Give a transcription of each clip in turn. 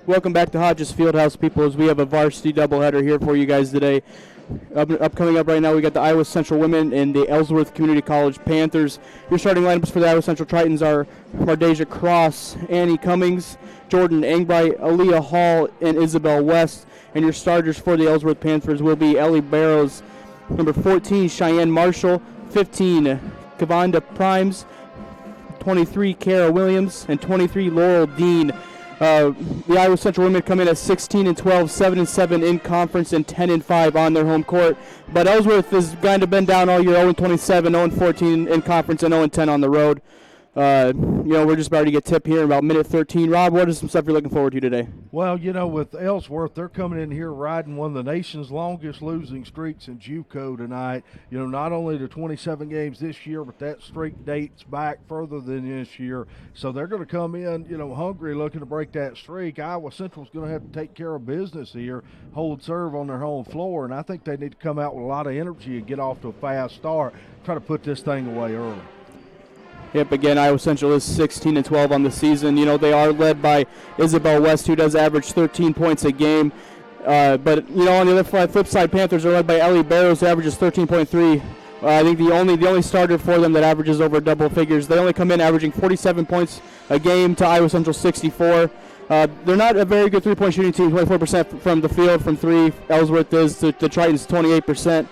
Welcome back to Hodges Fieldhouse, people, as we have a varsity doubleheader here for you guys today. Coming up right now, we got the Iowa Central women and the Ellsworth Community College Panthers. Your starting lineups for the Iowa Central Tritons are Mardeja Cross, Annie Cummings, Jordan Engbright, Aaliyah Hall, and Isabel West. And your starters for the Ellsworth Panthers will be Ellie Barrows, number 14, Cheyenne Marshall, 15, Kavonda Primes, 23, Kara Williams, and 23, Laurel Dean. The Iowa Central women come in at 16-12, 7-7 in conference, and 10-5 on their home court. But Ellsworth has kind of been down all year, 0-27, 0-14 in conference, and 0-10 on the road. We're just about to get tipped here in about minute 13. Rob, what is some stuff you're looking forward to today? Well, with Ellsworth, they're coming in here riding one of the nation's longest losing streaks in JUCO tonight. Not only the 27 games this year, but that streak dates back further than this year. So they're going to come in, hungry, looking to break that streak. Iowa Central's going to have to take care of business here, hold serve on their home floor, and I think they need to come out with a lot of energy and get off to a fast start, try to put this thing away early. Yep, again, Iowa Central is 16-12 on the season. They are led by Isabel West, who does average 13 points a game. But on the other flip side, Panthers are led by Ellie Barrows, who averages 13.3. I think the only starter for them that averages over double figures. They only come in averaging 47 points a game to Iowa Central 64. They're not a very good three-point shooting team, 24% from the field from three. Ellsworth is, the Tritons 28%.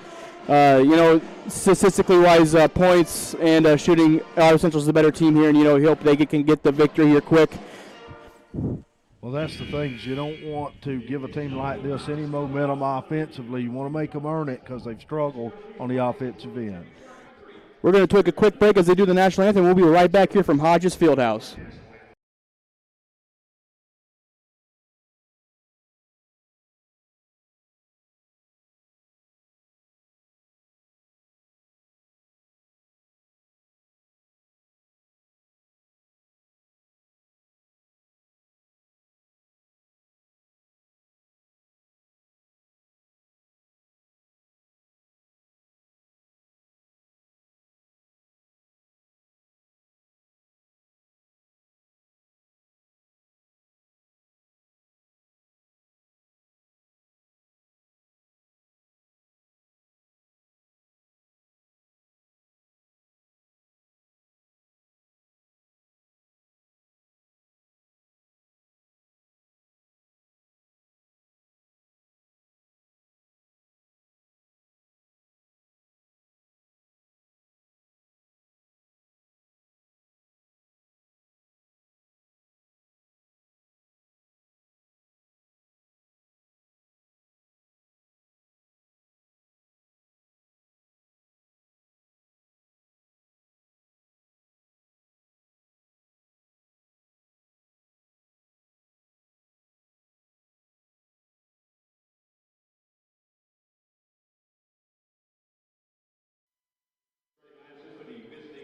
Statistically wise, points and shooting, Iowa Central's the better team here, and we hope they can get the victory here quick. Well, that's the thing. You don't want to give a team like this any momentum offensively. You want to make them earn it because they've struggled on the offensive end. We're going to take a quick break as they do the national anthem. We'll be right back here from Hodges Fieldhouse.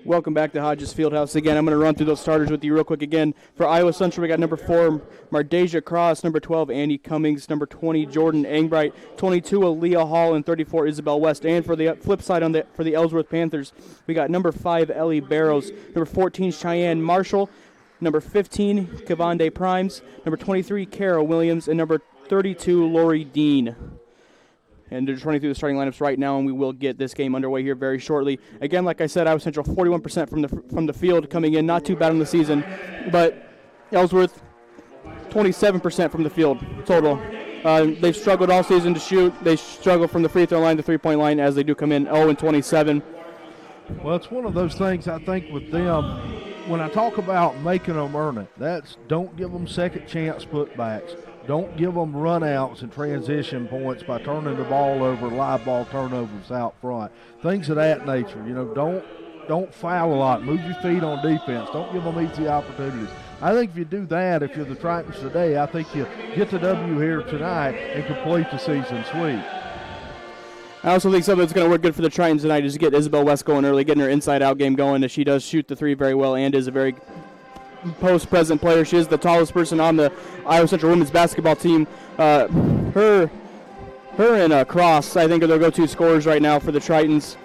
Welcome back to Hodges Fieldhouse. Again, I'm going to run through those starters with you real quick again. For Iowa Central, we got number 4, Mardeja Cross, number 12, Annie Cummings, number 20, Jordan Engbright, 22, Aaliyah Hall, and 34, Isabel West. And for the flip side for the Ellsworth Panthers, we got number 5, Ellie Barrows, number 14, Cheyenne Marshall, number 15, Kavonda Primes, number 23, Kara Williams, and number 32, Lori Dean. And they're just running through the starting lineups right now, and we will get this game underway here very shortly. Again, like I said, Iowa Central 41% from the field coming in, not too bad on the season, but Ellsworth 27% from the field total. They've struggled all season to shoot. They struggle from the free throw line, the three-point line, as they do come in 0-27. Well, it's one of those things I think with them. When I talk about making them earn it, that's don't give them second chance putbacks. Don't give them run-outs and transition points by turning the ball over, live ball turnovers out front, things of that nature. Don't foul a lot. Move your feet on defense. Don't give them easy opportunities. I think if you do that, if you're the Tritons today, I think you get the W here tonight and complete the season sweep. I also think something that's going to work good for the Tritons tonight is to get Isabel West going early, getting her inside-out game going, as she does shoot the three very well and is a very post-present player. She is the tallest person on the Iowa Central women's basketball team. Her and Cross, I think, are their go-to scorers right now for the Tritons.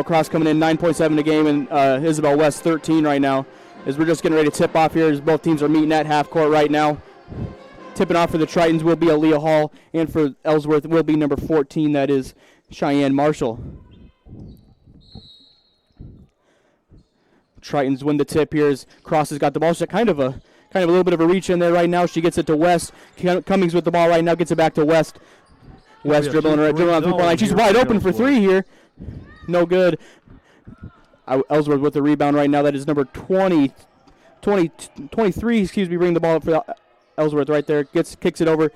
Cross coming in 9.7 a game, and Isabel West 13 right now. As we're just getting ready to tip off here, as both teams are meeting at half court right now. Tipping off for the Tritons will be Aaliyah Hall, and for Ellsworth will be number 14, that is Cheyenne Marshall. Tritons win the tip here as Cross has got the ball. She's kind of a little bit of a reach in there right now. She gets it to West. Cummings with the ball right now, gets it back to West. West dribbling on the three-point line. She's wide open for three here. No good. Ellsworth with the rebound right now. That is number 23, bringing the ball up for Ellsworth right there. Kicks it over.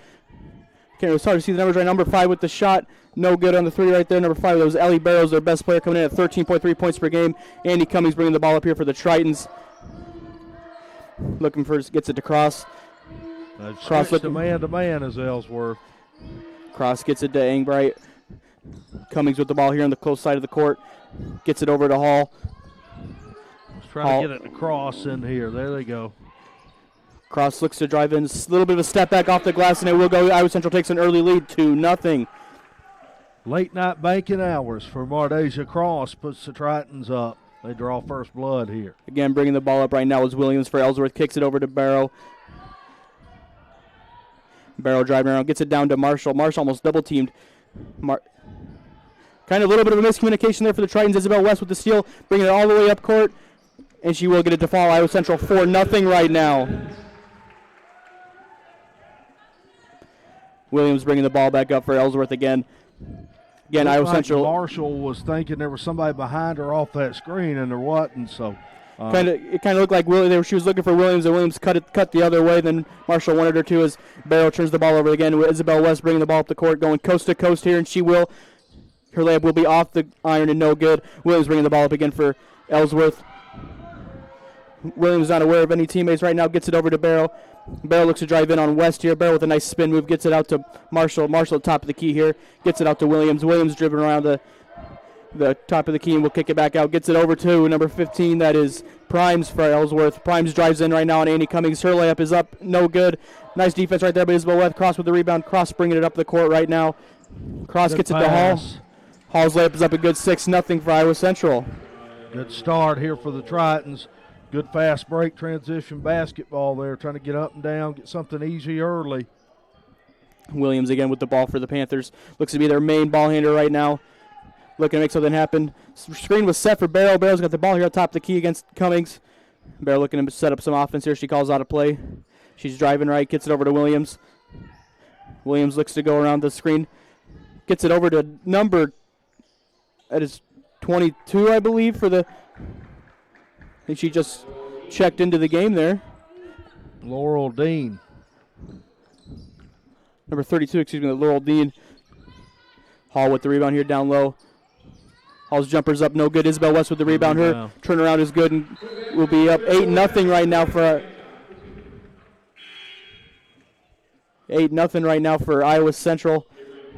Okay, it's hard to see the numbers right. Number 5 with the shot. No good on the 3 right there. Number 5, that was Ellie Barrows, their best player, coming in at 13.3 points per game. Andy Cummings bringing the ball up here for the Tritons. Looking for, gets it to Cross. Cross to man is Ellsworth. Cross gets it to Angbright. Cummings with the ball here on the close side of the court. Gets it over to Hall. Let's try to get it to Cross in here. There they go. Cross looks to drive in. A little bit of a step back off the glass, and it will go. Iowa Central takes an early lead, 2-0. Late night banking hours for Mardesia Cross puts the Tritons up. They draw first blood here. Again, bringing the ball up right now is Williams for Ellsworth. Kicks it over to Barrow. Barrow driving around. Gets it down to Marshall. Marshall almost double-teamed. Kind of a little bit of a miscommunication there for the Tritons. Isabel West with the steal. Bringing it all the way up court. And she will get it to fall. Iowa Central 4-0 right now. Williams bringing the ball back up for Ellsworth again. Again, Iowa Central. Marshall was thinking there was somebody behind her off that screen, and there wasn't. So, it kind of looked like she was looking for Williams, and Williams cut the other way. Then Marshall wanted her to as Barrow turns the ball over again. Isabel West bringing the ball up the court, going coast to coast here, and she will. Her layup will be off the iron and no good. Williams bringing the ball up again for Ellsworth. Williams not aware of any teammates right now. Gets it over to Barrow. Barrow looks to drive in on West here. Barrow with a nice spin move. Gets it out to Marshall. Marshall at top of the key here. Gets it out to Williams. Williams dribbling around the top of the key and will kick it back out. Gets it over to number 15. That is Primes for Ellsworth. Primes drives in right now on Andy Cummings. Her layup is up. No good. Nice defense right there by Isabel West. Cross with the rebound. Cross bringing it up the court right now. Cross gets it to Hall. Hall's layup is up a good 6-0 for Iowa Central. Good start here for the Tritons. Good fast break transition basketball there, trying to get up and down, get something easy early. Williams again with the ball for the Panthers. Looks to be their main ball handler right now. Looking to make something happen. Screen was set for Barrow. Barrow's got the ball here on top of the key against Cummings. Barrow looking to set up some offense here. She calls out a play. She's driving right, gets it over to Williams. Williams looks to go around the screen. Gets it over to number, that is 22, I believe, for the... I think she just checked into the game there. Laurel Dean. Number 32, Laurel Dean. Hall with the rebound here down low. Hall's jumper's up, no good. Isabel West with the rebound. Her turnaround is good and will be up 8-0 right now for 8-0 right now for Iowa Central.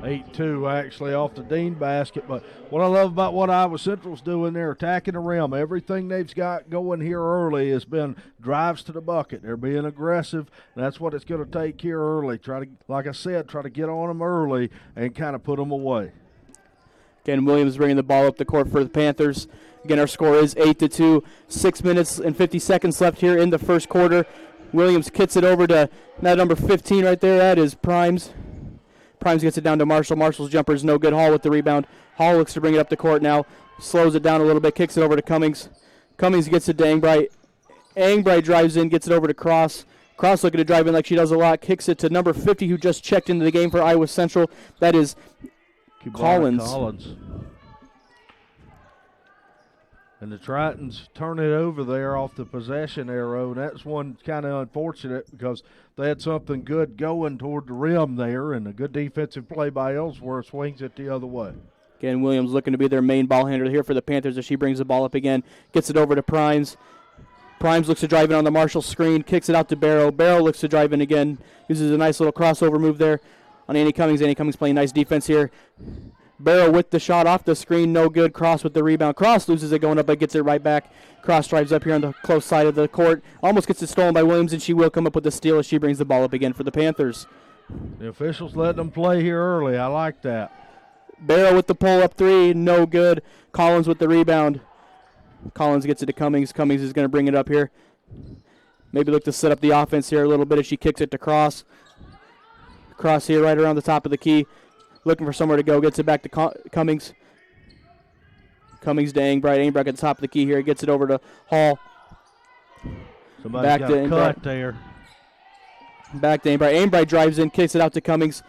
8-2 actually off the Dean basket. But what I love about what Iowa Central's doing, they're attacking the rim. Everything they've got going here early has been drives to the bucket. They're being aggressive. That's what it's going to take here early. Like I said, try to get on them early and kind of put them away. Again, Williams bringing the ball up the court for the Panthers. Again, our score is 8-2. 6 minutes and 50 seconds left here in the first quarter. Williams kicks it over to that number 15 right there. That is Primes. Primes gets it down to Marshall. Marshall's jumper is no good. Hall with the rebound. Hall looks to bring it up the court now. Slows it down a little bit. Kicks it over to Cummings. Cummings gets it to Angbright. Angbright drives in, gets it over to Cross. Cross looking to drive in like she does a lot. Kicks it to number 50 who just checked into the game for Iowa Central. That is Collins. And the Tritons turn it over there off the possession arrow. And that's one kind of unfortunate because they had something good going toward the rim there, and a good defensive play by Ellsworth swings it the other way. Again, Williams looking to be their main ball handler here for the Panthers as she brings the ball up again. Gets it over to Primes. Primes looks to drive in on the Marshall screen. Kicks it out to Barrow. Barrow looks to drive in again. Uses a nice little crossover move there on Andy Cummings. Andy Cummings playing nice defense here. Barrow with the shot off the screen, no good. Cross with the rebound. Cross loses it going up, but gets it right back. Cross drives up here on the close side of the court. Almost gets it stolen by Williams, and she will come up with the steal as she brings the ball up again for the Panthers. The officials letting them play here early. I like that. Barrow with the pull-up three, no good. Collins with the rebound. Collins gets it to Cummings. Cummings is going to bring it up here. Maybe look to set up the offense here a little bit as she kicks it to Cross. Cross here right around the top of the key. Looking for somewhere to go. Gets it back to Cummings. Cummings to Angbright. Angbright at the top of the key here. Gets it over to Hall. Somebody's Back got to a cut there. Back to Angbright. Angbright drives in, kicks it out to Cummings.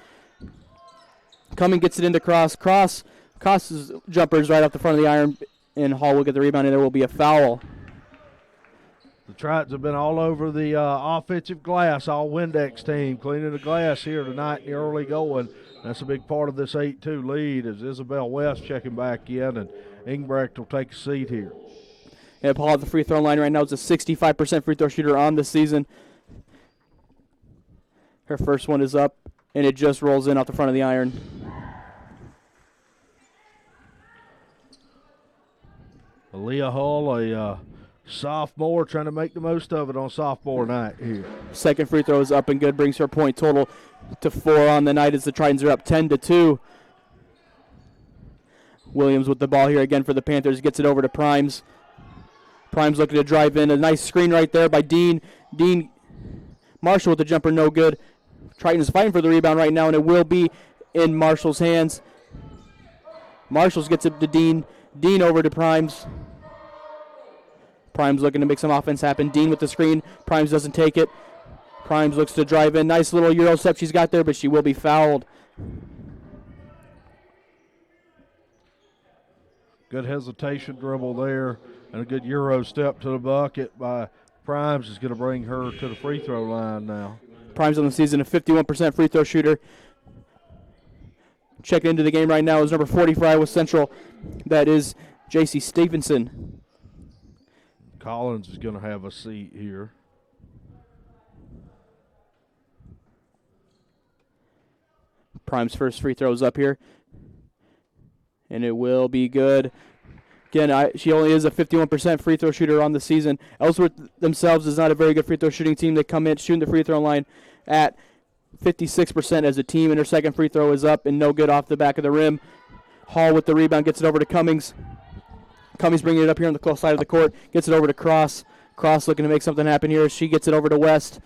Cummings gets it into Cross. Cross's jumper is right off the front of the iron, and Hall will get the rebound, and there will be a foul. The Tritons have been all over the offensive glass, all Windex team, cleaning the glass here tonight in the early going. That's a big part of this 8-2 lead as Isabel West checking back in, and Ingbrecht will take a seat here. And Paul at the free throw line right now is a 65% free throw shooter on the season. Her first one is up, and it just rolls in off the front of the iron. Aaliyah Hull, a sophomore, trying to make the most of it on sophomore night here. Second free throw is up and good, brings her point total to 4 on the night as the Tritons are up 10-2. Williams with the ball here again for the Panthers, gets it over to Primes. Primes looking to drive in. A nice screen right there by Dean. Marshall with the jumper, no good. Tritons fighting for the rebound right now, and it will be in Marshall's hands. Marshall gets it to Dean. Dean over to Primes. Primes looking to make some offense happen. Dean with the screen. Primes doesn't take it. Primes looks to drive in. Nice little Euro step she's got there, but she will be fouled. Good hesitation dribble there, and a good Euro step to the bucket by Primes is going to bring her to the free throw line now. Primes on the season, a 51% free throw shooter. Checking into the game right now is number 40 for Iowa Central. That is J.C. Stevenson. Collins is going to have a seat here. Prime's first free throw is up here, and it will be good. Again, she only is a 51% free throw shooter on the season. Ellsworth themselves is not a very good free throw shooting team. They come in shooting the free throw line at 56% as a team, and her second free throw is up and no good off the back of the rim. Hall with the rebound, gets it over to Cummings. Cummings bringing it up here on the close side of the court, gets it over to Cross. Cross looking to make something happen here. She gets it over to West.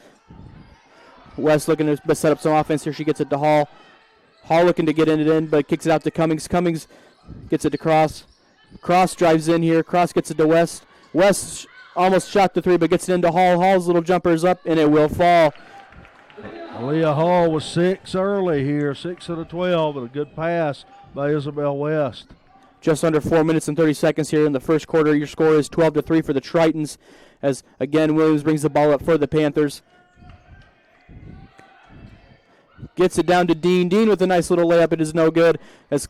West looking to set up some offense here. She gets it to Hall. Hall looking to get it in, but kicks it out to Cummings. Cummings gets it to Cross. Cross drives in here. Cross gets it to West. West almost shot the three, but gets it into Hall. Hall's little jumper is up, and it will fall. Aaliyah Hall was 6 early here, 6 of the 12, but a good pass by Isabel West. Just under 4 minutes and 30 seconds here in the first quarter. Your score is 12-3 for the Tritons, as again Williams brings the ball up for the Panthers. Gets it down to Dean. Dean with a nice little layup. It is no good as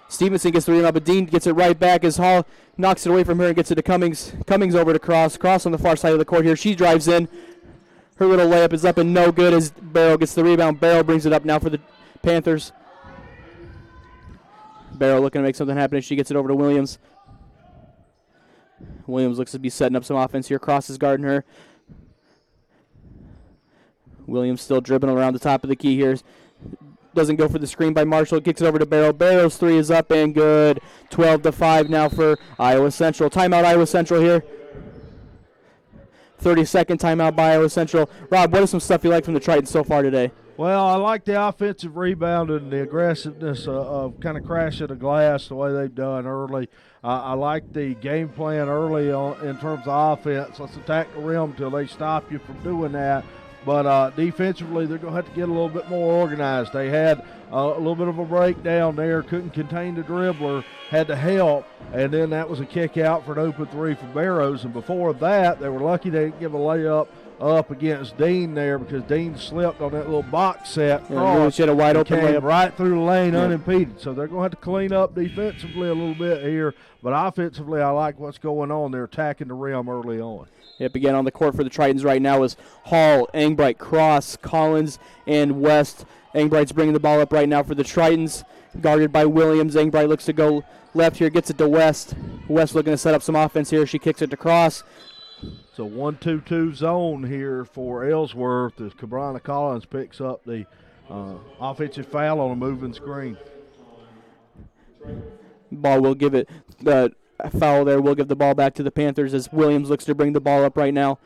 Stevenson gets the rebound, but Dean gets it right back as Hall knocks it away from her and gets it to Cummings. Cummings over to Cross. Cross on the far side of the court here. She drives in. Her little layup is up and no good as Barrow gets the rebound. Barrow brings it up now for the Panthers. Barrow looking to make something happen as she gets it over to Williams. Williams looks to be setting up some offense here. Cross is guarding her. Williams still dribbling around the top of the key here. Doesn't go for the screen by Marshall. Kicks it over to Barrow. Barrow's three is up and good. 12-5 now for Iowa Central. Timeout Iowa Central here. 30-second timeout by Iowa Central. Rob, what is some stuff you like from the Tritons so far today? Well, I like the offensive rebound and the aggressiveness of kind of crashing the glass the way they've done early. I like the game plan early on in terms of offense. Let's attack the rim until they stop you from doing that. But defensively, they're going to have to get a little bit more organized. They had a little bit of a breakdown there, couldn't contain the dribbler, had to help, and then that was a kick out for an open three for Barrows. And before that, they were lucky they didn't give a layup up against Dean there because Dean slipped on that little box set. Yeah, she had a wide open layup right through the lane unimpeded. So they're going to have to clean up defensively a little bit here. But offensively, I like what's going on. They're attacking the rim early on. Yep, again on the court for the Tritons right now is Hall, Angbright, Cross, Collins, and West. Angbright's bringing the ball up right now for the Tritons, guarded by Williams. Angbright looks to go left here, gets it to West. West looking to set up some offense here. She kicks it to Cross. It's a 1-2-2 zone here for Ellsworth as Cabrana Collins picks up the offensive foul on a moving screen. Ball will give it the foul there. We'll give the ball back to the Panthers as Williams looks to bring the ball up right now.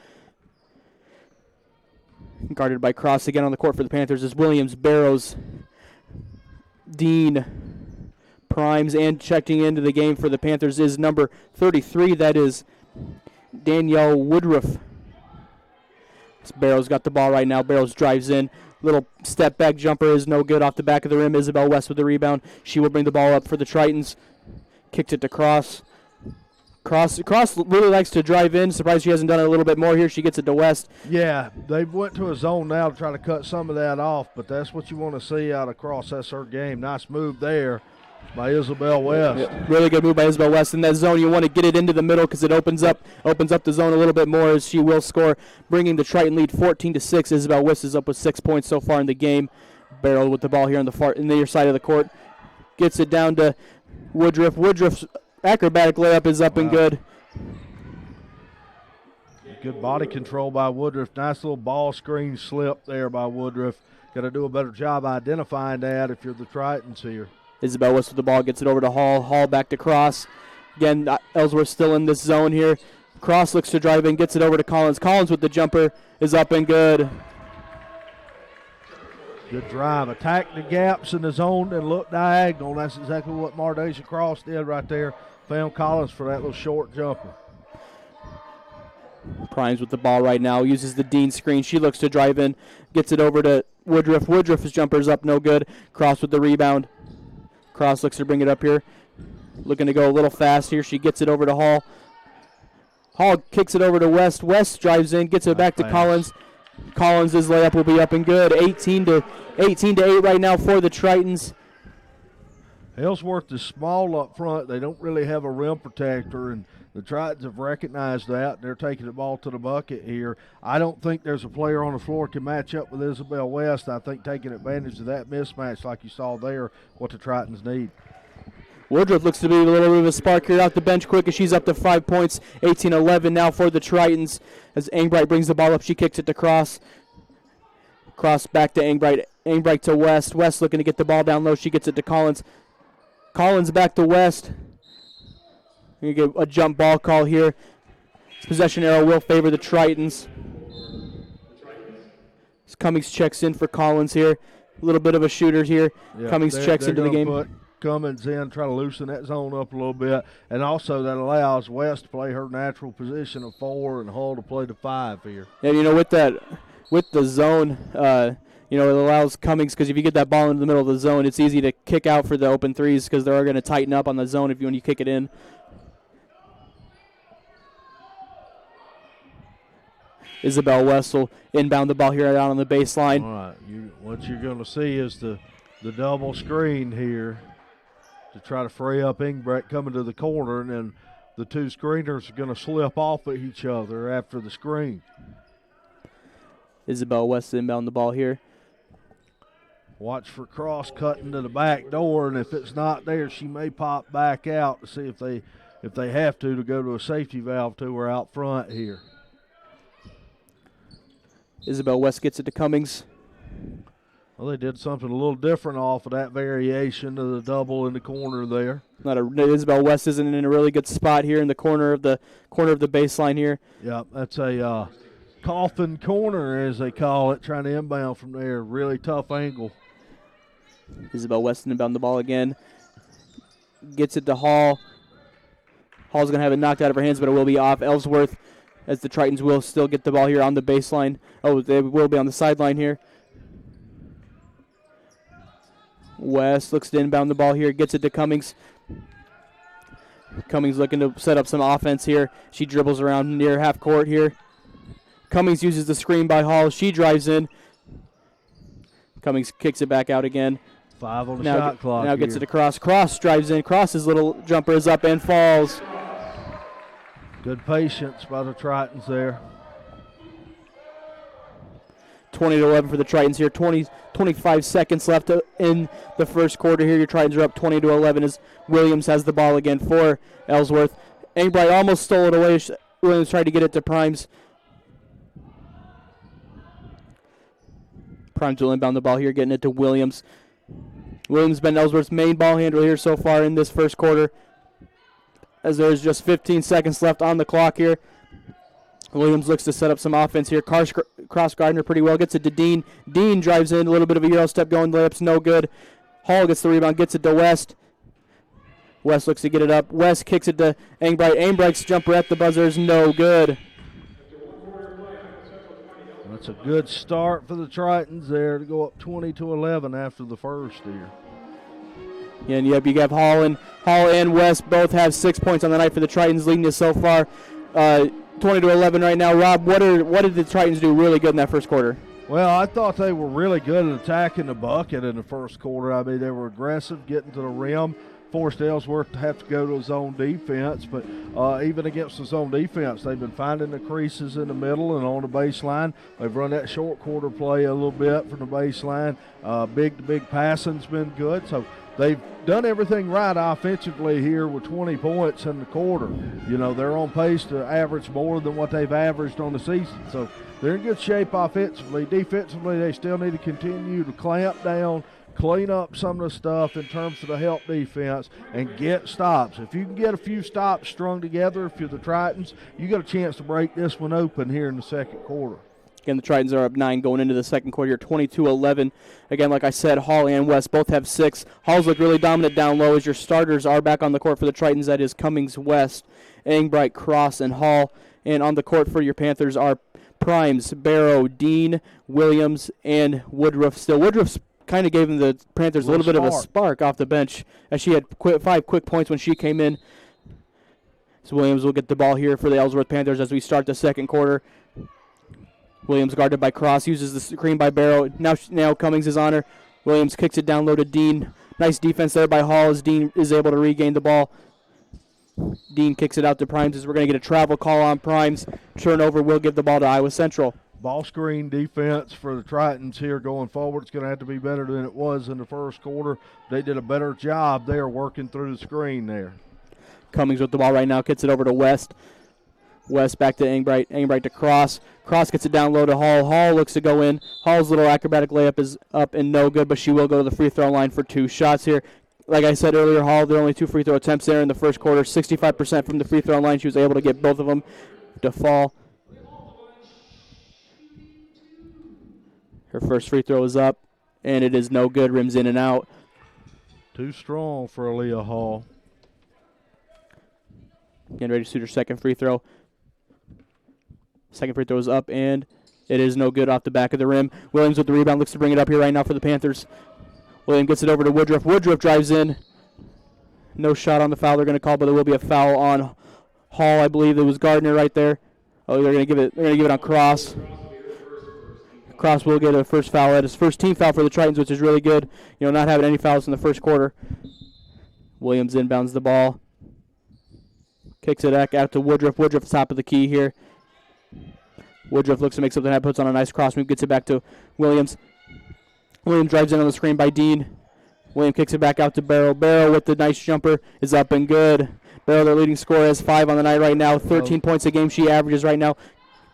Guarded by Cross again on the court for the Panthers is Williams, Barrows, Dean, Primes, and checking into the game for the Panthers is number 33. That is Danielle Woodruff. Barrows got the ball right now. Barrows drives in. Little step back jumper is no good off the back of the rim. Isabel West with the rebound. She will bring the ball up for the Tritons. Kicked it to Cross. Cross really likes to drive in. Surprised she hasn't done it a little bit more here. She gets it to West. Yeah, they went to a zone now to try to cut some of that off, but that's what you want to see out of Cross. That's her game. Nice move there by Isabel West. Yeah, really good move by Isabel West in that zone. You want to get it into the middle because it opens up the zone a little bit more as she will score, bringing the Triton lead 14-6. Isabel West is up with 6 points so far in the game. Barrel with the ball here on the near side of the court. Gets it down to Woodruff. Woodruff's acrobatic layup is up and good. Good body control by Woodruff. Nice little ball screen slip there by Woodruff. Got to do a better job identifying that if you're the Tritons here. Isabel West with the ball, gets it over to Hall. Hall back to Cross. Again, Ellsworth still in this zone here. Cross looks to drive in, gets it over to Collins. Collins with the jumper is up and good. Good drive. Attack the gaps in the zone and look diagonal. That's exactly what Mardasia Cross did right there. Found Collins for that little short jumper. Primes with the ball right now. Uses the Dean screen. She looks to drive in. Gets it over to Woodruff. Woodruff's jumper's up, no good. Cross with the rebound. Cross looks to bring it up here. Looking to go a little fast here. She gets it over to Hall. Hall kicks it over to West. West drives in, gets it back to Collins. Collins' layup will be up and good. 18-8 right now for the Tritons. Ellsworth is small up front. They don't really have a rim protector, and the Tritons have recognized that. They're taking the ball to the bucket here. I don't think there's a player on the floor can match up with Isabel West. I think taking advantage of that mismatch like you saw there, what the Tritons need. Woodruff looks to be a little bit of a spark here off the bench quick as she's up to 5 points. 18-11 now for the Tritons as Engbright brings the ball up. She kicks it to Cross. Cross back to Engbright. Engbright to West. West looking to get the ball down low. She gets it to Collins. Collins back to West. You get a jump ball call here. This possession arrow will favor the Tritons. Cummings checks in for Collins here. A little bit of a shooter here. Yeah, Cummings checks into the game. Put Cummings in, try to loosen that zone up a little bit, and also that allows West to play her natural position of 4 and Hull to play the 5 here. And with the zone, it allows Cummings, because if you get that ball into the middle of the zone, it's easy to kick out for the open threes because they're going to tighten up on the zone when you kick it in. Isabel West will inbound the ball here out on the baseline. All right, what you're going to see is the double screen here to try to free up Engbright coming to the corner, and then the two screeners are going to slip off of each other after the screen. Isabel West inbound the ball here. Watch for Cross cutting to the back door, and if it's not there, she may pop back out to see if they have to go to a safety valve to her out front here. Isabel West gets it to Cummings. Well, they did something a little different off of that variation of the double in the corner there. Isabel West isn't in a really good spot here in the corner of the baseline here. Yeah, that's a coffin corner, as they call it, trying to inbound from there. Really tough angle. Isabel West inbound the ball again. Gets it to Hall. Hall's going to have it knocked out of her hands, but it will be off. Ellsworth, as the Tritons will still get the ball here on the baseline. Oh, they will be on the sideline here. West looks to inbound the ball here. Gets it to Cummings. Cummings looking to set up some offense here. She dribbles around near half court here. Cummings uses the screen by Hall. She drives in. Cummings kicks it back out again. 5 on the shot clock. Now gets it across. Cross drives in. Cross's little jumper is up and falls. Good patience by the Tritons there. 20-11 for the Tritons here. 25 seconds left in the first quarter here. Your Tritons are up 20-11 as Williams has the ball again for Ellsworth. Engbright almost stole it away. Williams tried to get it to Primes. Primes will inbound the ball here, getting it to Williams. Williams has been Ellsworth's main ball handler here so far in this first quarter, as there's just 15 seconds left on the clock here. Williams looks to set up some offense here. Cross Gardner pretty well. Gets it to Dean. Dean drives in. A little bit of a Euro step going. Layup's no good. Hall gets the rebound. Gets it to West. West looks to get it up. West kicks it to Engbright. Engbright's jumper at the buzzer is no good. That's a good start for the Tritons there to go up 20-11 after the first here. And yep, you have Hall and West both have 6 points on the night for the Tritons, leading us so far 20-11 right now. Rob, what did the Tritons do really good in that first quarter? Well, I thought they were really good at attacking the bucket in the first quarter. I mean, they were aggressive, getting to the rim, forced Ellsworth to have to go to zone defense. But even against the zone defense, they've been finding the creases in the middle and on the baseline. They've run that short quarter play a little bit from the baseline. Big passing's been good. So they've done everything right offensively here with 20 points in the quarter. You know, they're on pace to average more than what they've averaged on the season. So they're in good shape offensively. Defensively, they still need to continue to clamp down, clean up some of the stuff in terms of the help defense, and get stops. If you can get a few stops strung together, if you're the Tritons, you got a chance to break this one open here in the second quarter. Again, the Tritons are up 9 going into the second quarter, 22-11. Again, like I said, Hall and West both have 6. Hall's look really dominant down low as your starters are back on the court for the Tritons. That is Cummings, West, Engbright, Cross, and Hall. And on the court for your Panthers are Primes, Barrow, Dean, Williams, and Woodruff. Still, Woodruff's kind of gave the Panthers a little bit of a spark off the bench as she had 5 quick points when she came in. So Williams will get the ball here for the Ellsworth Panthers as we start the second quarter. Williams guarded by Cross, uses the screen by Barrow. Now Cummings is on her. Williams kicks it down low to Dean. Nice defense there by Hall as Dean is able to regain the ball. Dean kicks it out to Primes as we're going to get a travel call on Primes. Turnover will give the ball to Iowa Central. Ball screen defense for the Tritons here going forward. It's going to have to be better than it was in the first quarter. They did a better job there working through the screen there. Cummings with the ball right now, gets it over to West. West back to Engbright. Engbright to Cross. Cross gets it down low to Hall. Hall looks to go in. Hall's little acrobatic layup is up and no good, but she will go to the free throw line for 2 shots here. Like I said earlier, Hall, there are only 2 free throw attempts there in the first quarter. 65% from the free throw line. She was able to get both of them to fall. Her first free throw is up, and it is no good. Rims in and out. Too strong for Aaliyah Hall. Getting ready to shoot her second free throw. Second free throw is up, and it is no good off the back of the rim. Williams with the rebound, looks to bring it up here right now for the Panthers. Williams gets it over to Woodruff. Woodruff drives in. No shot on the foul they're going to call, but there will be a foul on Hall. I believe it was Gardner right there. Oh, they're going to give it on Cross. Cross will get a first foul at his first team foul for the Tritons, which is really good. You know, not having any fouls in the first quarter. Williams inbounds the ball. Kicks it back out to Woodruff. Woodruff top of the key here. Woodruff looks to make something happen, puts on a nice cross move, gets it back to Williams. Williams drives in on the screen by Dean. Williams kicks it back out to Barrow. Barrow with the nice jumper is up and good. Barrow, their leading scorer, has 5 on the night right now. 13 points a game she averages right now.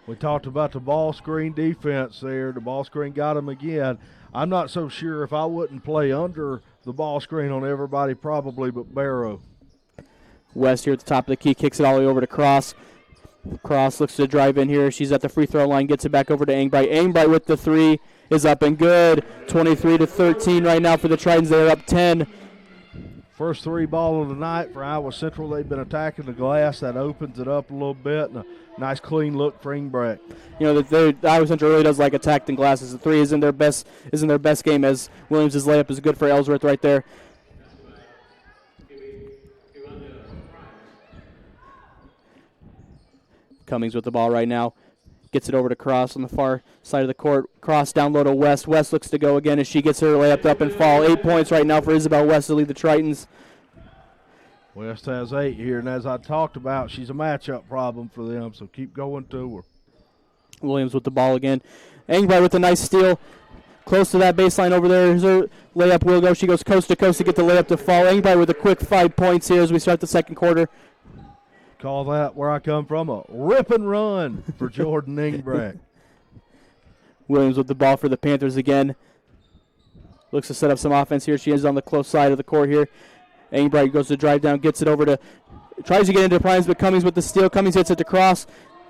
We talked about the ball screen defense there. The ball screen got him again. I'm not so sure if I wouldn't play under the ball screen on everybody probably but Barrow. West here at the top of the key, kicks it all the way over to Cross. Cross looks to drive in here. She's at the free throw line, gets it back over to Engbright. Engbright with the 3 is up and good. 23-13 right now for the Tritons. They're up 10. First 3 ball of the night for Iowa Central. They've been attacking the glass. That opens it up a little bit. And a nice clean look for Engbright. You know, Iowa Central really does like attacking glasses. The 3 isn't their best game, as Williams' layup is good for Ellsworth right there. Cummings with the ball right now. Gets it over to Cross on the far side of the court. Cross down low to West. West looks to go again as she gets her layup up and fall. 8 points right now for Isabel West to lead the Tritons. West has 8 here, and as I talked about, she's a matchup problem for them, so keep going to her. Williams with the ball again. Engbright with a nice steal. Close to that baseline over there. Here's her layup will go. She goes coast to coast to get the layup to fall. Engbright with a quick 5 points here as we start the second quarter. Call that, where I come from, a rip and run for Jordan Engbright. Williams with the ball for the Panthers again. Looks to set up some offense here. She is on the close side of the court here. Engbright goes to drive down, gets it over to, tries to get into Primes, but Cummings with the steal. Cummings hits it to Cross.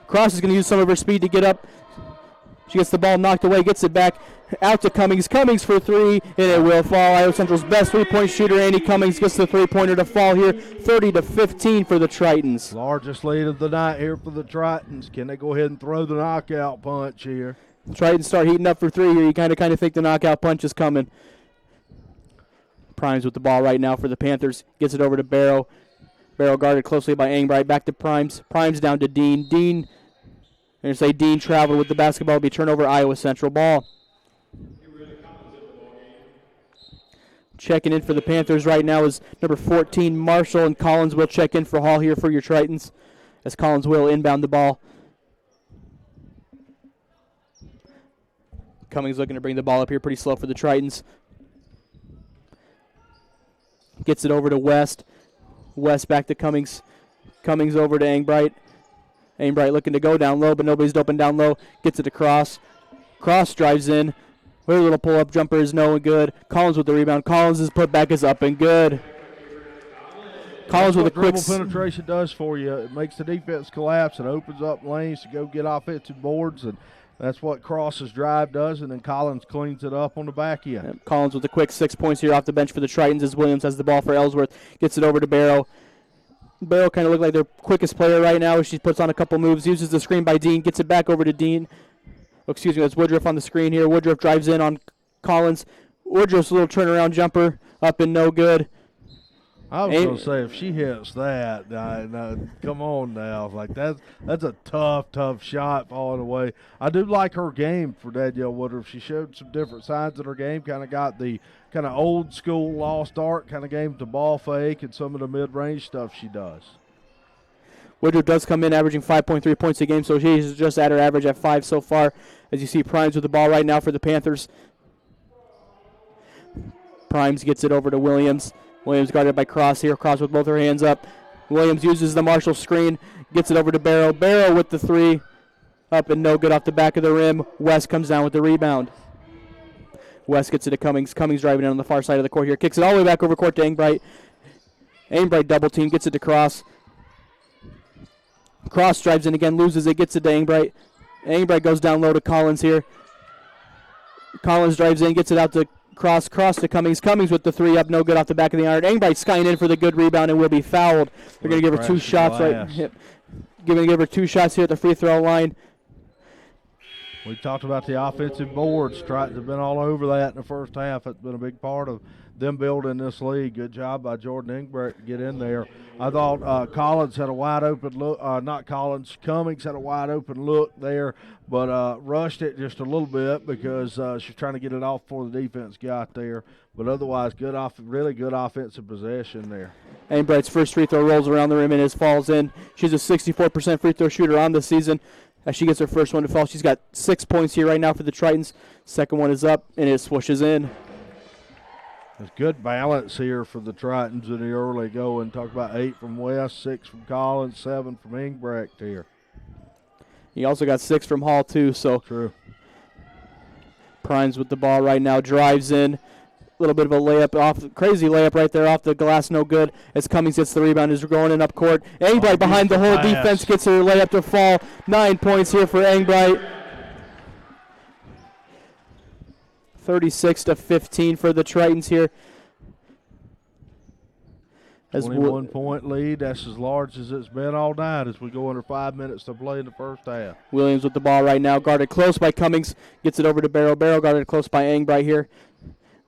Cross is going to use some of her speed to get up. She gets the ball knocked away, gets it back out to Cummings. Cummings for three, and it will fall. Iowa Central's best three-point shooter, Andy Cummings, gets the three-pointer to fall here, 30-15 for the Tritons. Largest lead of the night here for the Tritons. Can they go ahead and throw the knockout punch here? Tritons start heating up for three here. You kind of think the knockout punch is coming. Primes with the ball right now for the Panthers. Gets it over to Barrow. Barrow guarded closely by Angbright. Back to Primes. Primes down to Dean. Dean, I'm going to say Dean traveled with the basketball. It'll be turnover, Iowa Central ball. Checking in for the Panthers right now is number 14, Marshall, and Collins will check in for Hall here for your Tritons, as Collins will inbound the ball. Cummings looking to bring the ball up here pretty slow for the Tritons. Gets it over to West. West back to Cummings. Cummings over to Angbright. Angbright looking to go down low, but nobody's open down low. Gets it across. Cross drives in. Her little pull-up jumper is no good. Collins with the rebound. Collins' putback is up and good. Collins with a quick dribble penetration does for you. It makes the defense collapse and opens up lanes to go get offensive boards, and that's what Cross's drive does, and then Collins cleans it up on the back end. Yep. Collins with a quick 6 points here off the bench for the Tritons as Williams has the ball for Ellsworth. Gets it over to Barrow. Barrow kind of look like their quickest player right now as she puts on a couple moves. Uses the screen by Dean. Gets it back over to Dean. Oh, excuse me, that's Woodruff on the screen here. Woodruff drives in on Collins. Woodruff's little turnaround jumper up and no good. I was going to say, if she hits that, come on now. Like that's a tough shot falling away. I do like her game for Danielle Woodruff. She showed some different signs in her game, kind of got the kind of old school lost art kind of game to ball fake and some of the mid-range stuff she does. Woodruff does come in averaging 5.3 points a game, so she's just at her average at 5 so far. As you see, Primes with the ball right now for the Panthers. Primes gets it over to Williams. Williams guarded by Cross here. Cross with both her hands up. Williams uses the Marshall screen. Gets it over to Barrow. Barrow with the three. Up and no good off the back of the rim. West comes down with the rebound. West gets it to Cummings. Cummings driving in on the far side of the court here. Kicks it all the way back over court to Angbright. Angbright double team. Gets it to Cross. Cross drives in again. Loses it. Gets it to Angbright. Angbright goes down low to Collins here. Collins drives in. Gets it out to Cross to Cummings. Cummings with the three up, no good off the back of the iron. Angbright skying in for the good rebound and will be fouled. They're going to give her 2 shots right. Yep. Going to give her 2 shots here at the free throw line. We talked about the offensive boards. Tritons have been all over that in the first half. It's been a big part of them building this league. Good job by Jordan Ingbright to get in there. I thought Collins had a wide open look. Not Collins. Cummings had a wide open look there, but rushed it just a little bit because she's trying to get it off before the defense got there. But otherwise, really good offensive possession there. Angbright's first free throw rolls around the rim and falls in. She's a 64% free throw shooter on the season. As she gets her first one to fall, she's got 6 points here right now for the Tritons. Second one is up, and it swooshes in. There's good balance here for the Tritons in the early going. Talk about 8 from West, 6 from Collins, 7 from Ingbrecht here. He also got 6 from Hall, too. So true. Primes with the ball right now, drives in. A little bit of a layup, crazy layup right there off the glass, no good. As Cummings gets the rebound, is going in up court. Angbright behind the whole defense gets her layup to fall. 9 points here for Angbright. 36-15 for the Tritons here. 21-point lead. That's as large as it's been all night as we go under 5 minutes to play in the first half. Williams with the ball right now, guarded close by Cummings. Gets it over to Barrow. Barrow guarded close by Angbright here.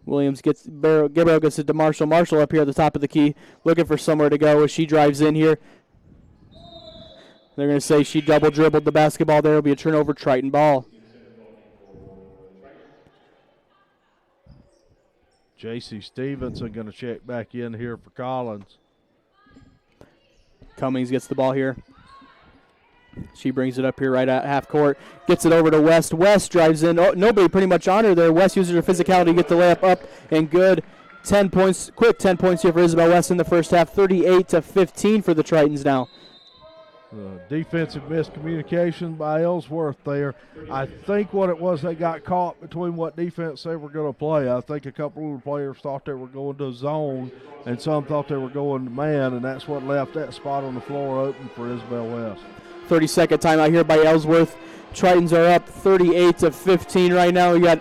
Williams gets Barrow gets it to Marshall. Marshall up here at the top of the key, looking for somewhere to go as she drives in here. They're going to say she double dribbled the basketball there. It'll be a turnover, Triton ball. J.C. Stevenson going to check back in here for Collins. Cummings gets the ball here. She brings it up here right at half court. Gets it over to West. West drives in. Oh, nobody pretty much on her there. West uses her physicality to get the layup up and good. 10 points, quick 10 points here for Isabel West in the first half. 38-15 for the Tritons now. Defensive miscommunication by Ellsworth there. I think what it was, they got caught between what defense they were going to play. I think a couple of the players thought they were going to zone, and some thought they were going to man, and that's what left that spot on the floor open for Isabel West. 30-second timeout here by Ellsworth. Tritons are up 38-15 right now. We got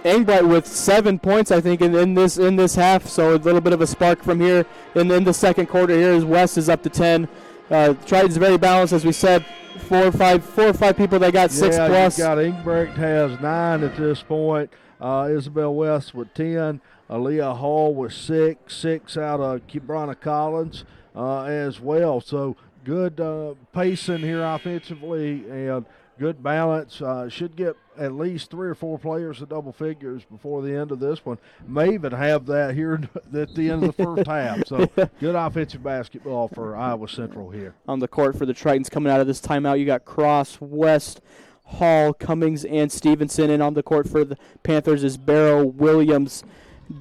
Engbright with 7 points, I think, in this half. So a little bit of a spark from here in the second quarter here as West is up to 10. Tritons very balanced, as we said. Four or five people that got 6 plus. You got Engbright has 9 at this point. Isabel West with 10. Aaliyah Hall with 6 out of Kibrana Collins as well. So good pacing here offensively and good balance. Should get at least 3 or 4 players to double figures before the end of this one. May even have that here at the end of the first half. So good offensive basketball for Iowa Central here. On the court for the Tritons coming out of this timeout, you got Cross, West, Hall, Cummings, and Stevenson. And on the court for the Panthers is Barrow, Williams,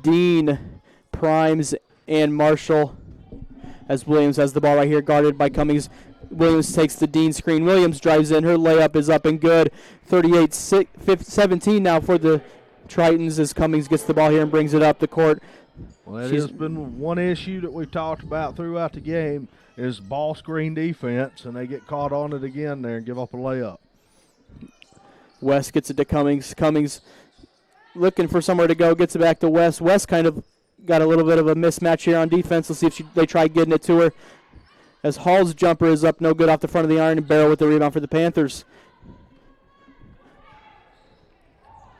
Dean, Primes, and Marshall. As Williams has the ball right here, guarded by Cummings. Williams takes the Dean screen. Williams drives in. Her layup is up and good. 38-17 now for the Tritons as Cummings gets the ball here and brings it up the court. Well, that has been one issue that we've talked about throughout the game is ball screen defense, and they get caught on it again there and give up a layup. West gets it to Cummings. Cummings looking for somewhere to go, gets it back to West. West kind of got a little bit of a mismatch here on defense. Let's see if they try getting it to her. As Hall's jumper is up, no good off the front of the iron, and Barrow with the rebound for the Panthers.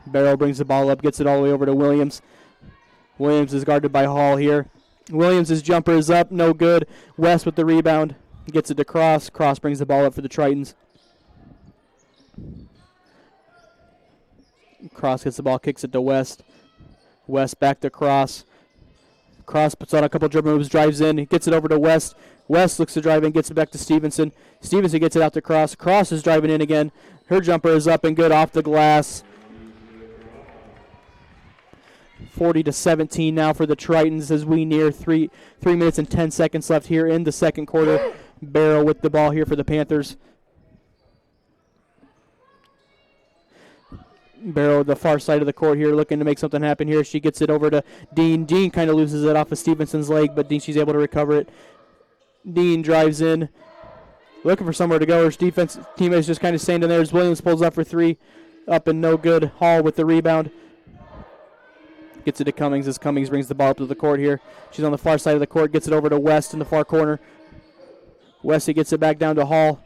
Barrow brings the ball up, gets it all the way over to Williams. Williams is guarded by Hall here. Williams' jumper is up, no good. West with the rebound, gets it to Cross. Cross brings the ball up for the Tritons. Cross gets the ball, kicks it to West. West back to Cross. Cross puts on a couple dribble moves, drives in, gets it over to West. West looks to drive in, gets it back to Stevenson. Stevenson gets it out to Cross. Cross is driving in again. Her jumper is up and good off the glass. 40-17 now for the Tritons as we near 3 minutes and 10 seconds left here in the second quarter. Barrow with the ball here for the Panthers. Barrow, the far side of the court here, looking to make something happen here. She gets it over to Dean. Dean kind of loses it off of Stevenson's leg, but she's able to recover it. Dean drives in, looking for somewhere to go. Her defense teammates just kind of standing there as Williams pulls up for 3. Up and no good. Hall with the rebound. Gets it to Cummings as Cummings brings the ball up to the court here. She's on the far side of the court, gets it over to West in the far corner. Westy gets it back down to Hall.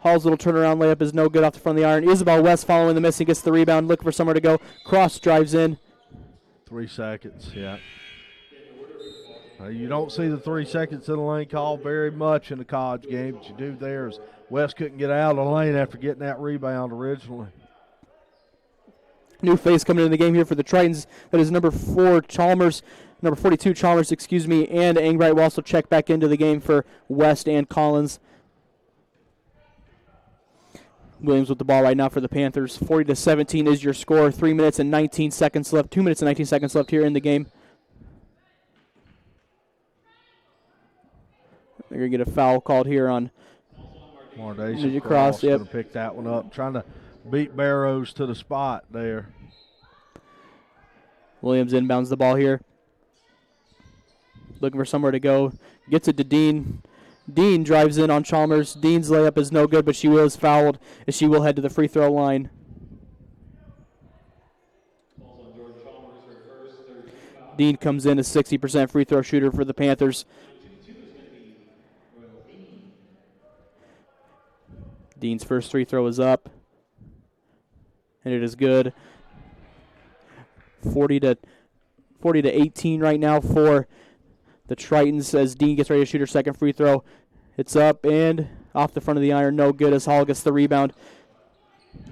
Hall's little turnaround layup is no good off the front of the iron. Isabel West following the miss and gets the rebound, looking for somewhere to go. Cross drives in. 3 seconds, yeah. You don't see the 3 seconds in the lane call very much in the college game. What you do there is West couldn't get out of the lane after getting that rebound originally. New face coming in the game here for the Tritons. That is number 42 Chalmers, and Engbright will also check back into the game for West and Collins. Williams with the ball right now for the Panthers. 40-17 is your score. 3 minutes and 19 seconds left. 2 minutes and 19 seconds left here in the game. They're going to get a foul called here on Mardation Cross. Going to pick that one up. Trying to beat Barrows to the spot there. Williams inbounds the ball here. Looking for somewhere to go. Gets it to Dean. Dean drives in on Chalmers. Dean's layup is no good, but she was fouled as she will head to the free throw line. Dean comes in a 60% free throw shooter for the Panthers. Dean's first free throw is up, and it is good. 40-18 right now for the Tritons as Dean gets ready to shoot her second free throw. It's up and off the front of the iron, no good as Hall gets the rebound.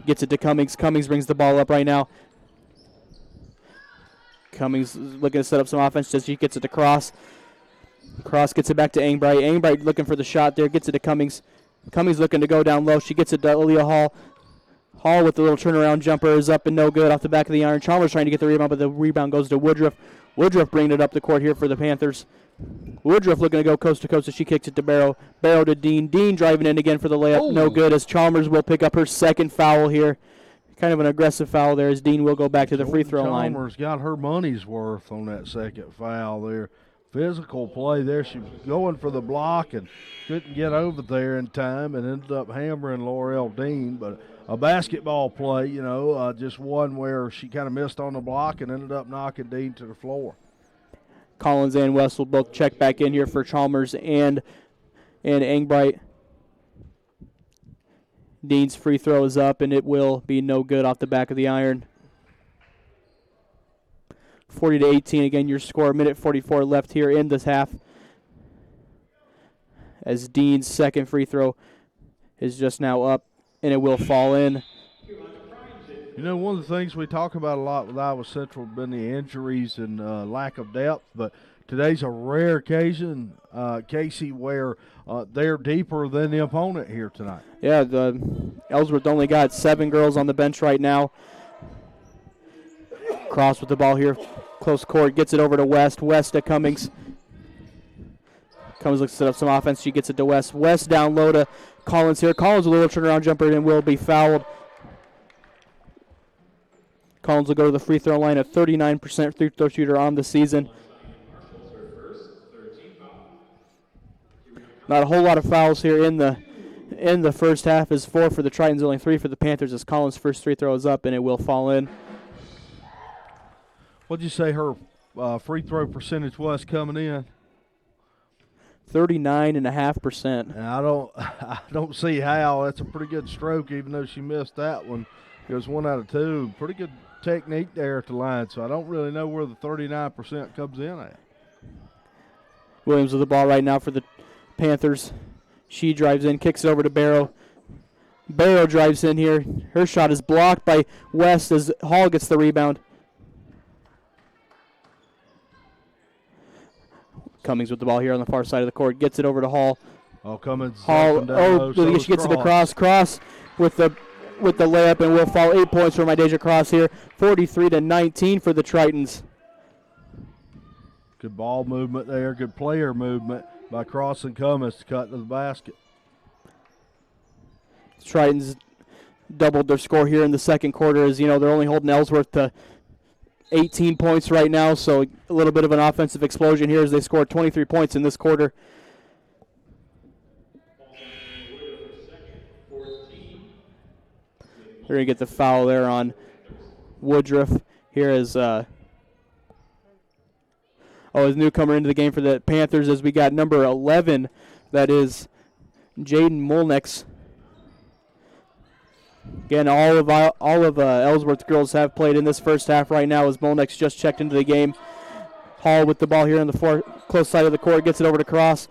Gets it to Cummings. Cummings brings the ball up right now. Cummings is looking to set up some offense as she gets it to Cross. Cross gets it back to Engbright. Engbright looking for the shot there, gets it to Cummings. Cummings looking to go down low. She gets it to Aaliyah Hall. Hall with the little turnaround jumper is up and no good off the back of the iron. Chalmers trying to get the rebound, but the rebound goes to Woodruff. Woodruff bringing it up the court here for the Panthers. Woodruff looking to go coast to coast as she kicks it to Barrow. Barrow to Dean. Dean driving in again for the layup. No good as Chalmers will pick up her second foul here. Kind of an aggressive foul there as Dean will go back to the free throw line. Chalmers got her money's worth on that second foul there. physical play there. She was going for the block and couldn't get over there in time and ended up hammering Laurel Dean. But a basketball play, just one where she kind of missed on the block and ended up knocking Dean to the floor. Collins and West will both check back in here for Chalmers and Engbright. Dean's free throw is up, and it will be no good off the back of the iron. 40-18, again, your score. Minute 44 left here in this half. As Dean's second free throw is just now up, and it will fall in. One of the things we talk about a lot with Iowa Central have been the injuries and lack of depth, but today's a rare occasion, Casey, where they're deeper than the opponent here tonight. Yeah, the Ellsworth only got 7 girls on the bench right now. Cross with the ball here, close court, gets it over to West. West to Cummings. Cummings looks to set up some offense. She gets it to West. West down low to Collins here. Collins with a little turnaround jumper and will be fouled. Collins will go to the free throw line, a 39% free throw shooter on the season. Not a whole lot of fouls here in the first half. Is 4 for the Tritons, only 3 for the Panthers. As Collins' first free throw is up and it will fall in. What'd you say her free throw percentage was coming in? 39.5%. And I don't see how. That's a pretty good stroke, even though she missed that one. It was 1 out of 2. Pretty good technique there at the line, so I don't really know where the 39% comes in at. Williams with the ball right now for the Panthers. She drives in, kicks it over to Barrow. Barrow drives in here. Her shot is blocked by West as Hall gets the rebound. Cummings with the ball here on the far side of the court. Gets it over to Hall. Oh, Cummings. Hall. She gets it across. Cross with the layup, and will fall 8 points for Mydasia Cross here. 43-19 for the Tritons. Good ball movement there. Good player movement by Cross and Cummings to cut to the basket. Tritons doubled their score here in the second quarter, as they're only holding Ellsworth to 18 points right now, so a little bit of an offensive explosion here as they scored 23 points in this quarter. They're going to get the foul there on Woodruff. Here is a newcomer into the game for the Panthers, as we got number 11. That is Jaden Molnix. Again, all of Ellsworth's girls have played in this first half right now, as Molnix just checked into the game. Hall with the ball here on the close side of the court, gets it over to Cross.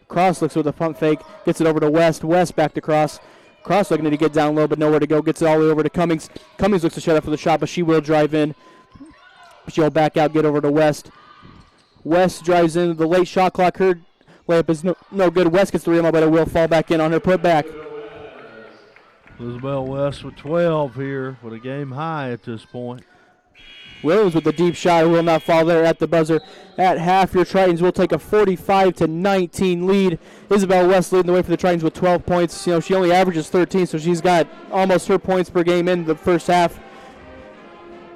Cross looks with a pump fake, gets it over to West. West back to Cross. Cross looking to get down low, but nowhere to go. Gets it all the way over to Cummings. Cummings looks to shut up for the shot, but she will drive in. She'll back out, get over to West. West drives in the late shot clock. Her layup is no good. West gets the rebound, but it will fall back in on her putback. Isabel West with 12 here, with a game high at this point. Williams with the deep shot will not fall there at the buzzer. At half, your Tritons will take a 45-19 lead. Isabel West leading the way for the Tritons with 12 points. She only averages 13, so she's got almost her points per game in the first half.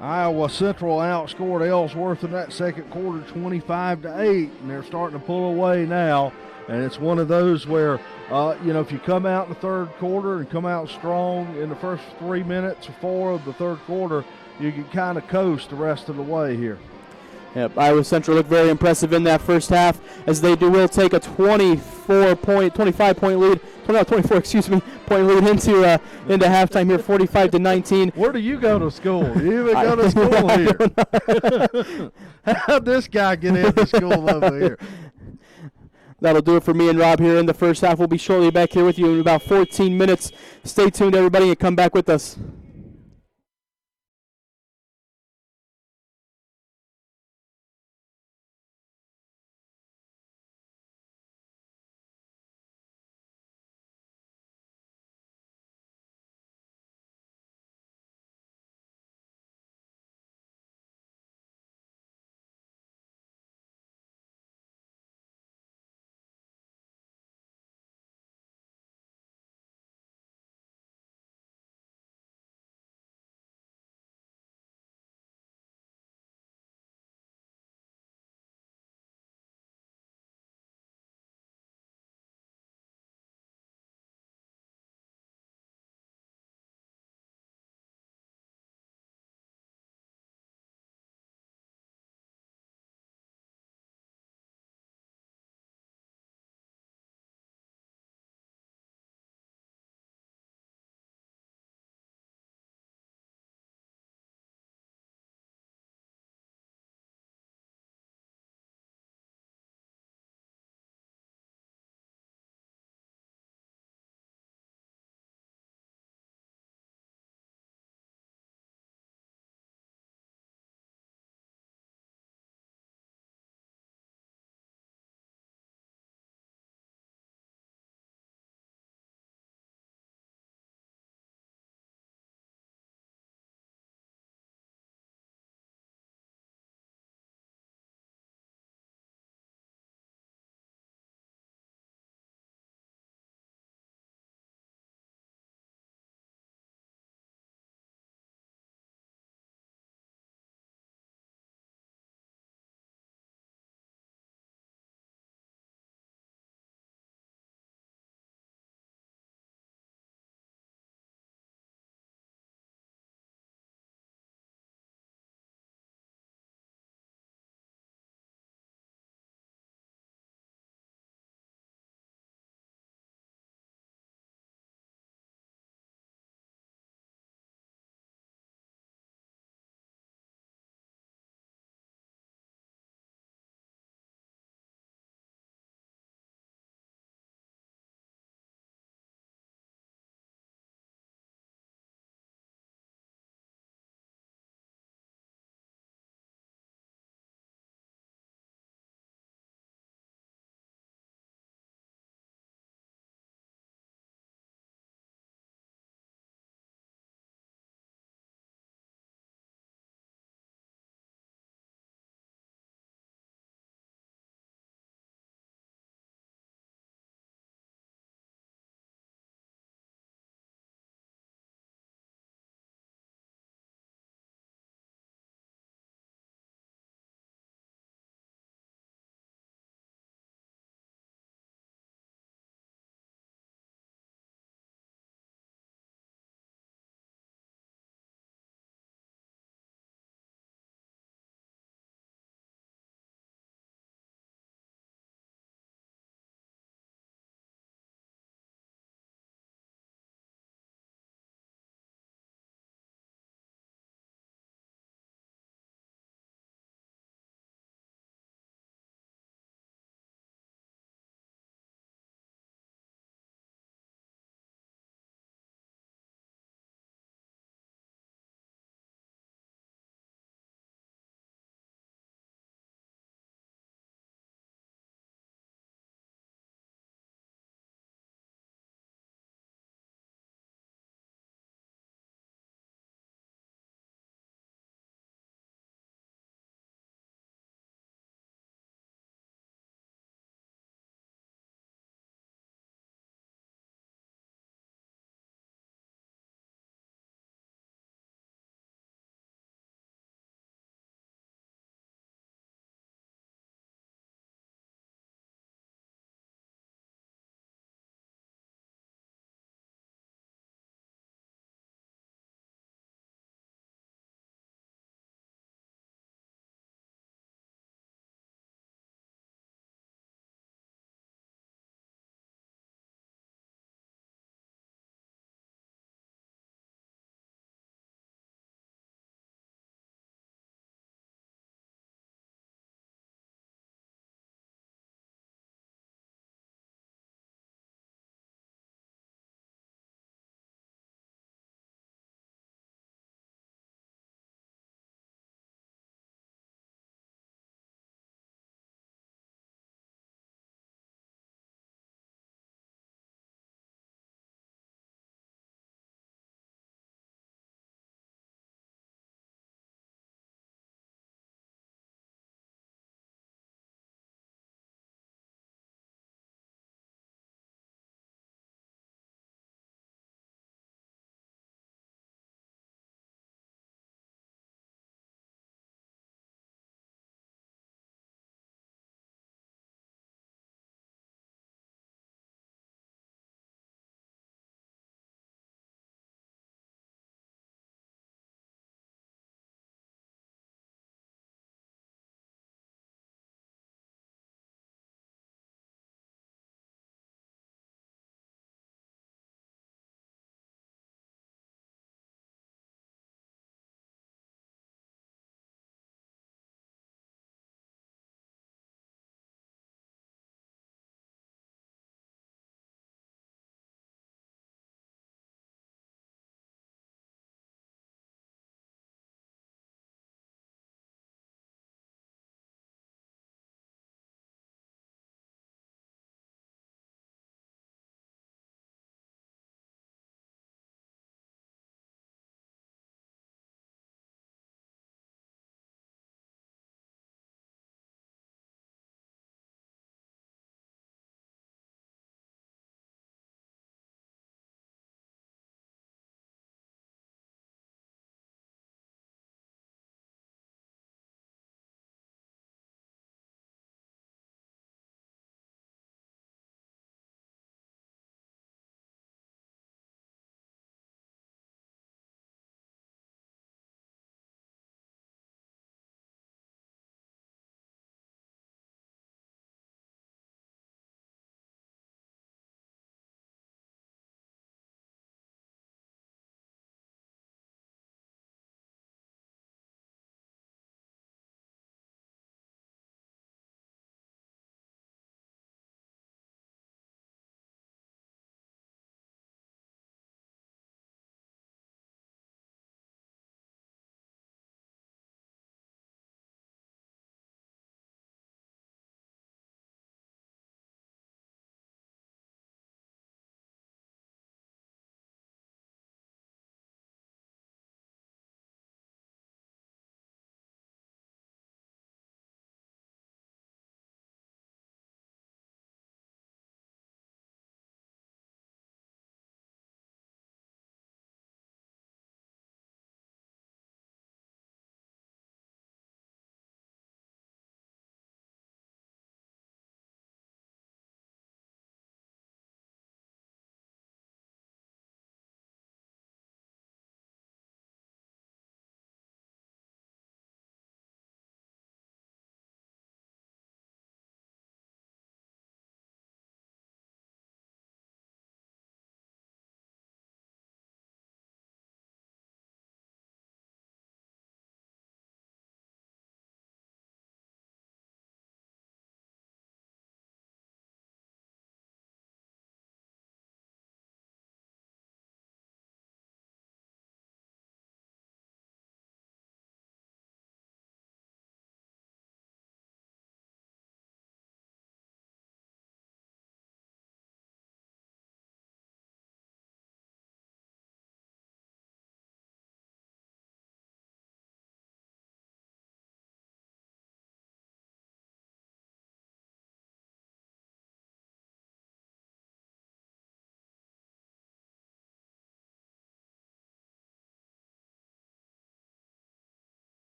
Iowa Central outscored Ellsworth in that second quarter 25-8, and they're starting to pull away now. And it's one of those where, if you come out in the third quarter and come out strong in the first 3 minutes or 4 of the third quarter, you can kind of coast the rest of the way here. Yep, Iowa Central looked very impressive in that first half, as they will take a 25-point lead. 24, point lead into halftime here, 45-19. Where do you go to school? You even go to school here. How'd this guy get into school over here? That'll do it for me and Rob here in the first half. We'll be shortly back here with you in about 14 minutes. Stay tuned, everybody, and come back with us.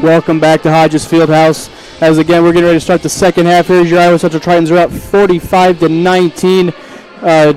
Welcome back to Hodges Fieldhouse. As again, we're getting ready to start the second half. Here's your Iowa Central Tritons are up 45-19.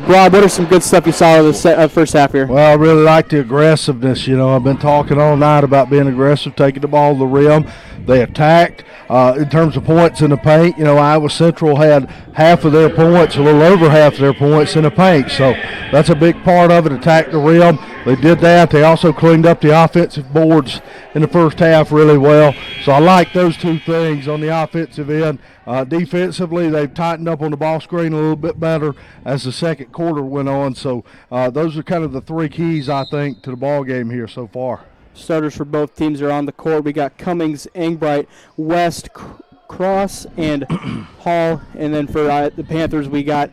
Rob, what are some good stuff you saw in the first half here? Well, I really like the aggressiveness. I've been talking all night about being aggressive, taking the ball to the rim. They attacked. In terms of points in the paint, Iowa Central had half of their points, a little over half of their points in the paint. So that's a big part of it, attack the rim. They did that. They also cleaned up the offensive boards in the first half really well. So I like those two things on the offensive end. Defensively, they've tightened up on the ball screen a little bit better as the second quarter went on. So those are kind of the three keys, I think, to the ball game here so far. Starters for both teams are on the court. We got Cummings, Engbright, West, Cross, and Hall. And then for the Panthers, we got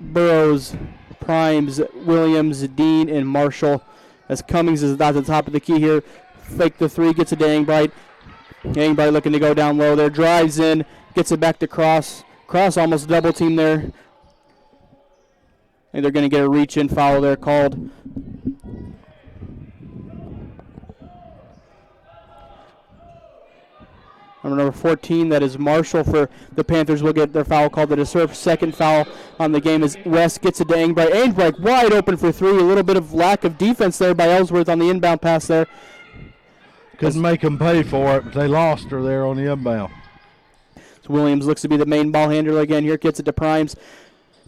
Burrows, Primes, Williams, Dean, and Marshall. As Cummings is at the top of the key here. Fake the three, gets it to Engbright. Engbright looking to go down low there. Drives in, gets it back to Cross. Cross almost double team there. And they're going to get a reach-in foul there called. Number 14, that is Marshall for the Panthers, will get their foul called. That is her second foul on the game as West gets it to Engbright. Engbright wide open for three. A little bit of lack of defense there by Ellsworth on the inbound pass there. Couldn't make them pay for it, but they lost her there on the inbound. So Williams looks to be the main ball handler again here. Gets it to Primes.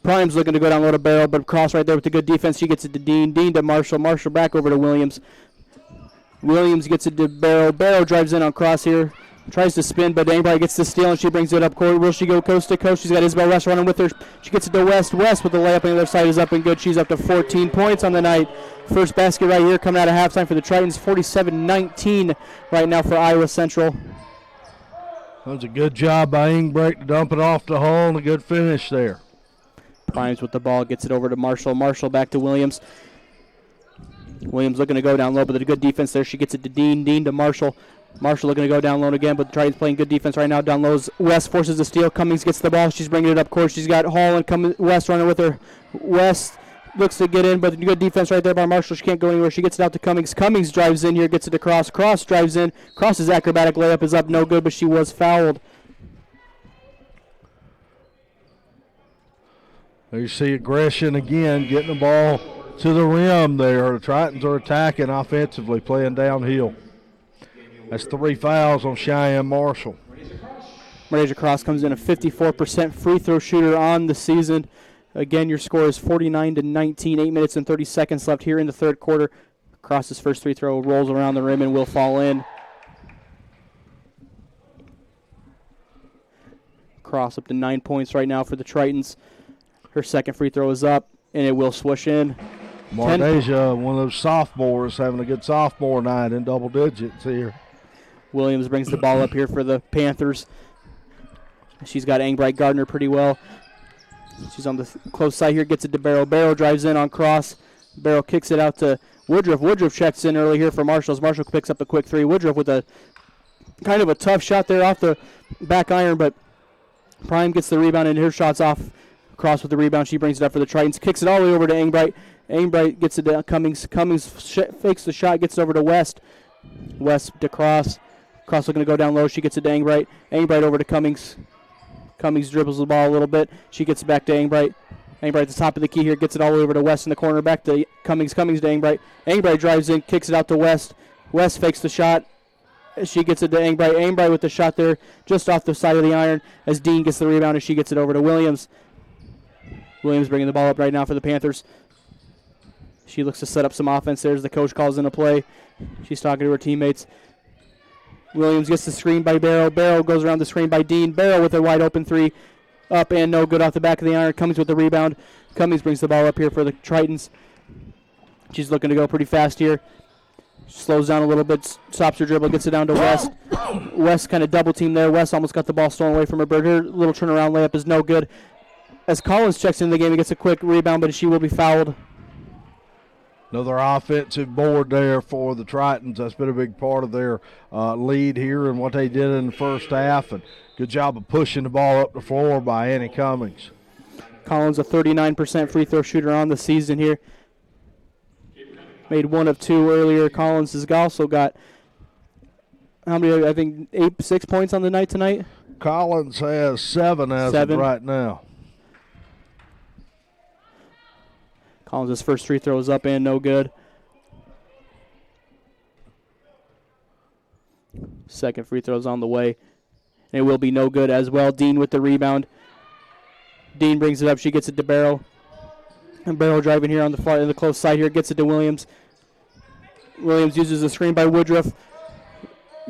Primes looking to go down low to Barrow, but Cross right there with the good defense. She gets it to Dean. Dean to Marshall. Marshall back over to Williams. Williams gets it to Barrow. Barrow drives in on Cross here. Tries to spin, but Engbright gets the steal, and she brings it up court. Will she go coast to coast? She's got Isabel West running with her. She gets it to West. West with the layup on the other side is up and good. She's up to 14 points on the night. First basket right here coming out of halftime for the Tritons. 47-19 right now for Iowa Central. That was a good job by Engbright to dump it off the hole, and a good finish there. Primes with the ball, gets it over to Marshall. Marshall back to Williams. Williams looking to go down low, but a good defense there. She gets it to Dean. Dean to Marshall. Marshall looking to go down low again, but the Tritons playing good defense right now. Down low, West forces the steal. Cummings gets the ball. She's bringing it up court. She's got Hall and West running with her. West looks to get in, but good defense right there by Marshall. She can't go anywhere. She gets it out to Cummings. Cummings drives in here, gets it to Cross. Cross drives in. Cross's acrobatic layup is up, no good, but she was fouled. There you see aggression again, getting the ball to the rim there. The Tritons are attacking offensively, playing downhill. That's 3 fouls on Cheyenne Marshall. Marasia Cross comes in a 54% free throw shooter on the season. Again, your score is 49-19, 8 minutes and 30 seconds left here in the third quarter. Cross's first free throw rolls around the rim and will fall in. Cross up to 9 points right now for the Tritons. Her second free throw is up, and it will swoosh in. Marasia, one of those sophomores, having a good sophomore night in double digits here. Williams brings the ball up here for the Panthers. She's got Engbright Gardner pretty well. She's on the close side here, gets it to Barrow. Barrow drives in on Cross. Barrow kicks it out to Woodruff. Woodruff checks in early here for Marshall. Marshall picks up a quick three. Woodruff with a kind of a tough shot there off the back iron, but Prime gets the rebound, and her shot's off. Cross with the rebound. She brings it up for the Tritons. Kicks it all the way over to Engbright. Engbright gets it to Cummings. Cummings fakes the shot, gets it over to West. West to Cross. Cross looking to go down low. She gets it to Engbright. Engbright over to Cummings. Cummings dribbles the ball a little bit. She gets it back to Engbright. Engbright at the top of the key here. Gets it all the way over to West in the corner. Back to Cummings. Cummings to Engbright. Engbright drives in. Kicks it out to West. West fakes the shot. She gets it to Engbright. Engbright with the shot there just off the side of the iron as Dean gets the rebound and she gets it over to Williams. Williams bringing the ball up right now for the Panthers. She looks to set up some offense there as the coach calls in a play. She's talking to her teammates. Williams gets the screen by Barrow. Barrow goes around the screen by Dean. Barrow with a wide open three. Up and no good off the back of the iron. Cummings with the rebound. Cummings brings the ball up here for the Tritons. She's looking to go pretty fast here. Slows down a little bit, stops her dribble, gets it down to West. West kind of double team there. West almost got the ball stolen away from her, but her little turnaround layup is no good. As Collins checks in the game, he gets a quick rebound, but she will be fouled. Another offensive board there for the Tritons. That's been a big part of their lead here and what they did in the first half. And good job of pushing the ball up the floor by Annie Cummings. Collins, a 39% free throw shooter on the season here. Made 1 of 2 earlier. Collins has also got how many? I think 6 points on the night tonight. Collins has 7 as of right now. Collins' first free throw is up and no good. Second free throw is on the way. And it will be no good as well. Dean with the rebound. Dean brings it up. She gets it to Barrow. And Barrow driving here on the far, in the close side here. Gets it to Williams. Williams uses the screen by Woodruff.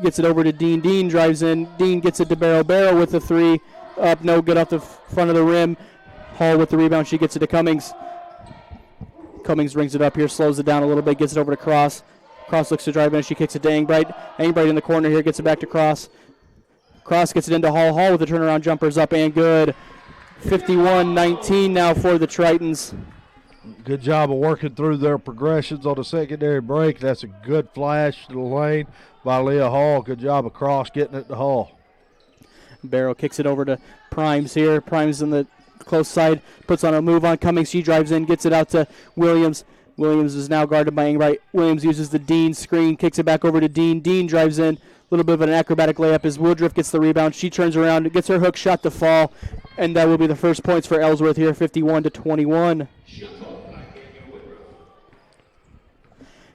Gets it over to Dean. Dean drives in. Dean gets it to Barrow. Barrow with the 3. Up, no good off the front of the rim. Hall with the rebound. She gets it to Cummings. Cummings brings it up here, slows it down a little bit, gets it over to Cross. Cross looks to drive in. She kicks it to Engbright. Engbright in the corner here, gets it back to Cross. Cross gets it into Hall. Hall with the turnaround jumpers up and good. 51-19 now for the Tritons. Good job of working through their progressions on the secondary break. That's a good flash to the lane by Leah Hall. Good job of Cross getting it to Hall. Barrow kicks it over to Primes here. Primes in the close side, puts on a move on Cummings. She drives in, gets it out to Williams. Williams is now guarded by Engbright. Williams uses the Dean screen, kicks it back over to Dean. Dean drives in, a little bit of an acrobatic layup as Woodruff gets the rebound. She turns around, gets her hook shot to fall, and that will be the first points for Ellsworth here, 51-21.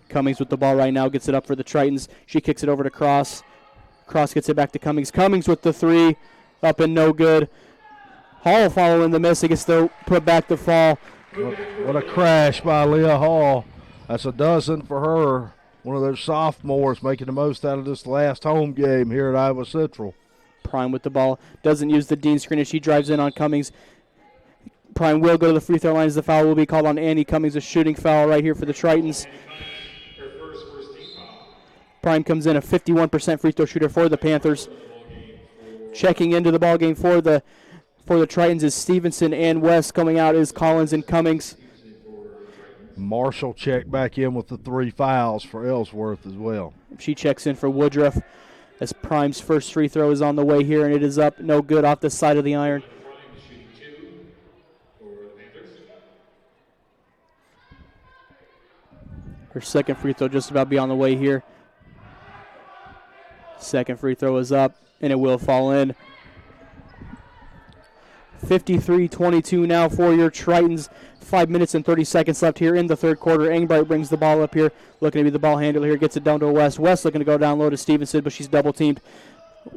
Cummings with the ball right now, gets it up for the Tritons. She kicks it over to Cross. Cross gets it back to Cummings. Cummings with the 3, up and no good. Hall following the miss. He gets to put back the fall. What a crash by Leah Hall. That's a dozen for her. One of those sophomores making the most out of this last home game here at Iowa Central. Prime with the ball. Doesn't use the Dean screen as she drives in on Cummings. Prime will go to the free throw line as the foul will be called on Annie Cummings. A shooting foul right here for the Tritons. Prime comes in a 51% free throw shooter for the Panthers. Checking into the ball game for the Tritons is Stevenson and West. Coming out is Collins and Cummings. Marshall checked back in with the 3 fouls for Ellsworth as well. She checks in for Woodruff as Prime's first free throw is on the way here, and it is up. No good off the side of the iron. Her second free throw just about be on the way here. Second free throw is up, and it will fall in. 53-22 now for your Tritons. 5 minutes and 30 seconds left here in the third quarter. Engbright brings the ball up here, looking to be the ball handler here. Gets it down to West. West looking to go down low to Stevenson, but she's double teamed.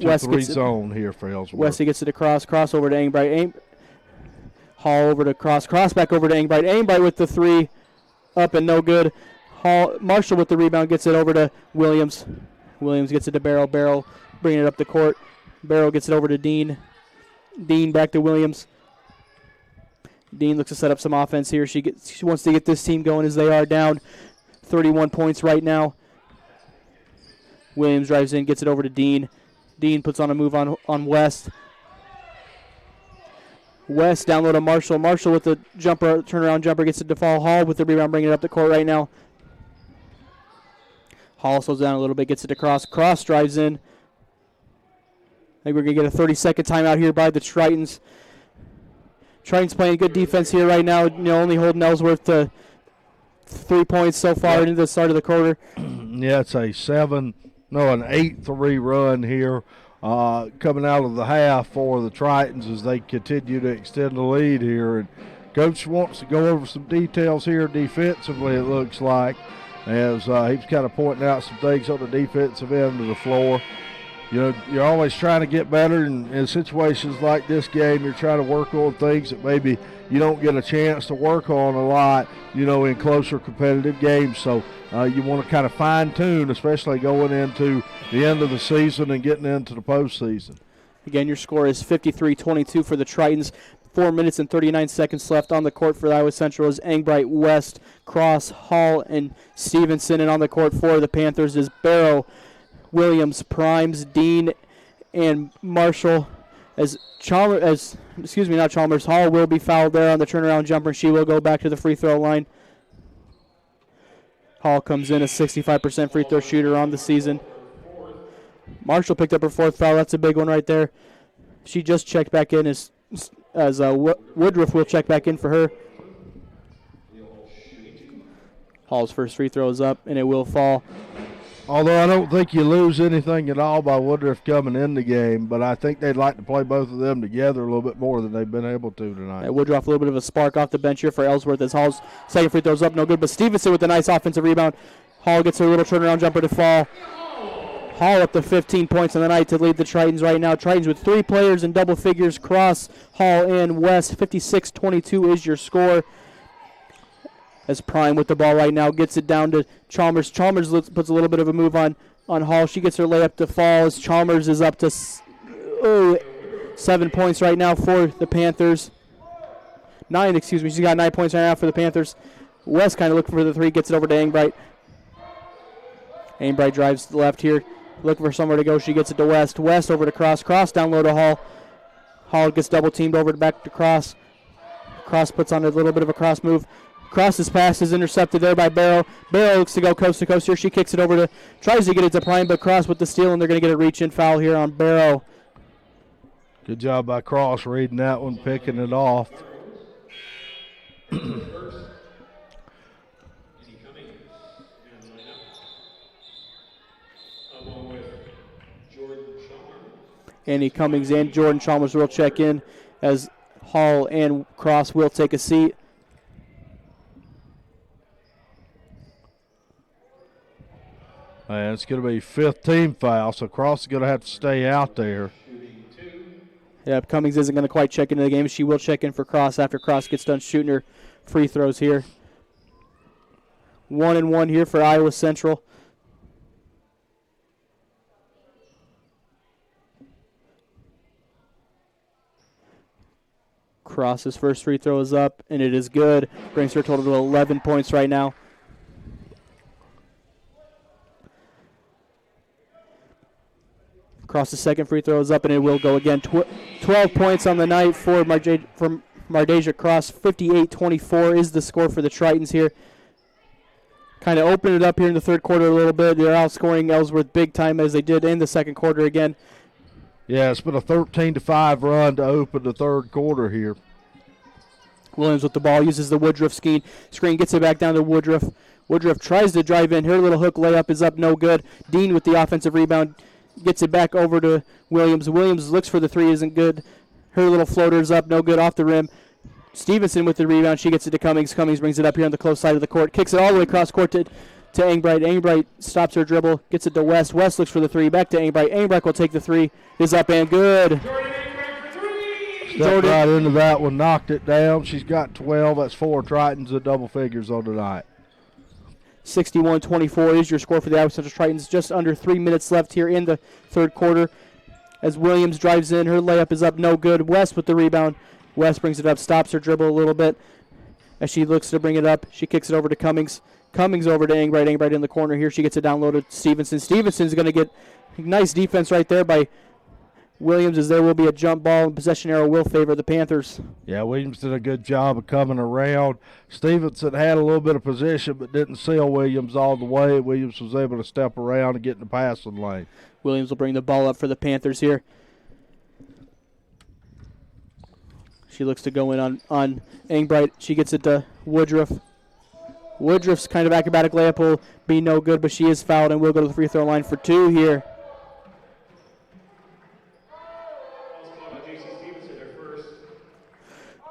West gets zone here for Ellsworth. West gets it across. Cross over to Engbright. Hall over to Cross. Cross back over to Engbright. Engbright with the 3, up and no good. Marshall with the rebound gets it over to Williams. Williams gets it to Barrow. Barrow bringing it up the court. Barrow gets it over to Dean. Dean back to Williams. Dean looks to set up some offense here. She wants to get this team going as they are down 31 points right now. Williams drives in, gets it over to Dean. Dean puts on a move on West. West down low to Marshall. Marshall with the jumper, turnaround jumper, gets it to Fall. Hall with the rebound, bringing it up the court right now. Hall slows down a little bit, gets it to Cross. Cross drives in. I think we're going to get a 30-second timeout here by the Tritons. Tritons playing good defense here right now, only holding Ellsworth to 3 points so far into the start of the quarter. Yeah, it's an 8-3 run here coming out of the half for the Tritons as they continue to extend the lead here. And Coach wants to go over some details here defensively, it looks like, as he's kind of pointing out some things on the defensive end of the floor. You're always trying to get better, and in situations like this game, you're trying to work on things that maybe you don't get a chance to work on a lot, in closer competitive games. So you want to kind of fine-tune, especially going into the end of the season and getting into the postseason. Again, your score is 53-22 for the Tritons. 4 minutes and 39 seconds left on the court for Iowa Central is Engbright, West, Cross, Hall, and Stevenson. And on the court for the Panthers is Barrow, Williams, Primes, Dean, and Marshall. Hall will be fouled there on the turnaround jumper, and she will go back to the free throw line. Hall comes in a 65% free throw shooter on the season. Marshall picked up her 4th foul. That's a big one right there. She just checked back in as Woodruff will check back in for her. Hall's first free throw is up, and it will fall. Although I don't think you lose anything at all by Woodruff coming in the game, but I think they'd like to play both of them together a little bit more than they've been able to tonight. Woodruff, a little bit of a spark off the bench here for Ellsworth as Hall's second free throw's up, no good. But Stevenson with a nice offensive rebound. Hall gets a little turnaround jumper to fall. Hall up to 15 points on the night to lead the Tritons right now. Tritons with 3 players in double figures. Cross, Hall, and West. 56-22 is your score. As Prime with the ball right now gets it down to Chalmers. Chalmers puts a little bit of a move on Hall. She gets her layup to fall as Chalmers is up to 7 points right now for the Panthers. 9, excuse me. She's got 9 points right now for the Panthers. West kind of looking for the 3, gets it over to Engbright. Engbright drives left here, looking for somewhere to go. She gets it to West. West over to Cross. Cross down low to Hall. Hall gets double teamed over back to Cross. Cross puts on a little bit of a cross move. Cross's pass is intercepted there by Barrow. Barrow looks to go coast to coast here. She kicks it over to, tries to get it to Prime, but Cross with the steal, and they're going to get a reach-in foul here on Barrow. Good job by Cross reading that one, picking it off. Annie Cummings and Jordan Chalmers will check in as Hall and Cross will take a seat. And it's going to be 5th team foul, so Cross is going to have to stay out there. Yeah, Cummings isn't going to quite check into the game. She will check in for Cross after Cross gets done shooting her free throws here. 1-1 here for Iowa Central. Cross's first free throw is up, and it is good. Brings her total to 11 points right now. Cross's second free throw is up, and it will go again. 12 points on the night for Mardeja Cross. 58-24 is the score for the Tritons here. Kind of opened it up here in the third quarter a little bit. They're outscoring Ellsworth big time as they did in the second quarter again. Yeah, it's been a 13-5 run to open the third quarter here. Williams with the ball, uses the Woodruff screen, gets it back down to Woodruff. Woodruff tries to drive in. Her little hook layup is up, no good. Dean with the offensive rebound gets it back over to Williams. Williams looks for the 3, isn't good. Her little floater's up, no good, off the rim. Stevenson with the rebound. She gets it to Cummings. Cummings brings it up here on the close side of the court. Kicks it all the way across court to Engbright. Engbright stops her dribble, gets it to West. West looks for the 3, back to Engbright. Engbright will take the 3, is up and good. Stepped right into that one, knocked it down. She's got 12. That's 4 Tritons at double figures on tonight. 61-24 is your score for the Iowa Central Tritons. Just under 3 minutes left here in the third quarter. As Williams drives in, her layup is up, no good. West with the rebound. West brings it up, stops her dribble a little bit. As she looks to bring it up, she kicks it over to Cummings. Cummings over to Engbright. Engbright in the corner here. She gets it down low to Stevenson. Stevenson's going to get nice defense right there by Williams, as there will be a jump ball, and possession arrow will favor the Panthers. Yeah, Williams did a good job of coming around. Stevenson had a little bit of position but didn't seal Williams all the way. Williams was able to step around and get in the passing lane. Williams will bring the ball up for the Panthers here. She looks to go in on Engbright. She gets it to Woodruff. Woodruff's kind of acrobatic layup will be no good, but she is fouled and will go to the free throw line for 2 here.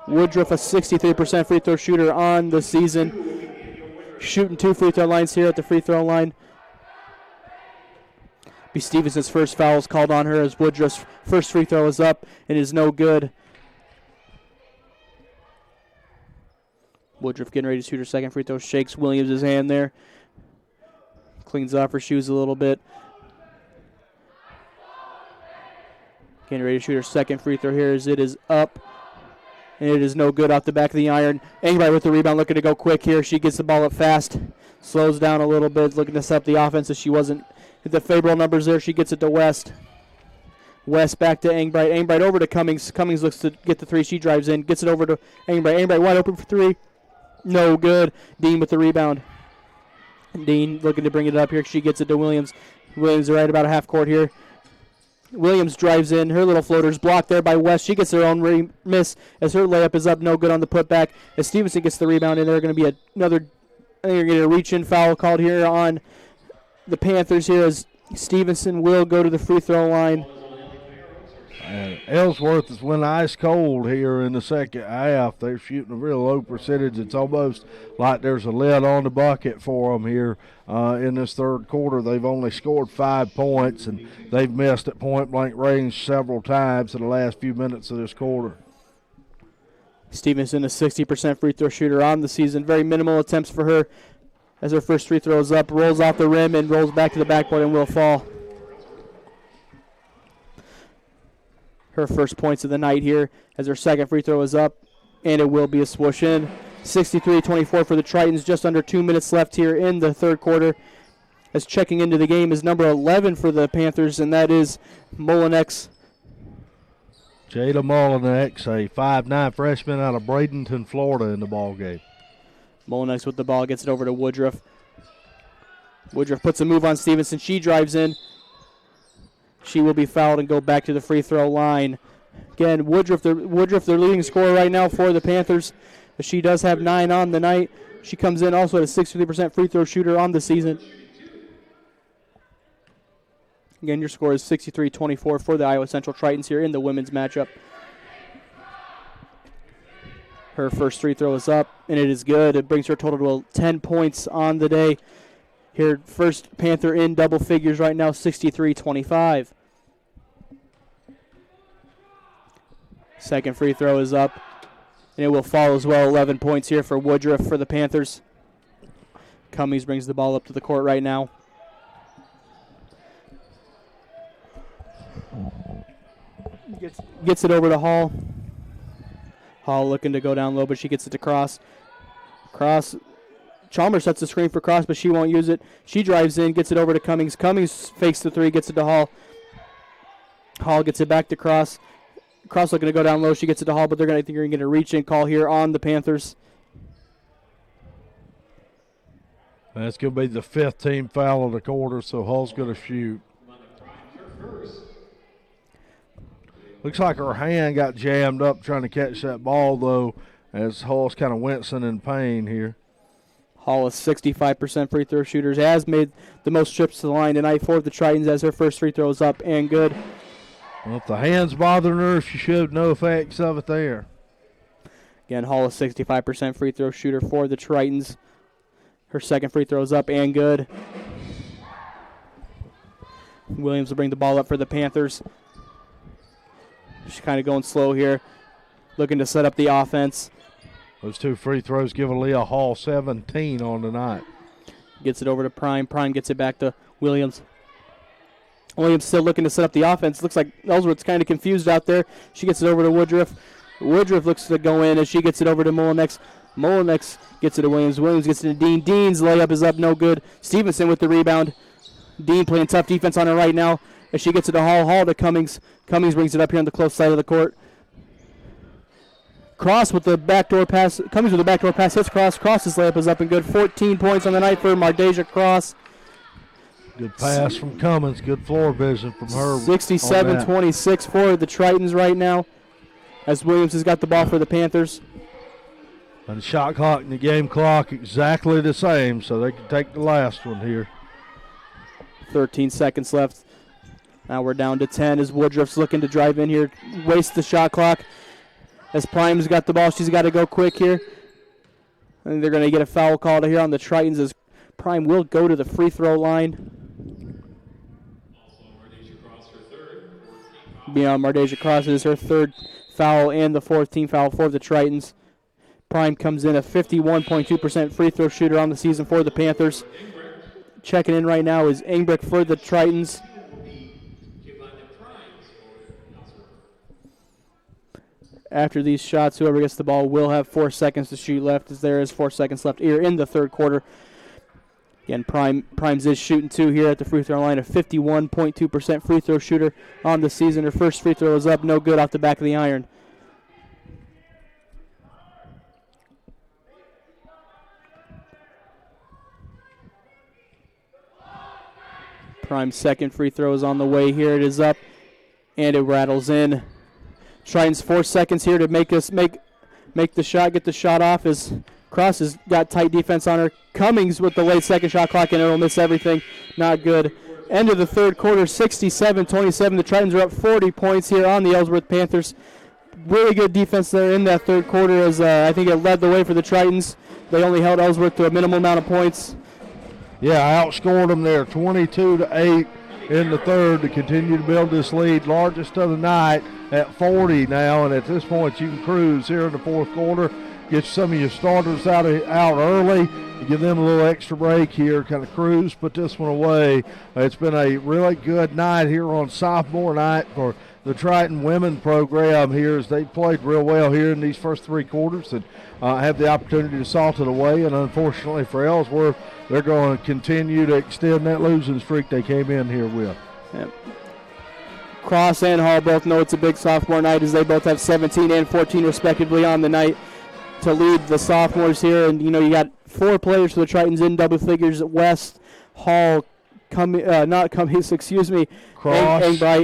Woodruff, a 63% free throw shooter on the season. Shooting 2 free throw lines here at the free throw line. B. Stevenson's first foul is called on her as Woodruff's first free throw is up and is no good. Woodruff getting ready to shoot her second free throw. Shakes Williams' hand there. Cleans off her shoes a little bit. Getting ready to shoot her second free throw here as it is up. And it is no good off the back of the iron. Engbright with the rebound, looking to go quick here. She gets the ball up fast. Slows down a little bit, looking to set up the offense as she wasn't hit the favorable numbers there. She gets it to West. West back to Engbright. Engbright over to Cummings. Cummings looks to get the 3. She drives in, gets it over to Engbright. Engbright wide open for 3. No good. Dean with the rebound. Dean looking to bring it up here. She gets it to Williams. Williams right about a half court here. Williams drives in. Her little floater's blocked there by West. She gets her own miss as her layup is up, no good on the putback. As Stevenson gets the rebound, and they're going to be another, I think they're going to get a reach-in foul called here on the Panthers here as Stevenson will go to the free throw line. And Ellsworth is went ice cold here in the second half. They're shooting a real low percentage. It's almost like there's a lid on the bucket for them here in this third quarter. They've only scored 5 points, and they've missed at point-blank range several times in the last few minutes of this quarter. Stevenson, a 60% free throw shooter on the season. Very minimal attempts for her as her first free throw is up. Rolls off the rim and rolls back to the backboard and will fall. Her first points of the night here as her second free throw is up, and it will be a swoosh in. 63-24 for the Tritons, just under 2 minutes left here in the third quarter. As checking into the game is number 11 for the Panthers, and that is Molinex. Jada Molinex, a 5'9" freshman out of Bradenton, Florida, in the ball game. Molinex with the ball, gets it over to Woodruff. Woodruff puts a move on Stevenson. She drives in. She will be fouled and go back to the free throw line. Again, Woodruff, their leading scorer right now for the Panthers. She does have 9 on the night. She comes in also at a 63% free throw shooter on the season. Again, your score is 63-24 for the Iowa Central Tritons here in the women's matchup. Her first free throw is up, and it is good. It brings her total to 10 points on the day. Here, first Panther in double figures right now, 63-25. Second free throw is up, and it will fall as well. 11 points here for Woodruff for the Panthers. Cummings brings the ball up to the court right now. Gets it over to Hall. Hall looking to go down low, but she gets it to Cross. Chalmers sets the screen for Cross, but she won't use it. She drives in, gets it over to Cummings. Cummings fakes the three, gets it to Hall. Hall gets it back to Cross. Cross looking to go down low. She gets it to Hall, but they're going to get a reach-in call here on the Panthers. That's going to be the 5th team foul of the quarter, so Hall's going to shoot. Looks like her hand got jammed up trying to catch that ball, though, as Hall's kind of wincing in pain here. Hall is 65% free throw shooters, has made the most trips to the line tonight for the Tritons as her first free throw is up and good. Well, if the hand's bothering her, she showed no effects of it there. Again, Hall is 65% free throw shooter for the Tritons. Her second free throw is up and good. Williams will bring the ball up for the Panthers. She's kind of going slow here, looking to set up the offense. Those 2 free throws give Aaliyah Hall 17 on the night. Gets it over to Prime. Prime gets it back to Williams. Williams still looking to set up the offense. Looks like Ellsworth's kind of confused out there. She gets it over to Woodruff. Woodruff looks to go in as she gets it over to Molinex. Molinex gets it to Williams. Williams gets it to Dean. Dean's layup is up, no good. Stevenson with the rebound. Dean playing tough defense on her right now as she gets it to Hall. Hall to Cummings. Cummings brings it up here on the close side of the court. Cross with the backdoor pass. Cummings with the backdoor pass. Hits Cross. Cross's layup is up and good. 14 points on the night for Mardeja Cross. Good pass from Cummins. Good floor vision from her. 67-26 for the Tritons right now as Williams has got the ball for the Panthers. And the shot clock and the game clock exactly the same, so they can take the last one here. 13 seconds left. Now we're down to 10 as Woodruff's looking to drive in here. Waste the shot clock. As Prime's got the ball, she's got to go quick here. And they're going to get a foul called here on the Tritons as Prime will go to the free throw line. Beyond Mardeja Cross, it is her third foul and the 4th team foul for the Tritons. Prime comes in a 51.2% free throw shooter on the season for the Panthers. Checking in right now is Engbrick for the Tritons. After these shots, whoever gets the ball will have 4 seconds to shoot left, as there is 4 seconds left here in the third quarter. Again, Primes is shooting 2 here at the free throw line, a 51.2% free throw shooter on the season. Her first free throw is up, no good off the back of the iron. Prime's second free throw is on the way here. It is up, and it rattles in. Tritons 4 seconds here to make the shot, get the shot off as Cross has got tight defense on her. Cummings with the late second shot clock, and it'll miss everything. Not good. End of the third quarter, 67-27. The Tritons are up 40 points here on the Ellsworth Panthers. Really good defense there in that third quarter as I think it led the way for the Tritons. They only held Ellsworth to a minimal amount of points. Yeah, outscored them there 22-8 in the third to continue to build this lead. Largest of the night at 40 now, and at this point you can cruise here in the fourth quarter. Get some of your starters out early. Give them a little extra break here, kind of cruise, put this one away. It's been a really good night here on sophomore night for the Triton women program here as they played real well here in these first three quarters and have the opportunity to salt it away. And unfortunately for Ellsworth, they're going to continue to extend that losing streak they came in here with. Yep. Cross and Hall both know it's a big sophomore night as they both have 17 and 14 respectively on the night to lead the sophomores here. And, you know, you got 4 players for the Tritons in double figures. West, Hall, Cross. Engbright,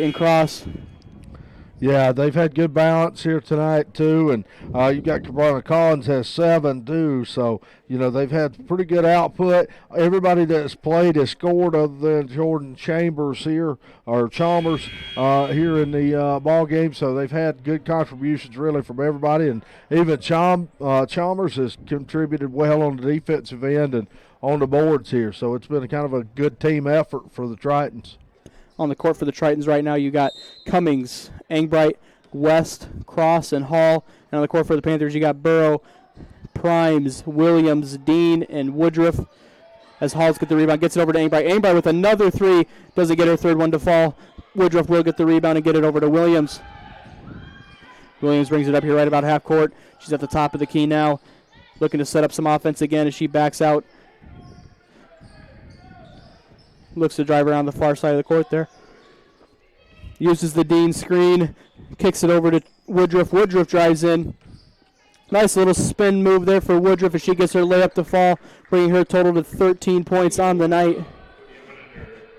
and Cross. Yeah, they've had good balance here tonight, too. And you've got Cabrera Collins has 7, too. So, you know, they've had pretty good output. Everybody that's played has scored other than Jordan Chalmers here in the ball game. So they've had good contributions, really, from everybody. And even Chalmers has contributed well on the defensive end and on the boards here. So it's been kind of a good team effort for the Tritons. On the court for the Tritons right now, you got Cummings, Engbright, West, Cross, and Hall. And on the court for the Panthers, you got Burrow, Primes, Williams, Dean, and Woodruff. As Halls get the rebound, gets it over to Engbright. Engbright with another 3, doesn't get her third one to fall. Woodruff will get the rebound and get it over to Williams. Williams brings it up here right about half court. She's at the top of the key now, looking to set up some offense again as she backs out. Looks to drive around the far side of the court there. Uses the Dean screen. Kicks it over to Woodruff. Woodruff drives in. Nice little spin move there for Woodruff as she gets her layup to fall, bringing her total to 13 points on the night.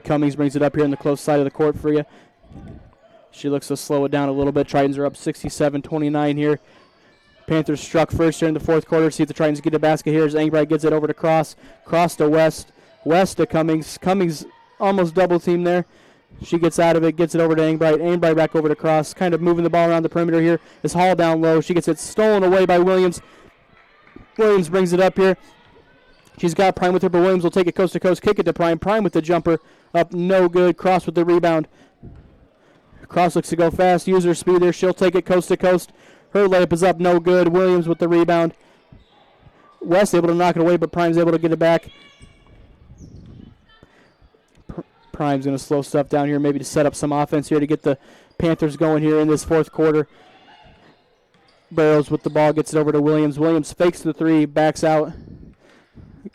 Cummings brings it up here in the close side of the court for you. She looks to slow it down a little bit. Tritons are up 67-29 here. Panthers struck first here in the fourth quarter. See if the Tritons get a basket here as Engbright gets it over to Cross. Cross to West. West to Cummings. Cummings almost double team there. She gets out of it, gets it over to Engbright. Engbright back over to Cross, kind of moving the ball around the perimeter here. Is Hall down low. She gets it stolen away by Williams. Williams brings it up here. She's got Prime with her, but Williams will take it coast to coast, kick it to Prime. Prime with the jumper. Up, no good. Cross with the rebound. Cross looks to go fast. Use her speed there. She'll take it coast to coast. Her layup is up, no good. Williams with the rebound. West able to knock it away, but Prime's able to get it back. Prime's going to slow stuff down here, maybe to set up some offense here to get the Panthers going here in this fourth quarter. Barrows with the ball, gets it over to Williams. Williams fakes the 3, backs out.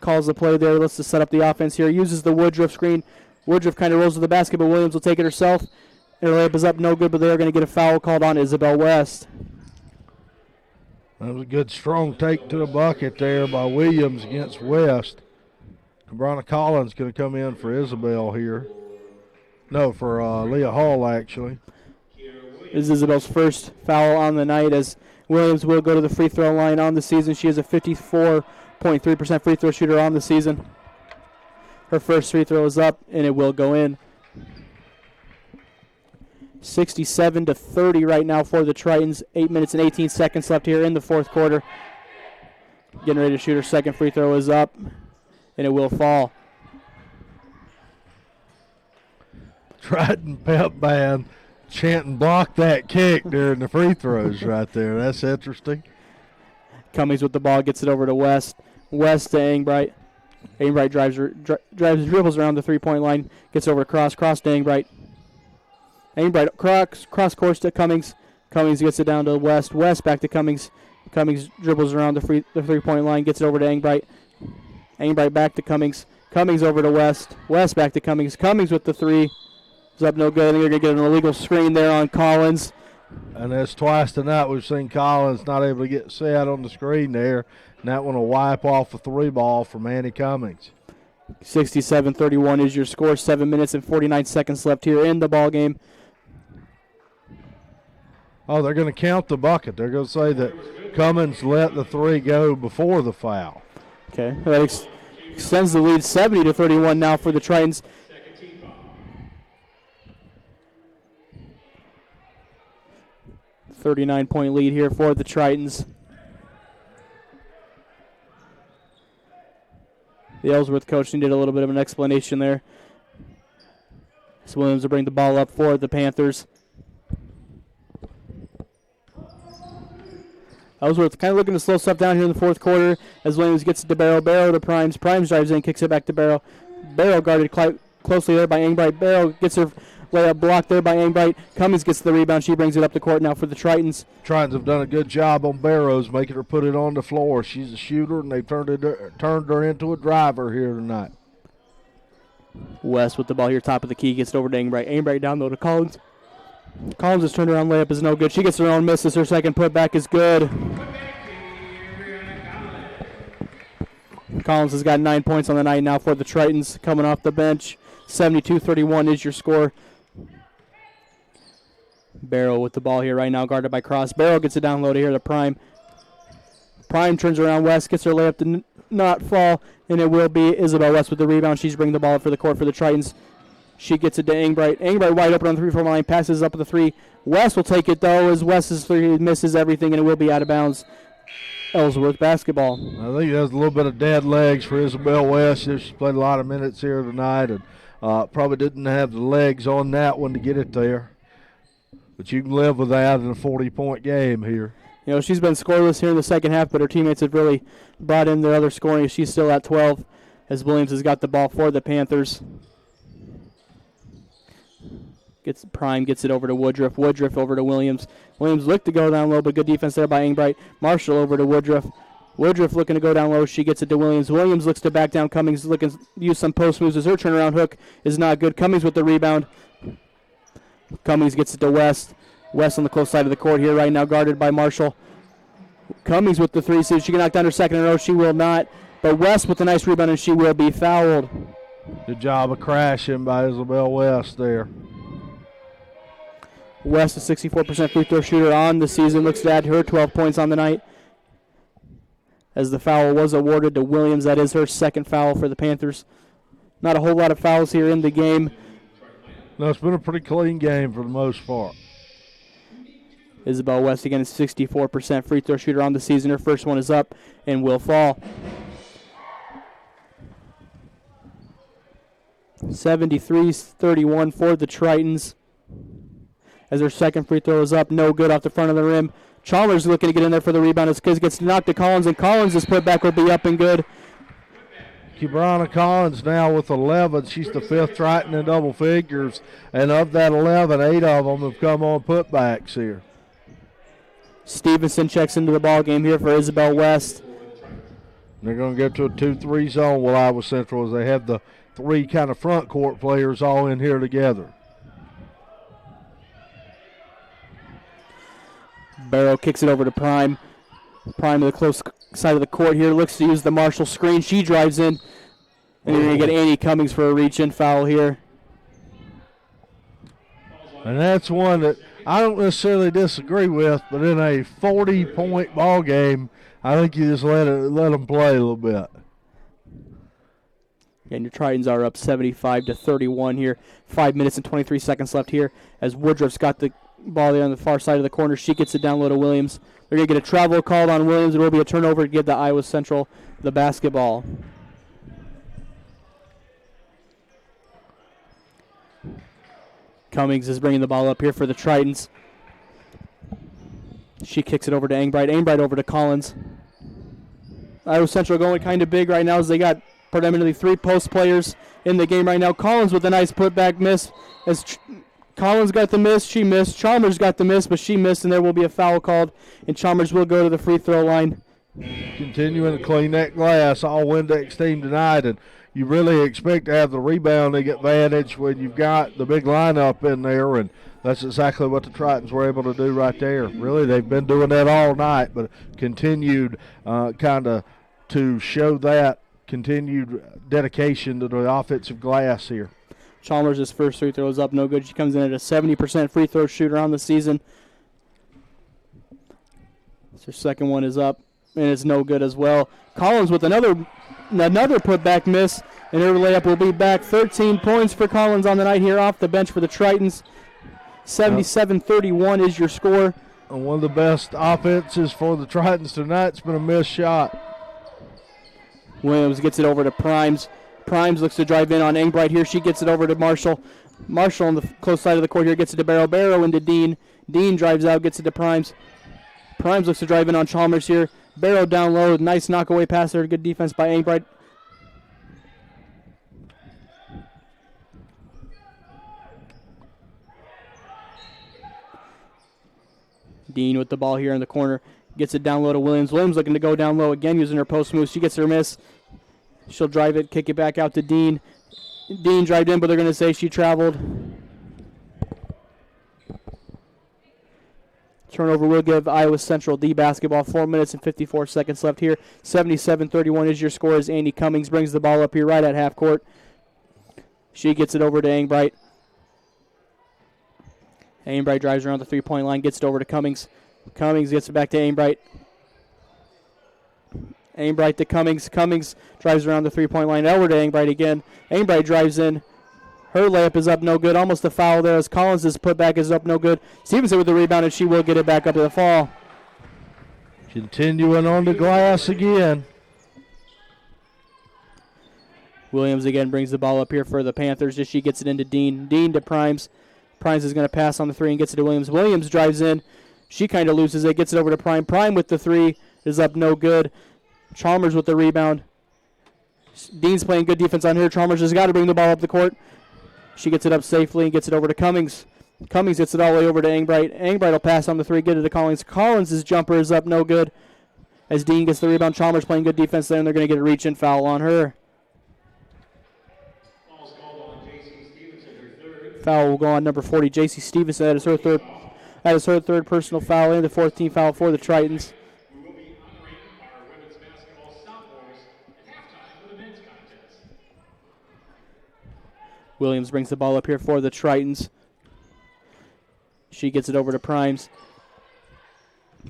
Calls the play there, lets us set up the offense here. Uses the Woodruff screen. Woodruff kind of rolls to the basket, but Williams will take it herself. And her layup is up, no good, but they're going to get a foul called on Isabel West. That was a good strong take to the bucket there by Williams against West. Cabrera Collins going to come in for Isabel here. No, for Leah Hall, actually. This is Isabel's first foul on the night as Williams will go to the free throw line on the season. She is a 54.3% free throw shooter on the season. Her first free throw is up, and it will go in. 67-30 right now for the Tritons. 8 minutes and 18 seconds left here in the fourth quarter. Getting ready to shoot her second free throw is up, and it will fall. Triton pep band chanting block that kick during the free throws right there. That's interesting. Cummings with the ball, gets it over to West. West to Engbright. Engbright dribbles around the three-point line, gets over to Cross. Cross to Engbright. Engbright cross course to Cummings. Cummings gets it down to West. West back to Cummings. Cummings dribbles around the three-point line, gets it over to Engbright. Engbright back to Cummings. Cummings over to West. West back to Cummings. Cummings with the 3. It's up no good. I think they're going to get an illegal screen there on Collins. And that's twice tonight we've seen Collins not able to get set on the screen there. And that one will wipe off a 3 ball for Manny Cummings. 67-31 is your score. 7 minutes and 49 seconds left here in the ball game. Oh, they're going to count the bucket. They're going to say that Cummins let the 3 go before the foul. Okay, that extends the lead 70-31 now for the Tritons. 39-point lead here for the Tritons. The Ellsworth coach needed a little bit of an explanation there. So Williams will bring the ball up for the Panthers. Ellsworth kind of looking to slow stuff down here in the fourth quarter as Williams gets it to Barrow. Barrow to Primes. Primes drives in, kicks it back to Barrow. Barrow guarded closely there by Engbright. Barrow gets her layup blocked there by Engbright. Cummings gets the rebound. She brings it up the court now for the Tritons. Tritons have done a good job on Barrows, making her put it on the floor. She's a shooter, and they've turned her into a driver here tonight. West with the ball here, top of the key, gets it over to Engbright. Engbright down low to Collins. Collins' turnaround layup is no good. She gets her own misses. Her second putback is good. Collins has got 9 points on the night now for the Tritons coming off the bench. 72-31 is your score. Barrow with the ball here right now, guarded by Cross. Barrow gets it down low to here to Prime. Prime turns around West, gets her layup to not fall, and it will be Isabel West with the rebound. She's bringing the ball up for the court for the Tritons. She gets it to Engbright. Engbright wide open on the 3-4 line, passes up at the 3. West will take it, though, as West's 3 misses everything, and it will be out of bounds. Ellsworth basketball. I think there's a little bit of dead legs for Isabel West. She's played a lot of minutes here tonight, and probably didn't have the legs on that one to get it there. But you can live with that in a 40-point game here. You know, she's been scoreless here in the second half, but her teammates have really brought in their other scoring. She's still at 12 as Williams has got the ball for the Panthers. Prime gets it over to Woodruff. Woodruff over to Williams. Williams looked to go down low, but good defense there by Engbright. Marshall over to Woodruff. Woodruff looking to go down low. She gets it to Williams. Williams looks to back down. Cummings looking to use some post moves as her turnaround hook is not good. Cummings with the rebound. Cummings gets it to West. West on the close side of the court here right now, guarded by Marshall. Cummings with the 3. See if she can knock down her second in a row. She will not. But West with a nice rebound, and she will be fouled. Good job of crashing by Isabel West there. West, a 64% free throw shooter on the season, looks to add her 12 points on the night. As the foul was awarded to Williams, that is her second foul for the Panthers. Not a whole lot of fouls here in the game. No, it's been a pretty clean game for the most part. Isabel West again is 64% free throw shooter on the season. Her first one is up and will fall. 73-31 for the Tritons. As her second free throw is up, no good off the front of the rim. Chalmers looking to get in there for the rebound as Kiz gets knocked to Collins, and Collins' putback will be up and good. Kibrana Collins now with 11. She's the 5th Triton in double figures, and of that 11, 8 of them have come on putbacks here. Stevenson checks into the ball game here for Isabel West. They're going to get to a 2-3 zone with Iowa Central as they have the 3 kind of front court players all in here together. Barrow kicks it over to Prime. Prime to the close side of the court here. Looks to use the Marshall screen. She drives in. And you're going to get Annie Cummings for a reach-in foul here. And that's one that I don't necessarily disagree with, but in a 40-point ball game, I think you just let them play a little bit. And your Tritons are up 75-31 here. 5 minutes and 23 seconds left here as Woodruff's got the ball there on the far side of the corner. She gets it down low to Williams. They're going to get a travel called on Williams. It will be a turnover to give the Iowa Central the basketball. Cummings is bringing the ball up here for the Tritons. She kicks it over to Engbright. Engbright over to Collins. Iowa Central going kind of big right now as they got predominantly 3 post players in the game right now. Collins with a nice putback miss. As Collins got the miss, she missed. Chalmers got the miss, but she missed, and there will be a foul called, and Chalmers will go to the free throw line. Continuing to clean that glass, all Windex team tonight, and you really expect to have the rebounding advantage when you've got the big lineup in there, and that's exactly what the Tritons were able to do right there. Really, they've been doing that all night, but continued kind of to show that continued dedication to the offensive glass here. Chalmers' first free throw is up, no good. She comes in at a 70% free throw shooter on the season. Her second one is up, and it's no good as well. Collins with another putback miss, and her layup will be back. 13 points for Collins on the night here off the bench for the Tritons. 77-31 is your score. And one of the best offenses for the Tritons tonight's been a missed shot. Williams gets it over to Primes. Primes looks to drive in on Engbright here. She gets it over to Marshall. Marshall on the close side of the court here gets it to Barrow. Barrow into Dean. Dean drives out, gets it to Primes. Primes looks to drive in on Chalmers here. Barrow down low. Nice knockaway pass there. Good defense by Engbright. Dean with the ball here in the corner. Gets it down low to Williams. Williams looking to go down low again using her post move. She gets her miss. She'll drive it, kick it back out to Dean. Dean drived in, but they're going to say she traveled. Turnover will give Iowa Central the basketball. 4 minutes and 54 seconds left here. 77-31 is your score as Andy Cummings brings the ball up here right at half court. She gets it over to Engbright. Engbright drives around the three-point line, gets it over to Cummings. Cummings gets it back to Engbright. Engbright to Cummings. Cummings drives around the three-point line. Over to Engbright again. Engbright drives in. Her layup is up no good. Almost a foul there as Collins' putback is up no good. Stevenson with the rebound, and she will get it back up to the fall. Continuing on the glass again. Williams again brings the ball up here for the Panthers. Just she gets it into Dean. Dean to Primes. Primes is going to pass on the three and gets it to Williams. Williams drives in. She kind of loses it. Gets it over to Prime. Prime with the three is up no good. Chalmers with the rebound. Dean's playing good defense on her. Chalmers has got to bring the ball up the court. She gets it up safely and gets it over to Cummings. Cummings gets it all the way over to Engbright. Engbright will pass on the three, get it to Collins. Collins' jumper is up no good as Dean gets the rebound. Chalmers playing good defense there, and they're going to get a reach-in foul on her. Foul will go on number 40, J.C. Stevenson. That is her third personal foul and the 14th foul for the Tritons. We will be honoring our women's basketball sophomores at halftime of the men's contest. Williams brings the ball up here for the Tritons. She gets it over to Primes.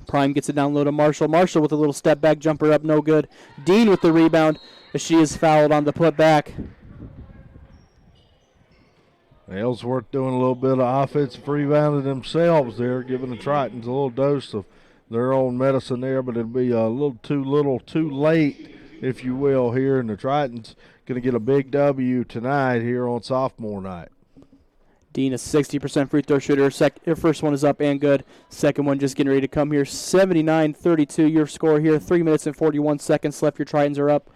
Prime gets it down low to Marshall. Marshall with a little step back jumper up no good. Dean with the rebound as she is fouled on the putback. Ellsworth doing a little bit of offensive rebounding themselves there, giving the Tritons a little dose of their own medicine there, but it'll be a little too late, if you will, here. And the Tritons going to get a big W tonight here on sophomore night. Dean, a 60% free throw shooter. Her first one is up and good. Second one just getting ready to come here. 79-32 your score here. 3 minutes and 41 seconds left. Your Tritons are up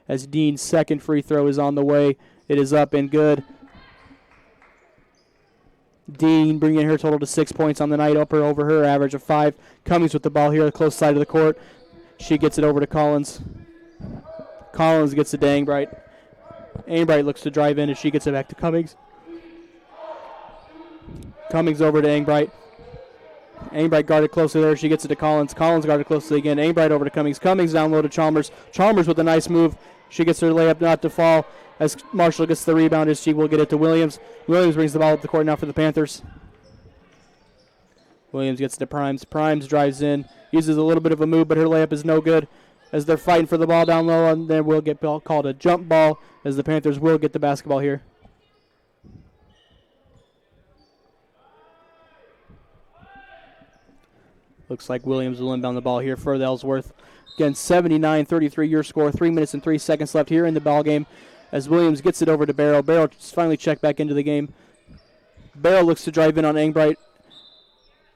as Dean's second free throw is on the way. It is up and good. Dean bringing her total to 6 points on the night, up her over her average of 5. Cummings with the ball here, close side of the court. She gets it over to Collins. Collins gets it to Engbright. Engbright looks to drive in, and she gets it back to Cummings. Cummings over to Engbright. Engbright guarded closely there. She gets it to Collins. Collins guarded closely again. Engbright over to Cummings. Cummings down low to Chalmers. Chalmers with a nice move. She gets her layup not to fall as Marshall gets the rebound as she will get it to Williams. Williams brings the ball up the court now for the Panthers. Williams gets to Primes. Primes drives in. Uses a little bit of a move, but her layup is no good as they're fighting for the ball down low, and then will get called a jump ball as the Panthers will get the basketball here. Looks like Williams will inbound the ball here for the Ellsworth. Again, 79-33 your score. 3 minutes and 3 seconds left here in the ball game as Williams gets it over to Barrow. Barrow finally checked back into the game. Barrow looks to drive in on Engbright.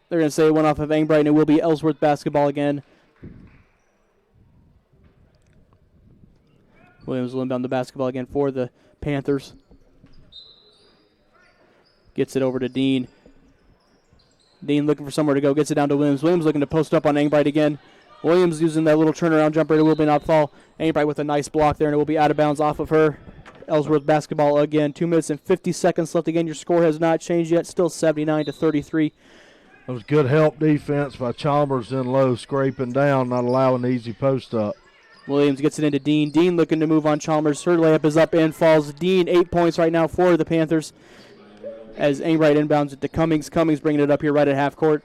They're going to say it went off of Engbright, and it will be Ellsworth basketball again. Williams will inbound the basketball again for the Panthers. Gets it over to Dean. Dean looking for somewhere to go. Gets it down to Williams. Williams looking to post up on Engbright again. Williams using that little turnaround jumper. It will be not fall. Engbright with a nice block there, and it will be out of bounds off of her. Ellsworth basketball again. 2 minutes and 50 seconds left. Again, your score has not changed yet. Still 79-33. That was good help defense by Chalmers in low, scraping down, not allowing the easy post up. Williams gets it into Dean. Dean looking to move on Chalmers. Her layup is up and falls. Dean, 8 points right now for the Panthers as Engbright inbounds it to Cummings. Cummings bringing it up here right at half court.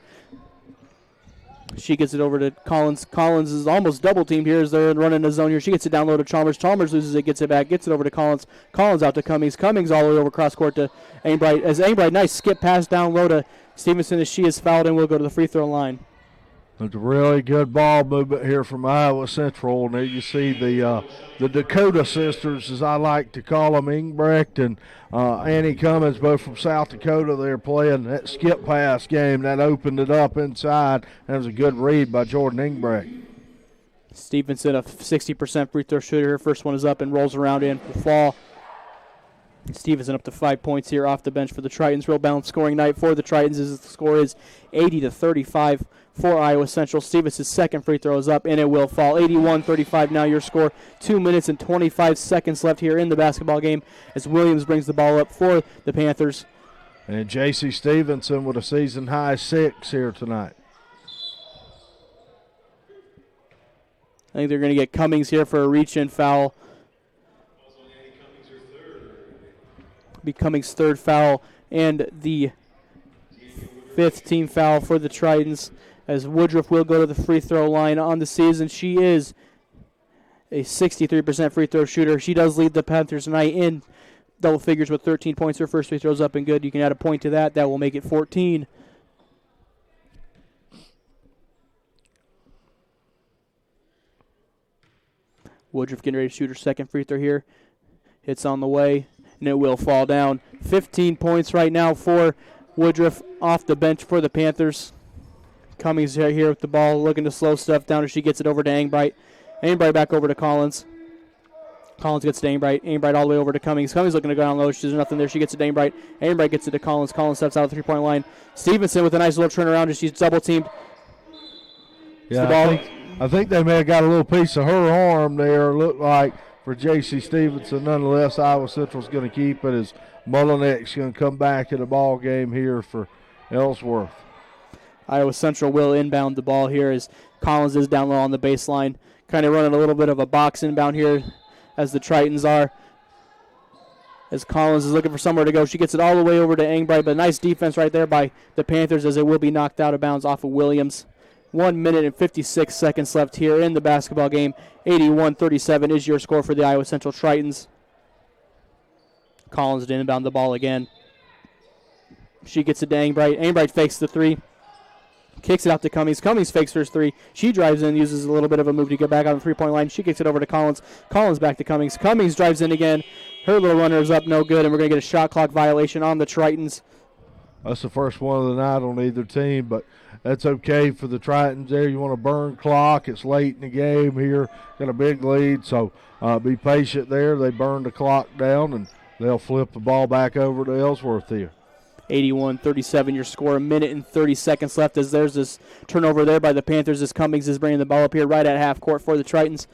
She gets it over to Collins. Collins is almost double teamed here as they're running the zone here. She gets it down low to Chalmers. Chalmers loses it, gets it back, gets it over to Collins. Collins out to Cummings. Cummings all the way over cross court to Engbright. As Engbright, nice skip pass down low to Stevenson as she is fouled and will go to the free throw line. It's a really good ball movement here from Iowa Central. And there you see the Dakota sisters, as I like to call them, Ingbrecht and Annie Cummins, both from South Dakota. They're playing that skip pass game that opened it up inside. That was a good read by Jordan Ingbrecht. Stevenson, a 60% free throw shooter. Her first one is up and rolls around in for fall. Stevenson up to 5 points here off the bench for the Tritons. Real balanced scoring night for the Tritons as the score is 80-35 for Iowa Central. Stevenson's second free throw is up and it will fall. 81-35 now your score. 2 minutes and 25 seconds left here in the basketball game as Williams brings the ball up for the Panthers. And J.C. Stevenson with a season high 6 here tonight. I think they're going to get Cummings here for a reach-in foul. Be Cummings' third foul and the 5th team foul for the Tritons as Woodruff will go to the free throw line on the season. She is a 63% free throw shooter. She does lead the Panthers tonight in double figures with 13 points. Her first free throw's up and good. You can add a point to that. That will make it 14. Woodruff getting ready to shoot her second free throw here. Hits on the way. And it will fall down. 15 points right now for Woodruff off the bench for the Panthers. Cummings right here with the ball, looking to slow stuff down as she gets it over to Angbright. Angbright back over to Collins. Collins gets to Angbright. Angbright all the way over to Cummings. Cummings looking to go down low. There's nothing there. She gets it to Angbright. Angbright gets it to Collins. Collins steps out of the three-point line. Stevenson with a nice little turnaround as she's double-teamed. Yeah, I think they may have got a little piece of her arm there, looked like, for J.C. Stevenson. Nonetheless, Iowa Central's going to keep it as Mullineck's going to come back in the ball game here for Ellsworth. Iowa Central will inbound the ball here as Collins is down low on the baseline. Kind of running a little bit of a box inbound here as the Tritons are. As Collins is looking for somewhere to go. She gets it all the way over to Angbright, but nice defense right there by the Panthers as it will be knocked out of bounds off of Williams. 1 minute and 56 seconds left here in the basketball game. 81-37 is your score for the Iowa Central Tritons. Collins to inbound the ball again. She gets it to Angbright. Angbright fakes the three. Kicks it out to Cummings. Cummings fakes first three. She drives in, uses a little bit of a move to get back on the three-point line. She kicks it over to Collins. Collins back to Cummings. Cummings drives in again. Her little runner is up, no good, and we're going to get a shot clock violation on the Tritons. That's the first one of the night on either team, but that's okay for the Tritons there. You want to burn clock. It's late in the game here. Got a big lead, so be patient there. They burn the clock down, and they'll flip the ball back over to Ellsworth here. 81-37 your score. A minute and 30 seconds left as there's this turnover there by the Panthers as Cummings is bringing the ball up here right at half court for the Tritons.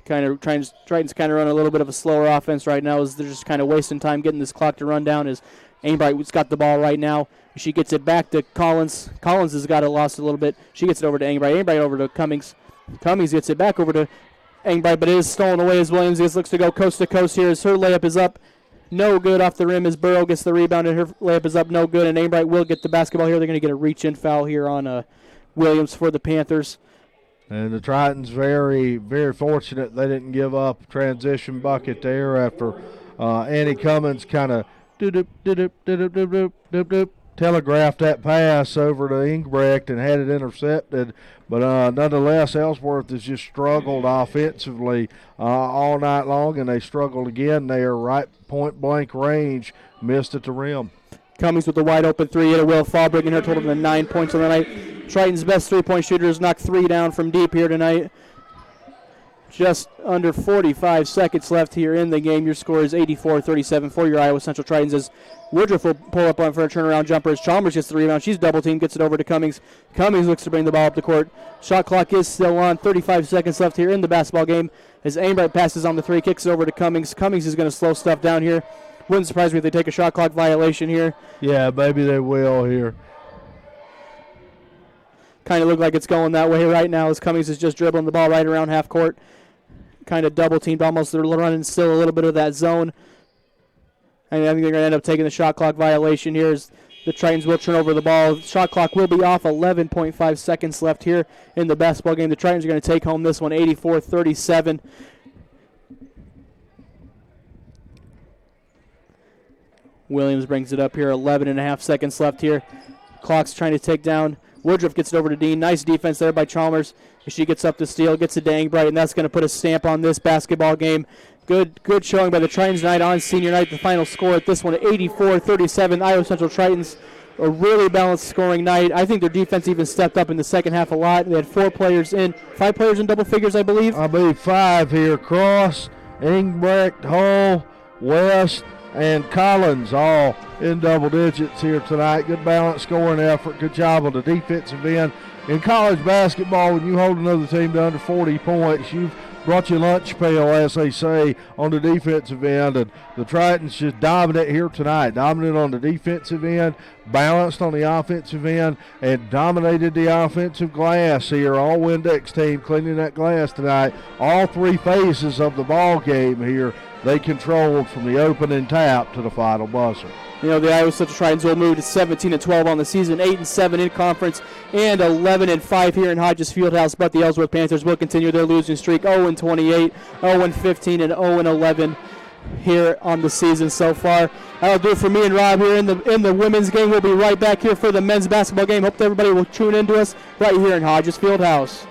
Tritons kind of run a little bit of a slower offense right now as they're just kind of wasting time getting this clock to run down as Angbright's got the ball right now. She gets it back to Collins. Collins has got it lost a little bit. She gets it over to Angbright. Angbright over to Cummings. Cummings gets it back over to Angbright, but it is stolen away as Williams looks to go coast to coast here as her layup is up. No good off the rim as Burrow gets the rebound and her layup is up. No good, and Angbright will get the basketball here. They're going to get a reach-in foul here on Williams for the Panthers. And the Tritons very, very fortunate they didn't give up a transition bucket there after Annie Cummins kind of telegraphed that pass over to Ingbrecht and had it intercepted. But nonetheless, Ellsworth has just struggled offensively all night long, and they struggled again there, right point-blank range, missed at the rim. Cummings with the wide-open three, and it will fall, bringing her total to 9 points on the night. Triton's best three-point shooters knocked three down from deep here tonight. Just under 45 seconds left here in the game. Your score is 84-37 for your Iowa Central Tritons as Woodruff will pull up on for a turnaround jumper as Chalmers gets the rebound. She's double-teamed, gets it over to Cummings. Cummings looks to bring the ball up the court. Shot clock is still on. 35 seconds left here in the basketball game as Angbright passes on the three, kicks it over to Cummings. Cummings is going to slow stuff down here. Wouldn't surprise me if they take a shot clock violation here. Yeah, maybe they will here. Kind of look like it's going that way right now as Cummings is just dribbling the ball right around half court. Kind of double-teamed almost. They're running still a little bit of that zone. And I think they're going to end up taking the shot clock violation here as the Tritons will turn over the ball. Shot clock will be off. 11.5 seconds left here in the basketball game. The Tritons are going to take home this one 84-37. Williams brings it up here. 11.5 seconds left here. Clock's trying to tick down. Woodruff gets it over to Dean. Nice defense there by Chalmers. She gets up to steal, gets to Dangbright, and that's going to put a stamp on this basketball game. Good showing by the Tritons tonight on senior night. The final score at this one, 84-37. Iowa Central Tritons, a really balanced scoring night. I think their defense even stepped up in the second half a lot. They had 5 players in double figures, I believe. I believe 5 here. Cross, Engbrecht, Hull, West, and Collins all in double digits here tonight. Good balanced scoring effort. Good job on the defensive end. In college basketball, when you hold another team to under 40 points, you've brought your lunch pail, as they say, on the defensive end. And the Tritons just dominant here tonight. Dominant on the defensive end, balanced on the offensive end, and dominated the offensive glass here. All Windex team cleaning that glass tonight. All 3 phases of the ball game here, they controlled from the opening tap to the final buzzer. You know, the Iowa Central Tritons will move to 17-12 on the season, 8-7 in conference, and 11-5 here in Hodges Fieldhouse. But the Ellsworth Panthers will continue their losing streak, 0-28, 0-15, and 0-11 here on the season so far. That'll do it for me and Rob here in the women's game. We'll be right back here for the men's basketball game. Hope everybody will tune in to us right here in Hodges Fieldhouse.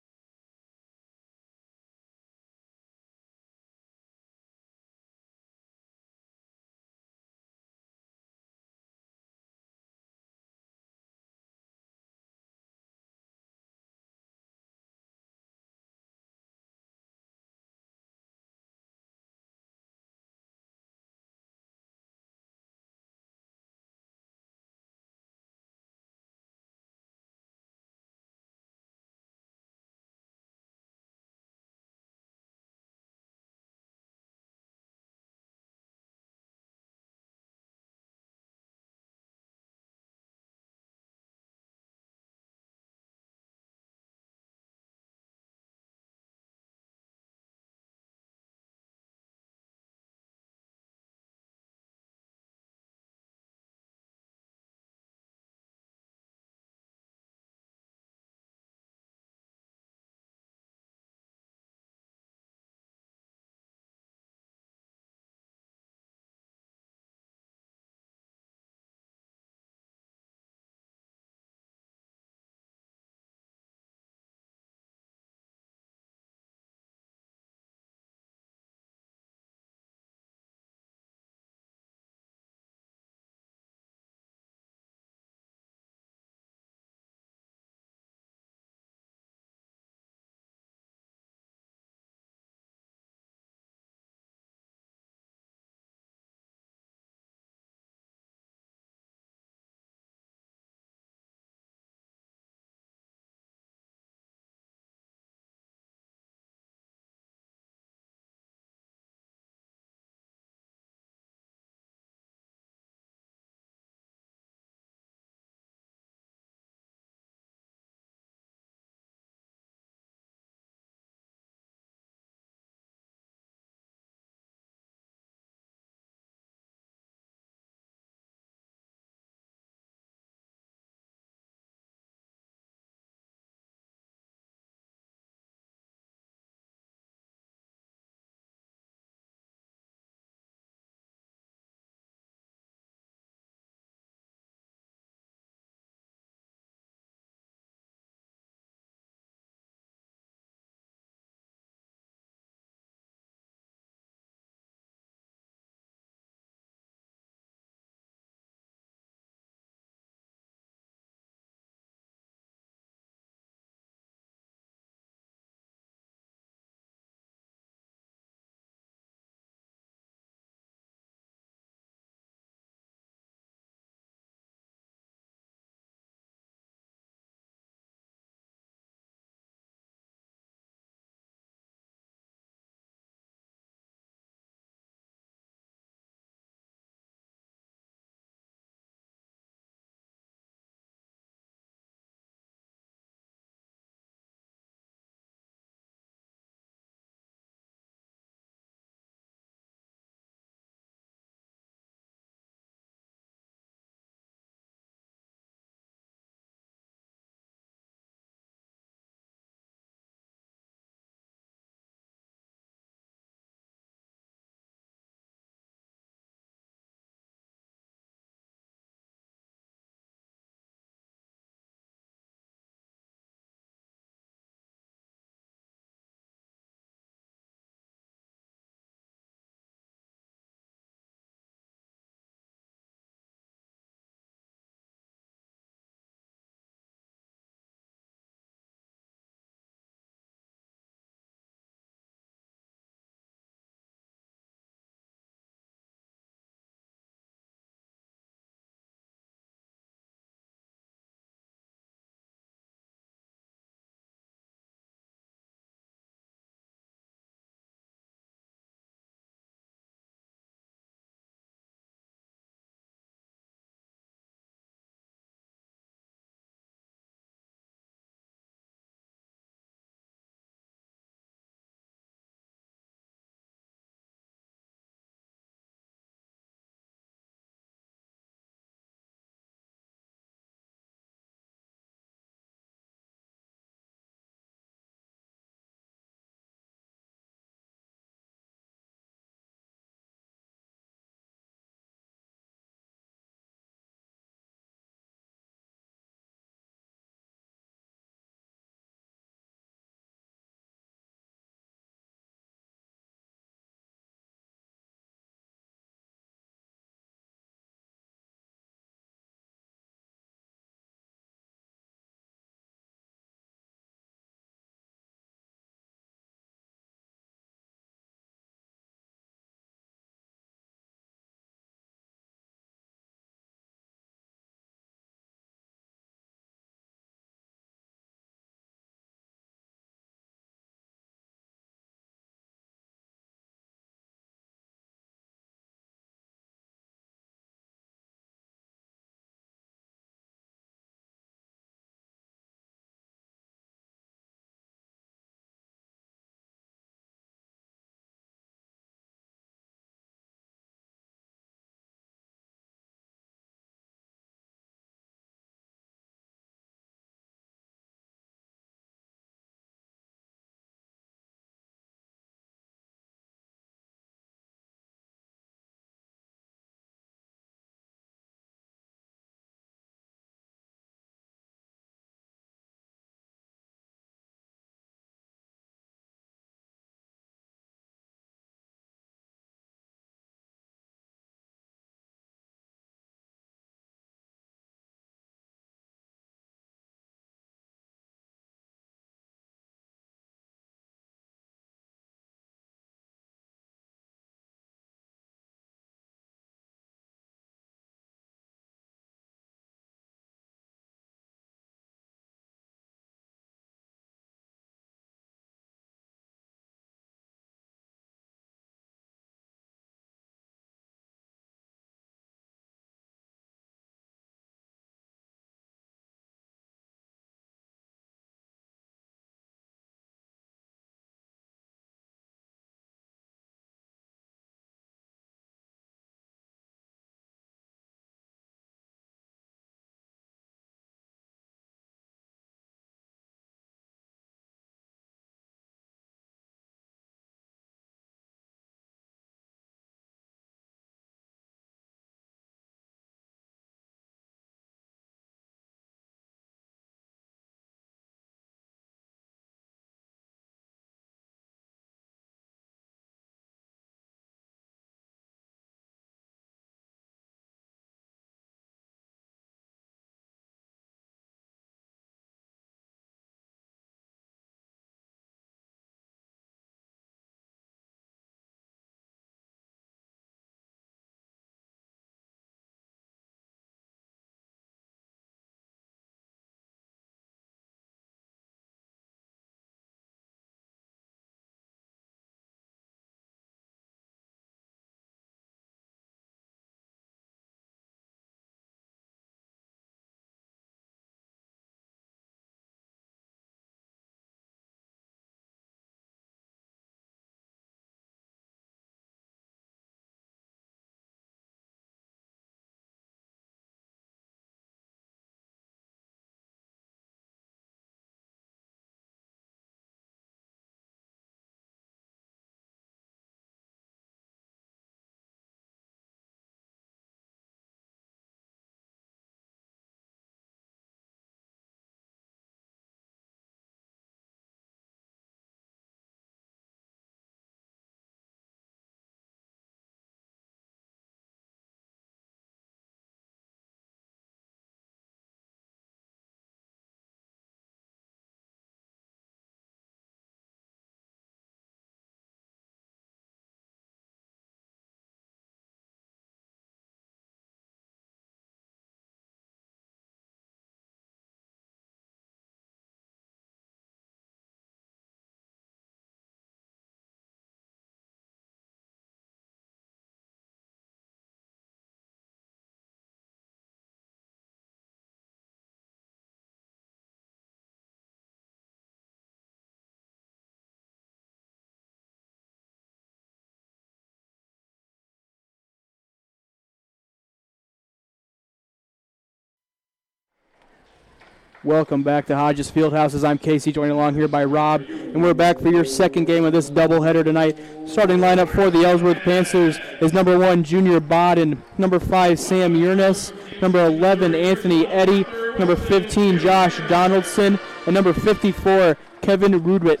Welcome back to Hodges Fieldhouse. I'm Casey, joined along here by Rob, and we're back for your second game of this doubleheader tonight. Starting lineup for the Ellsworth Panthers is number 1, Junior Bodden, number 5, Sam Yurnes, number 11, Anthony Eddy, number 15, Josh Donaldson, and number 54, Kevin Rudwit.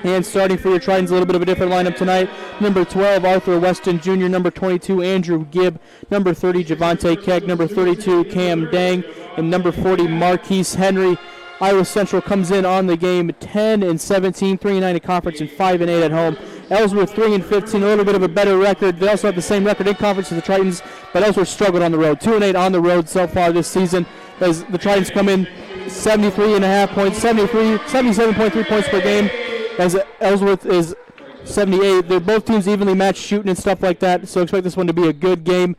And starting for your Tritons, a little bit of a different lineup tonight. Number 12, Arthur Weston Jr., number 22, Andrew Gibb, number 30, Javante Keck, number 32, Cam Dang, and number 40, Marquise Henry. Iowa Central comes in on the game 10-17, 3-9 in conference, and 5-8 at home. Ellsworth 3-15, a little bit of a better record. They also have the same record in conference as the Tritons, but Ellsworth struggled on the road. 2-8 on the road so far this season, as the Tritons come in 73.5 points, 77.3 points per game, as Ellsworth is 78. They're both teams evenly matched shooting and stuff like that, so expect this one to be a good game.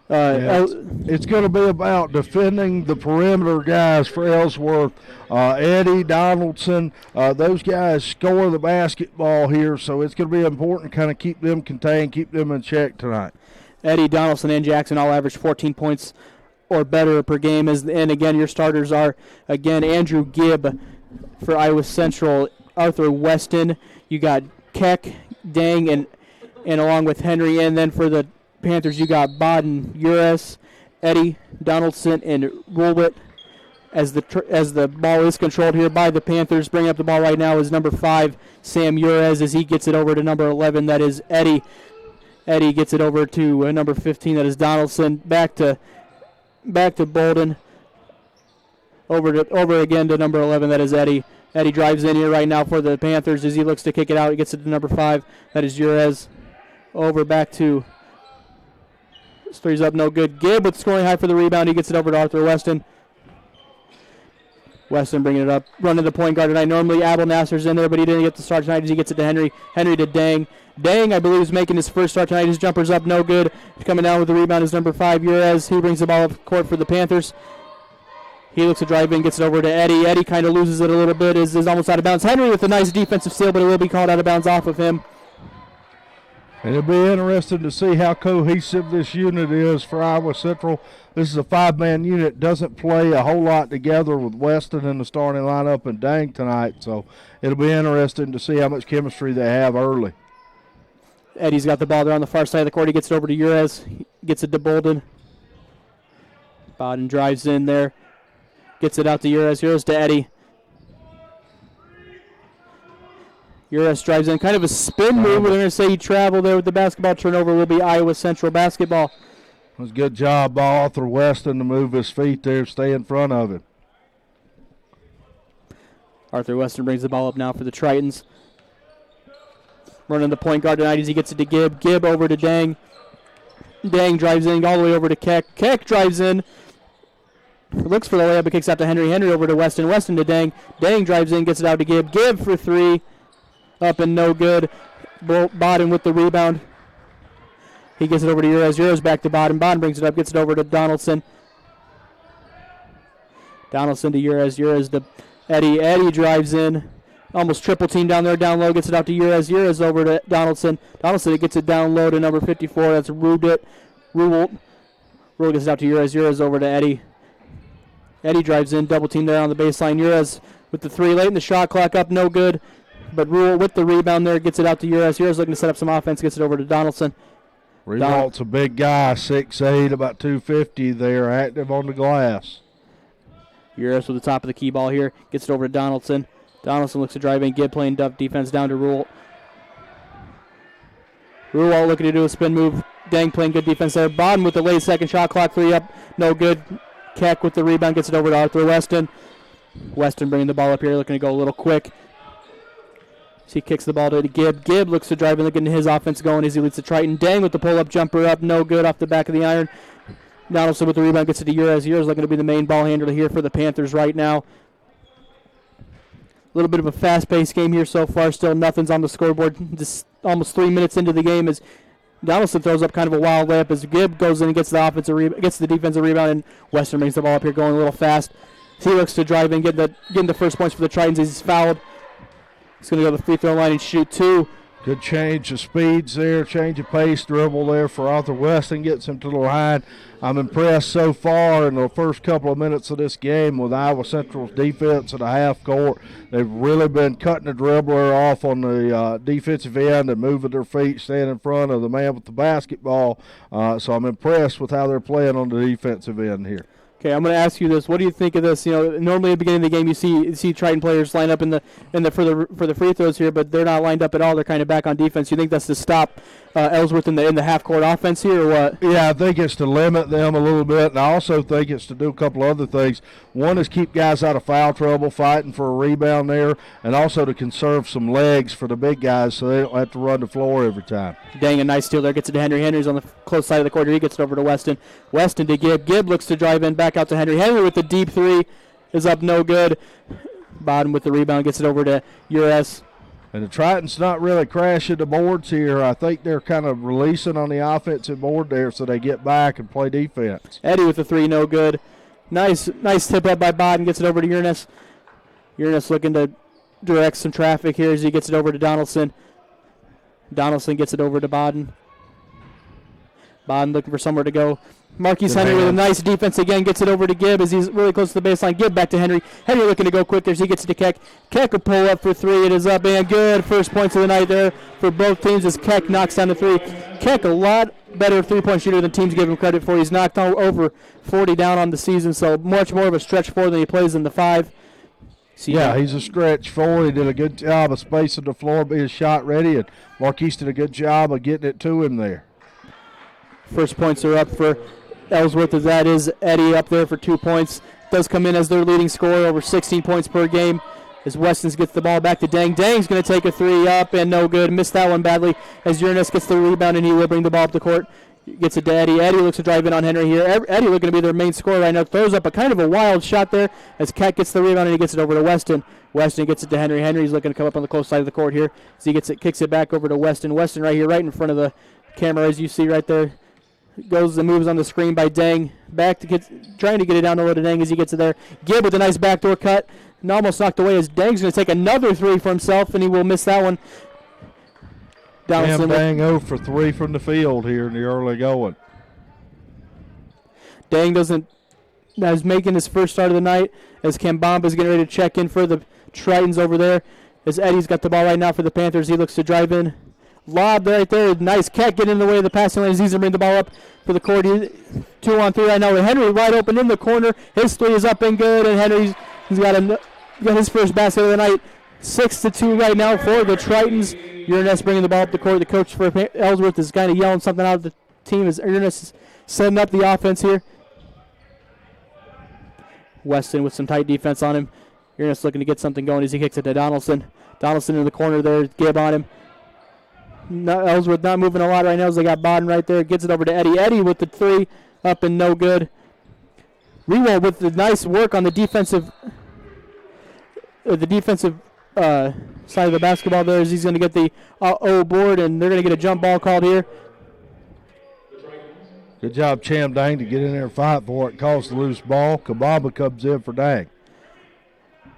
It's going to be about defending the perimeter guys for Ellsworth. Eddie, Donaldson, those guys score the basketball here, so it's going to be important to kind of keep them contained, keep them in check tonight. Eddie, Donaldson, and Jackson all average 14 points or better per game. And again, your starters are, again, Andrew Gibb for Iowa Central, Arthur Weston. You got Keck, Dang, and along with Henry. And then for the Panthers, you got Bodden, Ures, Eddie, Donaldson, and Rulwit. As the ball is controlled here by the Panthers, bringing up the ball right now is number 5, Sam Ures, as he gets it over to number 11, that is Eddie. Eddie gets it over to number 15, that is Donaldson. Back to Bolden. Over again to number 11, that is Eddie. Eddie drives in here right now for the Panthers as he looks to kick it out. He gets it to number 5, that is Ures. Over back to three's up, no good. Gibb with scoring high for the rebound. He gets it over to Arthur Weston. Weston bringing it up, running the point guard tonight. Normally Abel Nasser's in there, but he didn't get the start tonight as he gets it to Henry. Henry to Dang. Dang, I believe, is making his first start tonight. His jumper's up, no good. Coming down with the rebound is number 5, Ures. He brings the ball up court for the Panthers. He looks to drive in, gets it over to Eddie. Eddie kind of loses it a little bit, is almost out of bounds. Henry with a nice defensive steal, but it will be called out of bounds off of him. And it'll be interesting to see how cohesive this unit is for Iowa Central. This is a 5-man unit, doesn't play a whole lot together with Weston in the starting lineup and Dang tonight, so it'll be interesting to see how much chemistry they have early. Eddie's got the ball there on the far side of the court. He gets it over to Ures. He gets it to Bolden. Bodden drives in there. Gets it out to Ures. Ures to Eddie. Ures drives in. Kind of a spin move. We're going to say he traveled there with the basketball. Turnover will be Iowa Central basketball. It was a good job by Arthur Weston to move his feet there, stay in front of him. Arthur Weston brings the ball up now for the Tritons. Running the point guard tonight as he gets it to Gibb. Gibb over to Dang. Dang drives in all the way over to Keck. Keck drives in. Looks for the layup, but kicks out to Henry. Henry over to Weston. Weston to Dang. Dang drives in, gets it out to Gibb. Gibb for 3. Up and no good. Bodden with the rebound. He gets it over to Ures. Ures back to Bodden. Bodden brings it up, gets it over to Donaldson. Donaldson to Ures. Ures to Eddie. Eddie drives in. Almost triple team down there, down low. Gets it out to Ures. Ures over to Donaldson. Donaldson gets it down low to number 54. That's Rulwit. Rule gets it out to Ures. Ures over to Eddie. Eddie drives in. Double team there on the baseline. Ures with the 3 late in the shot clock up. No good. But Rule with the rebound there gets it out to Ures. Ures looking to set up some offense. Gets it over to Donaldson. Renault's a big guy, 6'8", about 250 there, active on the glass. Ures with the top of the key ball here. Gets it over to Donaldson. Donaldson looks to drive in. Gibb playing defense down to Rule. Rule looking to do a spin move. Dang playing good defense there. Bodden with the late second shot clock. 3 up. No good. Keck with the rebound. Gets it over to Arthur Weston. Weston bringing the ball up here. Looking to go a little quick. He kicks the ball to Gibb. Gibb looks to drive and looking his offense going as he leads the Triton. Dang with the pull-up jumper up. No good off the back of the iron. Donaldson with the rebound gets it to Ures. Ures looking to be the main ball handler here for the Panthers right now. A little bit of a fast-paced game here so far. Still nothing's on the scoreboard. Just almost 3 minutes into the game as Donaldson throws up kind of a wild layup as Gibb goes in and gets the defensive rebound, and Western brings the ball up here going a little fast. He looks to drive in, getting the first points for the Tritons as he's fouled. He's going to go to the free throw line and shoot 2. Good change of speeds there, change of pace, dribble there for Arthur Weston, gets him to the line. I'm impressed so far in the first couple of minutes of this game with Iowa Central's defense at the half court. They've really been cutting the dribbler off on the defensive end and moving their feet, staying in front of the man with the basketball. So I'm impressed with how they're playing on the defensive end here. Okay, I'm going to ask you this. What do you think of this? Normally at the beginning of the game, you see Triton players line up for the free throws here, but they're not lined up at all. They're kind of back on defense. You think that's to stop Ellsworth in the half court offense here, or what? Yeah, I think it's to limit them a little bit, and I also think it's to do a couple other things. One is keep guys out of foul trouble, fighting for a rebound there, and also to conserve some legs for the big guys so they don't have to run the floor every time. Dang, a nice steal there. Gets it to Henry. Henry's on the close side of the court. He gets it over to Weston. Weston to Gibb. Gibb looks to drive in, back out to Henry. Henry with the deep three is up no good. Bottom with the rebound, gets it over to Ures. And the Tritons not really crashing the boards here. I think they're kind of releasing on the offensive board there so they get back and play defense. Eddie with the three, no good. Nice tip up by Bodden, gets it over to Urness. Urness looking to direct some traffic here as he gets it over to Donaldson. Donaldson gets it over to Bodden. Bodden looking for somewhere to go. Marquise Henry with a nice defense again, gets it over to Gibb as he's really close to the baseline. Gibb back to Henry. Henry looking to go quick as he gets it to Keck. Keck will pull up for three. It is up and good. First points of the night there for both teams as Keck knocks down the three. Keck a lot better three-point shooter than teams give him credit for. He's knocked over 40 down on the season, so much more of a stretch four than he plays in the five. Yeah, he's a stretch four. He did a good job of spacing the floor, being shot ready, and Marquise did a good job of getting it to him there. First points are up for Ellsworth, as that is Eddie up there for 2 points. Does come in as their leading scorer, over 16 points per game. As Weston gets the ball back to Dang. Dang's going to take a three up and no good. Missed that one badly as Urness gets the rebound and he will bring the ball up the court. Gets it to Eddie. Eddie looks to drive in on Henry here. Eddie looking to be their main scorer right now. Throws up a kind of a wild shot there as Keck gets the rebound and he gets it over to Weston. Weston gets it to Henry. Henry's looking to come up on the close side of the court here. As he gets it, kicks it back over to Weston. Weston right here, right in front of the camera as you see right there. Goes and moves on the screen by Dang. Back to trying to get it down low to Dang as he gets it there. Gibb with a nice backdoor cut. And almost knocked away as Dang's going to take another three for himself, and he will miss that one. Damn, Dang 0 for 3 from the field here in the early going. Dang is making his first start of the night as Kambamba is getting ready to check in for the Tritons over there. As Eddie's got the ball right now for the Panthers. He looks to drive in. Lob right there. Nice catch getting in the way of the passing lane as he's going to bring the ball up for the court. 2-on-3 right now with Henry wide open in the corner. His three is up and good, and he's got his first basket of the night. 6-2 right now for the Tritons. Urness bringing the ball up the court. The coach for Ellsworth is kind of yelling something out of the team as Urness is setting up the offense here. Weston with some tight defense on him. Urness looking to get something going as he kicks it to Donaldson. Donaldson in the corner there. Gibb on him. Ellsworth not moving a lot right now as they got Bodden right there. Gets it over to Eddie. Eddie with the three up and no good. Rewald with the nice work on the defensive side of the basketball there as he's going to get the O board, and they're going to get a jump ball called here. Good job, Cham Dang, to get in there and fight for it. Calls the loose ball. Kababa comes in for Dang.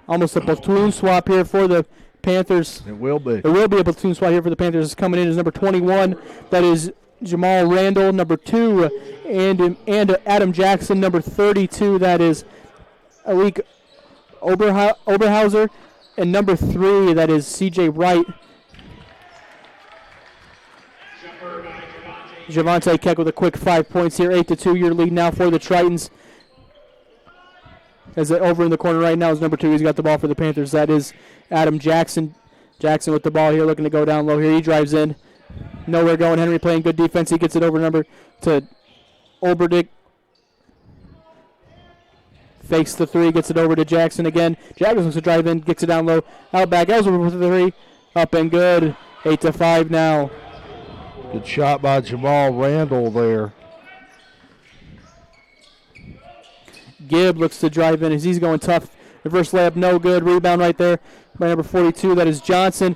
Almost a platoon swap here for the Panthers. It will be. It will be a platoon swap here for the Panthers. It's coming in as number 21. That is Jamal Randall. Number 2, and Adam Jackson. Number 32, that is Alik Oberhauser. And number 3, that is C.J. Wright. Javante Keck with a quick 5 points here. 8-2 your lead now for the Tritons. As over in the corner right now is number 2. He's got the ball for the Panthers. That is Adam Jackson. Jackson with the ball here, looking to go down low here. He drives in. Nowhere going. Henry playing good defense. He gets it over to Olberdick. Fakes the 3, gets it over to Jackson again. Jackson looks to drive in, gets it down low. Out back. Ellsworth with the 3. Up and good. 8-5 now. Good shot by Jamal Randall there. Gibb looks to drive in as he's going tough. Reverse layup, no good. Rebound right there by number 42. That is Johnson.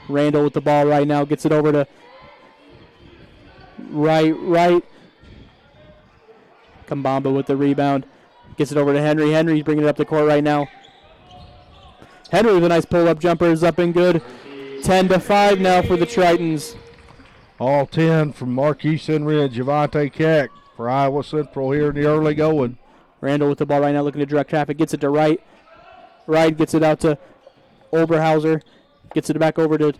Randall with the ball right now. Gets it over to right. Kambamba with the rebound. Gets it over to Henry. Henry's bringing it up the court right now. Henry with a nice pull-up jumper is up and good. 10-5 now for the Tritons. All 10 from Marquise Henry and Javante Keck for Iowa Central here in the early going. Randall with the ball right now looking to direct traffic. Gets it to Wright. Wright gets it out to Oberhauser. Gets it back over to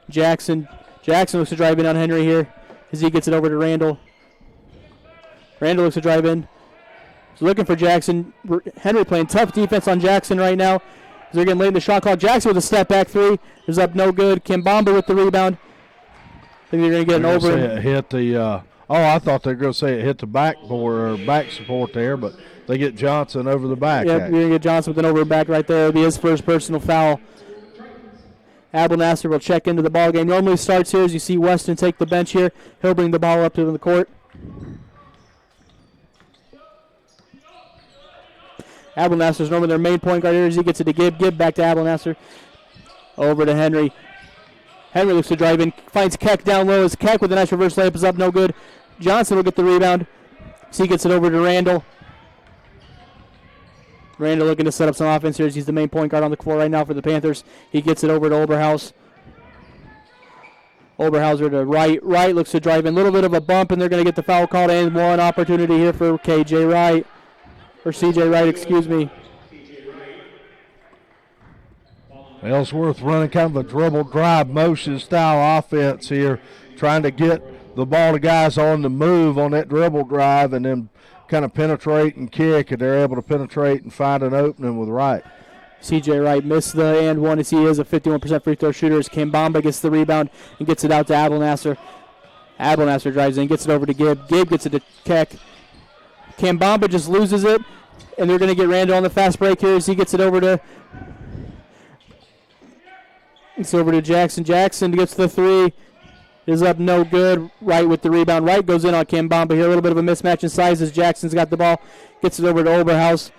Jackson. Jackson looks to drive in on Henry here as he gets it over to Randall. Randall looks to drive in. He's looking for Jackson. Henry playing tough defense on Jackson right now. They're getting late in the shot clock. Jackson with a step back three. Is up no good. Kimbamba with the rebound. I think they're going to get an over. It hit the, I thought they were going to say it hit the backboard or back support there, but they get Johnson over the back. Yep, you're going to get Johnson with an over back right there. It'll be his first personal foul. Abel Nasser will check into the ball game. Normally starts here as you see Weston take the bench here. He'll bring the ball up to the court. Abel Nasser is normally their main point guard here as he gets it to Gibb. Gibb back to Abel Nasser. Over to Henry. Henry looks to drive in. Finds Keck down low as Keck with a nice reverse layup is up no good. Johnson will get the rebound. So he gets it over to Randall. Randall looking to set up some offense here as he's the main point guard on the floor right now for the Panthers. He gets it over to Oberhaus. Oberhauser to Wright. Wright looks to drive in. A little bit of a bump, and they're going to get the foul called. And one opportunity here for KJ Wright. Or CJ Wright, excuse me. Ellsworth running kind of a dribble drive motion style offense here, trying to get the ball to guys on the move on that dribble drive and then kind of penetrate and kick, and they're able to penetrate and find an opening with Wright. CJ Wright missed the and one as he is a 51% free throw shooter as Kimbamba gets the rebound and gets it out to Abel Nasser. Abel Nasser drives in, gets it over to Gibb. Gibb gets it to Keck. Kimbamba just loses it, and they're going to get Randall on the fast break here as he gets it over to Jackson. Jackson gets the three. Is up no good. Wright with the rebound. Wright goes in on Kimbamba here. A little bit of a mismatch in size as Jackson's got the ball. Gets it over to Oberhaus.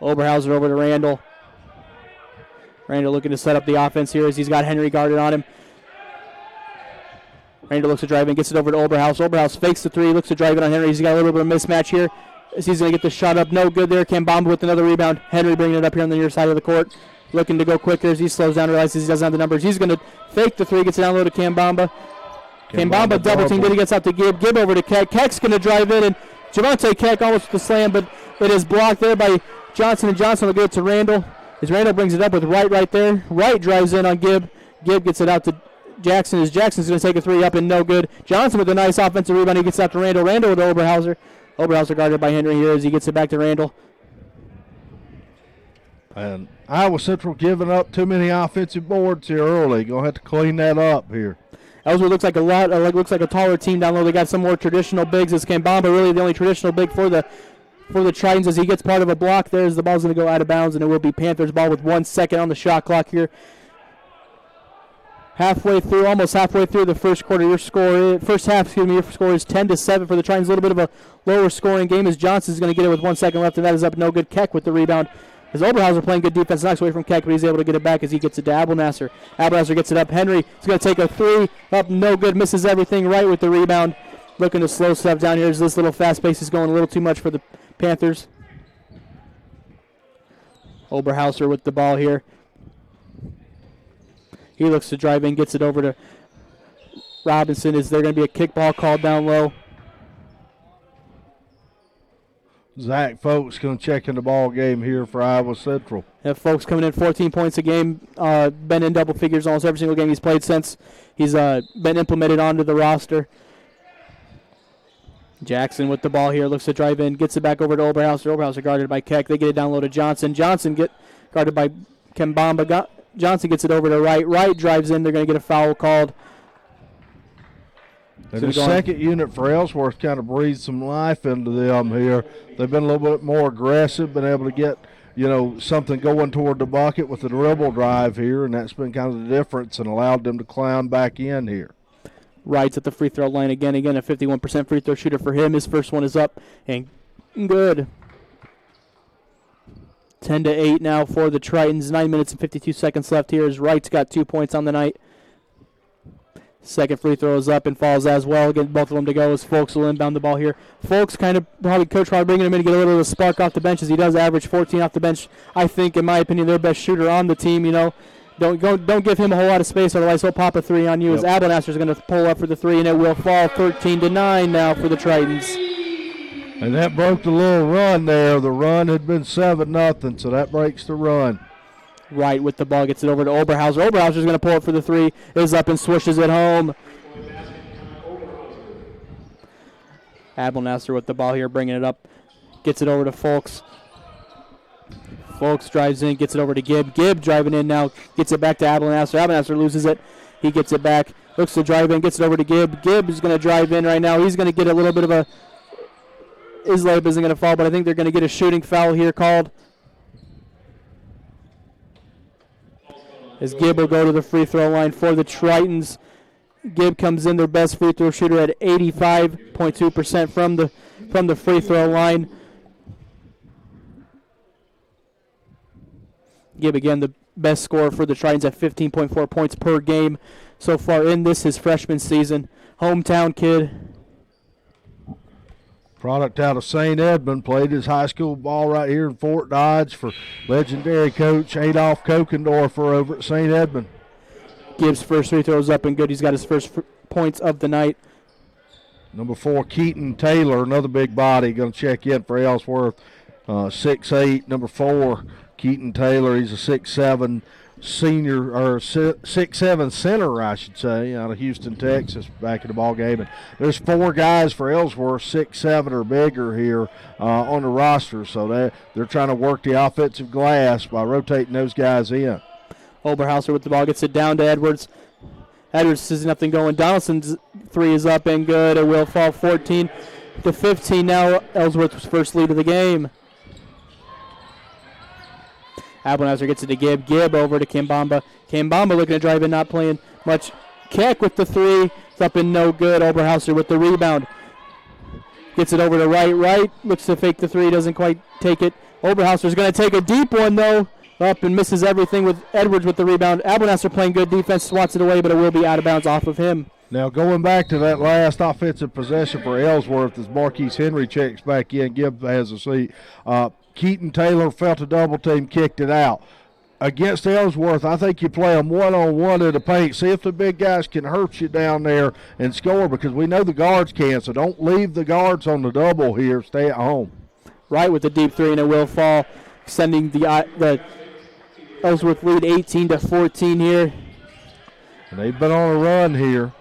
Oberhauser over to Randall. Randall looking to set up the offense here as he's got Henry guarded on him. Randall looks to drive in, gets it over to Oberhaus. Oberhaus fakes the three, looks to drive it on Henry. He's got a little bit of a mismatch here. As he's going to get the shot up. No good there. Kimbamba with another rebound. Henry bringing it up here on the near side of the court. Looking to go quicker as he slows down, realizes he doesn't have the numbers. He's going to fake the three, gets it down low to Kimbamba. Kimbamba double team, then he gets out to Gibb. Gibb over to Keck. Keck's going to drive in, and Javante Keck almost with the slam, but it is blocked there by Johnson, and Johnson will get it to Randall. As Randall brings it up with Wright right there. Wright drives in on Gibb. Gibb gets it out to Jackson as Jackson's going to take a three up and no good. Johnson with a nice offensive rebound. He gets it out to Randall. Randall with Oberhauser. Oberhauser guarded by Henry here as he gets it back to Randall. And Iowa Central giving up too many offensive boards here early. Going to have to clean that up here. Ellsworth looks like a taller team down low. They got some more traditional bigs. As Kimbamba really the only traditional big for the Tritons as he gets part of a block there as the ball's going to go out of bounds, and it will be Panthers ball with 1 second on the shot clock here. Almost halfway through the first quarter, your score is 10-7 for the Tritons. A little bit of a lower scoring game as Johnson's going to get it with 1 second left, and that is up no good. Keck with the rebound. As Oberhauser playing good defense, knocks away from Keck, but he's able to get it back as he gets it to Abel Nasser. Abel Nasser gets it up. Henry is going to take a three. Up no good. Misses everything. Right with the rebound. Looking to slow stuff down here as this little fast pace is going a little too much for the Panthers. Oberhauser with the ball here. He looks to drive in, gets it over to Robinson. Is there going to be a kickball called down low? Zach Folks going to check in the ball game here for Iowa Central. Have Folks coming in 14 points a game, been in double figures almost every single game he's played since he's been implemented onto the roster. Jackson with the ball here, looks to drive in, gets it back over to Oberhauser. Oberhauser guarded by Keck. They get it down low to Johnson. Johnson get guarded by Kimbamba. Johnson gets it over to Wright. Wright drives in. They're going to get a foul called. And the second unit for Ellsworth kind of breathed some life into them here. They've been a little bit more aggressive, been able to get, something going toward the bucket with the dribble drive here, and that's been kind of the difference and allowed them to climb back in here. Wright's at the free throw line again, a 51% free throw shooter for him. His first one is up and good. 10-8 now for the Tritons. 9 minutes and 52 seconds left here as Wright's got 2 points on the night. Second free throw is up and falls as well. Get both of them to go as Folks will inbound the ball here. Folks kind of Coach probably bringing him in to get a little bit of a spark off the bench, as he does average 14 off the bench. I think, in my opinion, their best shooter on the team. Don't give him a whole lot of space, otherwise he'll pop a three on you. As Abelnaster's going to pull up for the three, and it will fall 13-9 now for the Tritons. And that broke the little run there. The run had been 7-0, so that breaks the run. Right with the ball, gets it over to Oberhauser. Oberhauser's going to pull it for the three, is up and swishes it home. Abelnaster with the ball here, bringing it up, gets it over to Folks. Folks drives in, gets it over to Gibb. Gibb driving in now, gets it back to Abelnaster. Abelnaster loses it. He gets it back, looks to drive in, gets it over to Gibb. Gibb is going to drive in right now. He's going to get a little bit of a, his layup isn't going to fall, but I think they're going to get a shooting foul here called. As Gibb will go to the free throw line for the Tritons. Gibb comes in, their best free throw shooter, at 85.2% from the free throw line. Gibb, again, the best scorer for the Tritons at 15.4 points per game so far in his freshman season. Hometown kid. Product out of St. Edmund, played his high school ball right here in Fort Dodge for legendary coach Adolph Kokendorfer over at St. Edmund. Gibbs' first free throw is up and good. He's got his first points of the night. Number 4, Keaton Taylor, another big body, going to check in for Ellsworth. 6'8", number 4, Keaton Taylor. He's a 6'7", senior, or 6'7" center, I should say, out of Houston, Texas, back in the ball game. And there's 4 guys for Ellsworth, 6'7" or bigger here on the roster, so they're trying to work the offensive glass by rotating those guys in. Oberhauser with the ball, gets it down to Edwards. Edwards sees nothing going. Donaldson's three is up and good. It will fall 14-15 now. Ellsworth's first lead of the game. Abelnaster gets it to Gibb. Gibb over to Kimbamba. Kimbamba looking to drive in, not playing much. Keck with the three. It's up and no good. Oberhauser with the rebound. Gets it over to Wright. Wright looks to fake the three. Doesn't quite take it. Oberhauser's going to take a deep one, though. Up and misses everything with Edwards with the rebound. Abelnaster playing good defense. Swats it away, but it will be out of bounds off of him. Now going back to that last offensive possession for Ellsworth as Marquise Henry checks back in. Gibb has a seat. Keaton Taylor felt a double team, kicked it out. Against Ellsworth, I think you play them one-on-one in the paint. See if the big guys can hurt you down there and score, because we know the guards can, so don't leave the guards on the double here. Stay at home. Right with the deep three, and it will fall, extending the Ellsworth lead 18-14 here. And they've been on a run here.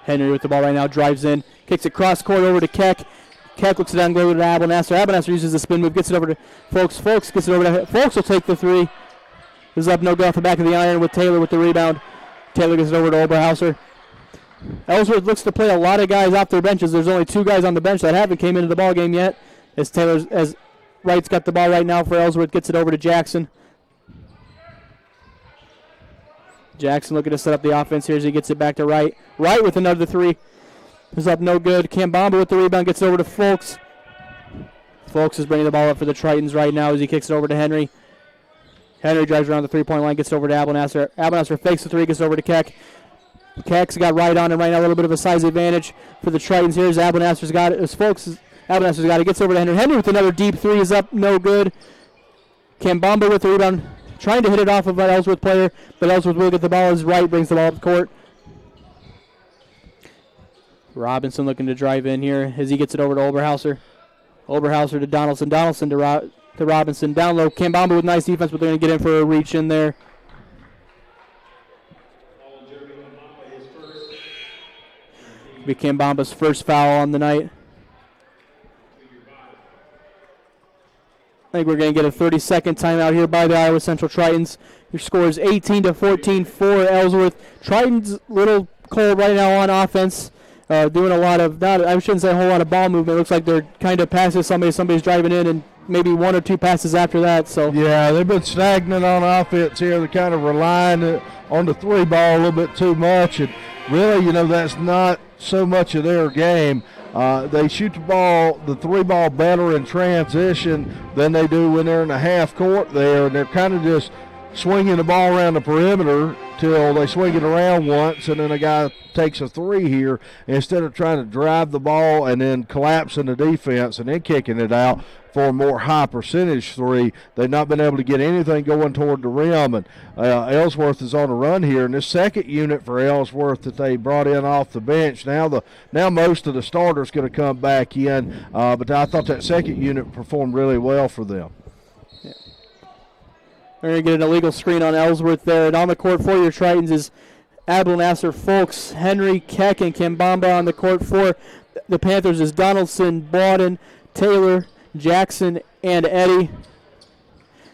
Henry with the ball right now, drives in, kicks it cross court over to Keck. Keck looks it down, goes to Abelnaster. Abelnaster uses the spin move, gets it over to Folks. Folks gets it over to Folks. Will take the three. This is up, no good off the back of the iron with Taylor with the rebound. Taylor gets it over to Oberhauser. Ellsworth looks to play a lot of guys off their benches. There's only 2 guys on the bench that haven't came into the ball game yet. As Wright's got the ball right now for Ellsworth, gets it over to Jackson. Jackson looking to set up the offense here as he gets it back to Wright. Wright with another three. Is up, no good. Kambamba with the rebound, gets it over to Folks. Folks is bringing the ball up for the Tritons right now as he kicks it over to Henry. Henry drives around the three-point line, gets it over to Abelnaster. Abelnaster fakes the three, gets it over to Keck. Keck's got Wright on him right now, a little bit of a size advantage for the Tritons here as Abelnaster's got it. As Abelnaster's got it, gets over to Henry. Henry with another deep three is up, no good. Kambamba with the rebound, trying to hit it off of an Ellsworth player, but Ellsworth will get the ball as Wright brings the ball up the court. Robinson looking to drive in here as he gets it over to Oberhauser. Oberhauser to Donaldson. Donaldson to Robinson. Down low. Kambamba with nice defense, but they're going to get in for a reach in there. Be Kambamba's first foul on the night. I think we're going to get a 30-second timeout here by the Iowa Central Tritons. Your score is 18-14 for Ellsworth. Tritons a little cold right now on offense. Doing a lot of, I shouldn't say a whole lot of ball movement. It looks like they're kind of passes somebody's driving in, and maybe 1 or 2 passes after that. So yeah, they've been stagnant on offense here. They're kind of relying on the 3 ball a little bit too much, and really, that's not so much of their game. They shoot the 3 ball better in transition than they do when they're in the half court there, and they're kind of just swinging the ball around the perimeter till they swing it around once, and then a guy takes a three here instead of trying to drive the ball and then collapsing the defense and then kicking it out for a more high percentage three. They've not been able to get anything going toward the rim, and Ellsworth is on a run here. And this second unit for Ellsworth that they brought in off the bench, now most of the starters going to come back in, but I thought that second unit performed really well for them. They're going to get an illegal screen on Ellsworth there. And on the court for your Tritons is Abel Nasser, Folks, Henry, Keck, and Kimbamba. On the court for the Panthers is Donaldson, Bawden, Taylor, Jackson, and Eddie.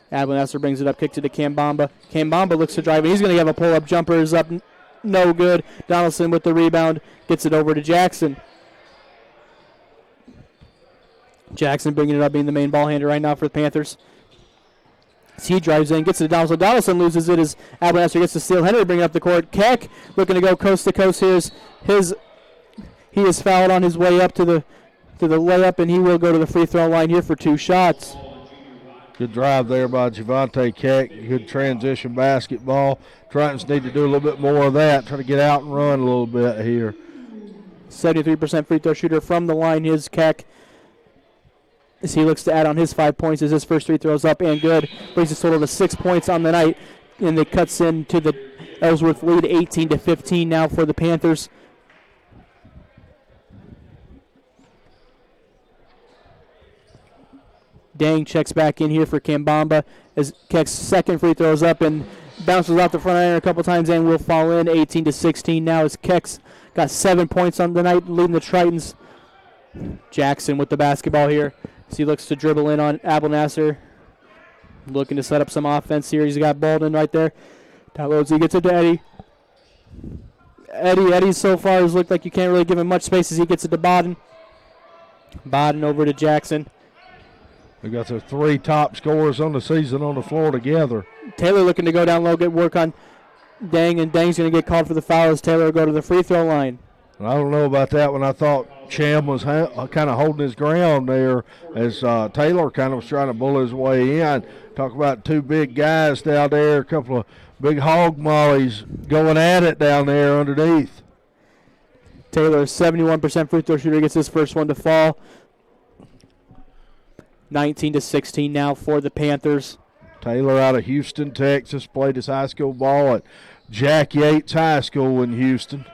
Abel Nasser brings it up, kicked it to Kimbamba. Kimbamba looks to drive, and he's going to have a pull-up jumper. Is up, no good. Donaldson with the rebound, gets it over to Jackson. Jackson bringing it up, being the main ball handler right now for the Panthers. He drives in, gets it to Donaldson. Donaldson loses it as Abel Nasser gets to steal. Henry bringing up the court. Keck looking to go coast to coast. He is fouled on his way up to the layup, and he will go to the free throw line here for 2 shots. Good drive there by Javante Keck. Good transition basketball. Tritons need to do a little bit more of that. Try to get out and run a little bit here. 73% free throw shooter from the line is Keck, as he looks to add on his 5 points as his first free throws up and good. Brings his total to 6 points on the night, and it cuts into the Ellsworth lead 18-15 now for the Panthers. Dang checks back in here for Kimbamba as Keck's second free throws up and bounces off the front iron a couple times and will fall in. 18-16 now as Keck's got 7 points on the night, leading the Tritons. Jackson with the basketball here as he looks to dribble in on Abel Nasser. Looking to set up some offense here. He's got Baldwin right there. Downloads, he gets it to Eddie. Eddie so far has looked like you can't really give him much space as he gets it to Bawden. Bawden over to Jackson. We got the 3 top scorers on the season on the floor together. Taylor looking to go down low, get work on Dang, and Dang's going to get called for the foul as Taylor will go to the free throw line. I don't know about that one. I thought Cham was kind of holding his ground there as Taylor kind of was trying to bull his way in. Talk about 2 big guys down there, a couple of big hog mollies going at it down there underneath. Taylor, 71% free throw shooter, gets his first one to fall. 19-16 now for the Panthers. Taylor out of Houston, Texas, played his high school ball at Jack Yates High School in Houston.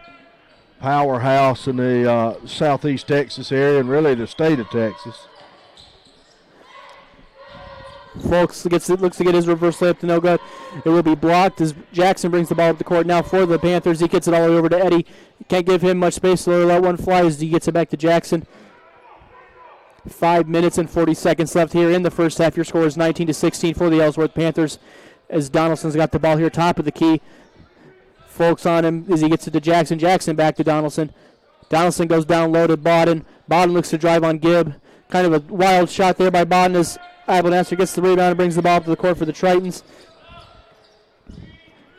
Powerhouse in the southeast Texas area and really the state of Texas. Folks looks to get his reverse layup to no good. It will be blocked as Jackson brings the ball up the court now for the Panthers. He gets it all the way over to Eddie. Can't give him much space, so let one fly as he gets it back to Jackson. 5 minutes and 40 seconds left here in the first half. Your score is 19-16 for the Ellsworth Panthers as Donaldson's got the ball here top of the key. Folks on him as he gets it to Jackson. Jackson back to Donaldson. Donaldson goes down low to Bawden. Bawden looks to drive on Gibb. Kind of a wild shot there by Bawden as Abel Nasser gets the rebound and brings the ball up to the court for the Tritons.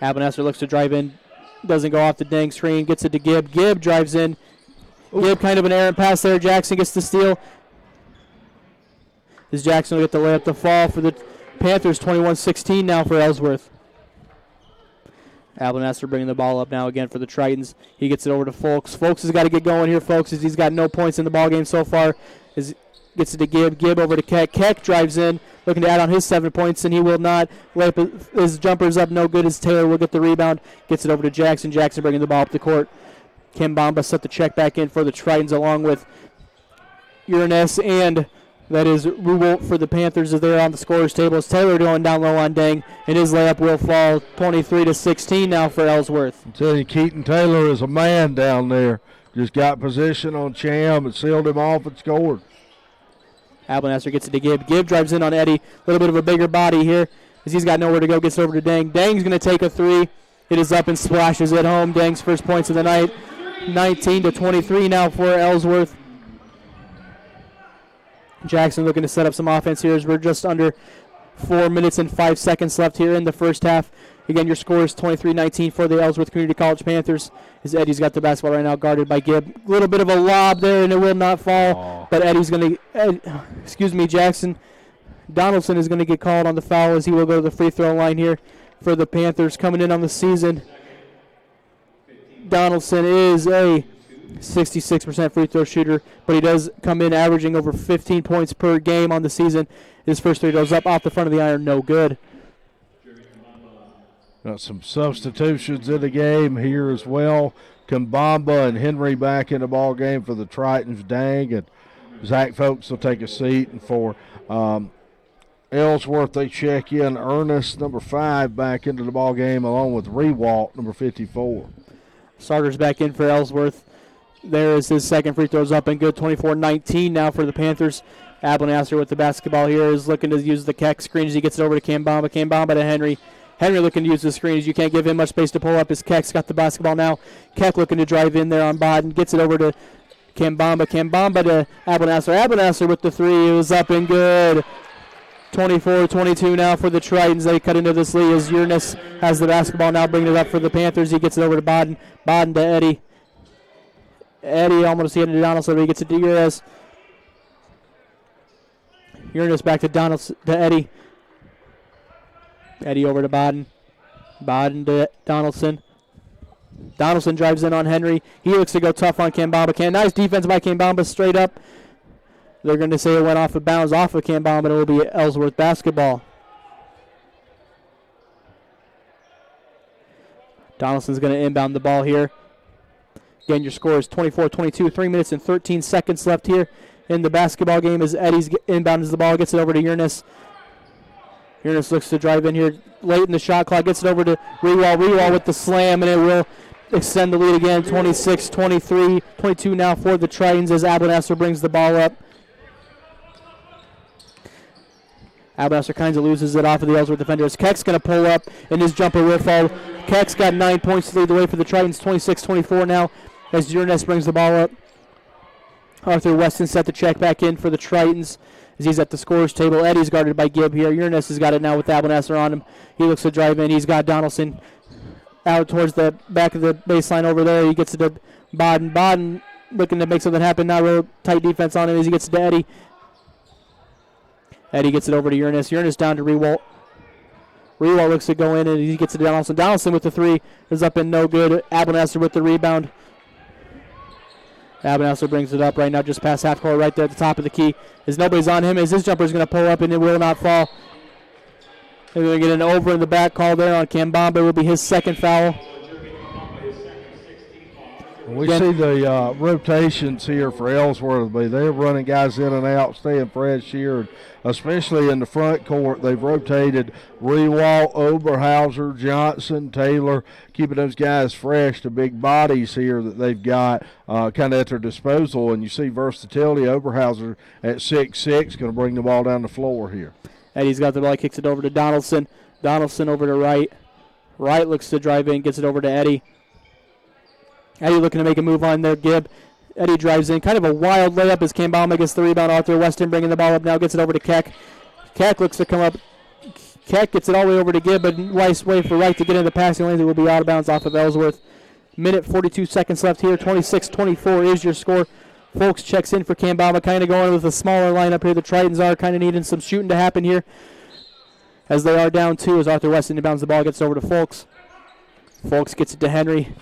Abel Nasser looks to drive in. Doesn't go off the dang screen. Gets it to Gibb. Gibb drives in. Gibb kind of an errant pass there. Jackson gets the steal. As Jackson will get the layup to fall for the Panthers. 21-16 now for Ellsworth. Abel Nasser bringing the ball up now again for the Tritons. He gets it over to Folks. Folks has got to get going here, folks, as he's got no points in the ball game so far. As gets it to Gibb. Gibb over to Keck. Keck drives in, looking to add on his 7 points, and he will not. His jumper's up, no good as Taylor will get the rebound. Gets it over to Jackson. Jackson bringing the ball up the court. Kimbamba set the check back in for the Tritons along with Uranus and that is Ruwalt for the Panthers as they're on the scorer's table. It's Taylor going down low on Dang, and his layup will fall. 23-16 now for Ellsworth. I tell you, Keaton Taylor is a man down there. Just got position on Cham and sealed him off and scored. Abel Nasser gets it to Gibb. Gibb drives in on Eddie. A little bit of a bigger body here as he's got nowhere to go. Gets over to Dang. Dang's going to take a 3. It is up and splashes at home. Dang's first points of the night. 19-23 now for Ellsworth. Jackson looking to set up some offense here as we're just under 4 minutes and 5 seconds left here in the first half. Again, your score is 23-19 for the Ellsworth Community College Panthers. As Eddie's got the basketball right now, guarded by Gibb. A little bit of a lob there, and it will not fall. But Eddie's going to, Jackson Donaldson is going to get called on the foul as he will go to the free throw line here for the Panthers coming in on the season. Donaldson is a 66% free throw shooter, but he does come in averaging over 15 points per game on the season. His first three goes up off the front of the iron, no good. Got some substitutions in the game here as well. Kambamba and Henry back in the ball game for the Tritons. Dang, and Zach Folks will take a seat. And for Ellsworth, they check in Ernest, number 5, back into the ball game, along with Rewalt, number 54. Starters back in for Ellsworth. There is his second free throws up and good. 24-19 now for the Panthers. Abelnasser with the basketball here is looking to use the Keck screen as he gets it over to Kambamba. Kambamba to Henry. Henry looking to use the screens. You can't give him much space to pull up as Keck's got the basketball now. Keck looking to drive in there on Bodden. Gets it over to Kambamba. Kambamba to Abelnasser. Abelnasser with the three. It was up and good. 24-22 now for the Tritons. They cut into this lead as Uranus has the basketball now, bringing it up for the Panthers. He gets it over to Bodden. Bodden to Eddie. Eddie almost getting to Donaldson, but he gets it to Uranus. Uranus back to Donaldson, to Eddie. Eddie over to Bodden. Bodden to Donaldson. Donaldson drives in on Henry. He looks to go tough on Kambamba. Nice defense by Kambamba straight up. They're going to say it went off of bounds off of Kambamba, but it will be Ellsworth basketball. Donaldson's going to inbound the ball here. Again, your score is 24-22, 3 minutes and 13 seconds left here in the basketball game as Eddie's inbounds the ball, gets it over to Uranus. Uranus looks to drive in here late in the shot clock, gets it over to Rewall. Rewall with the slam, and it will extend the lead again, 26-23, 22 now for the Tritons as Abelnasser brings the ball up. Abelnasser kind of loses it off of the Ellsworth defenders. Keck's going to pull up, and his jumper will fall. Keck's got 9 points to lead the way for the Tritons, 26-24 now as Uranus brings the ball up. Arthur Weston set the check back in for the Tritons as he's at the scorer's table. Eddie's guarded by Gibb here. Uranus has got it now with Abelnasser on him. He looks to drive in. He's got Donaldson out towards the back of the baseline over there. He gets it to Bodden. Bodden looking to make something happen. Now real tight defense on him as he gets it to Eddie. Eddie gets it over to Uranus. Uranus down to Rewalt. Rewalt looks to go in and he gets it to Donaldson. Donaldson with the three is up and no good. Abelnasser with the rebound. Abelnasser brings it up right now just past half court right there at the top of the key. As nobody's on him, as his jumper is going to pull up and it will not fall. They're going to get an over in the back call there on Kambamba. It will be his second foul. We see the rotations here for Ellsworth. They're running guys in and out, staying fresh here, especially in the front court. They've rotated Rewalt, Oberhauser, Johnson, Taylor, keeping those guys fresh. The big bodies here that they've got kind of at their disposal, and you see versatility. Oberhauser at 6'6", going to bring the ball down the floor here. Eddie's got the ball, kicks it over to Donaldson. Donaldson over to Wright. Wright looks to drive in, gets it over to Eddie. Eddie looking to make a move on there. Gibb. Eddie drives in. Kind of a wild layup as Kambamba gets the rebound. Arthur Weston bringing the ball up now. Gets it over to Keck. Keck looks to come up. Keck gets it all the way over to Gibb, but nice way for Wright to get into the passing lanes. It will be out of bounds off of Ellsworth. Minute 42 seconds left here. 26-24 is your score. Folks checks in for Kambamba. Kind of going with a smaller lineup here. The Tritons are kind of needing some shooting to happen here as they are down 2 as Arthur Weston inbounds the ball. Gets over to Folks. Folks gets it to Henry.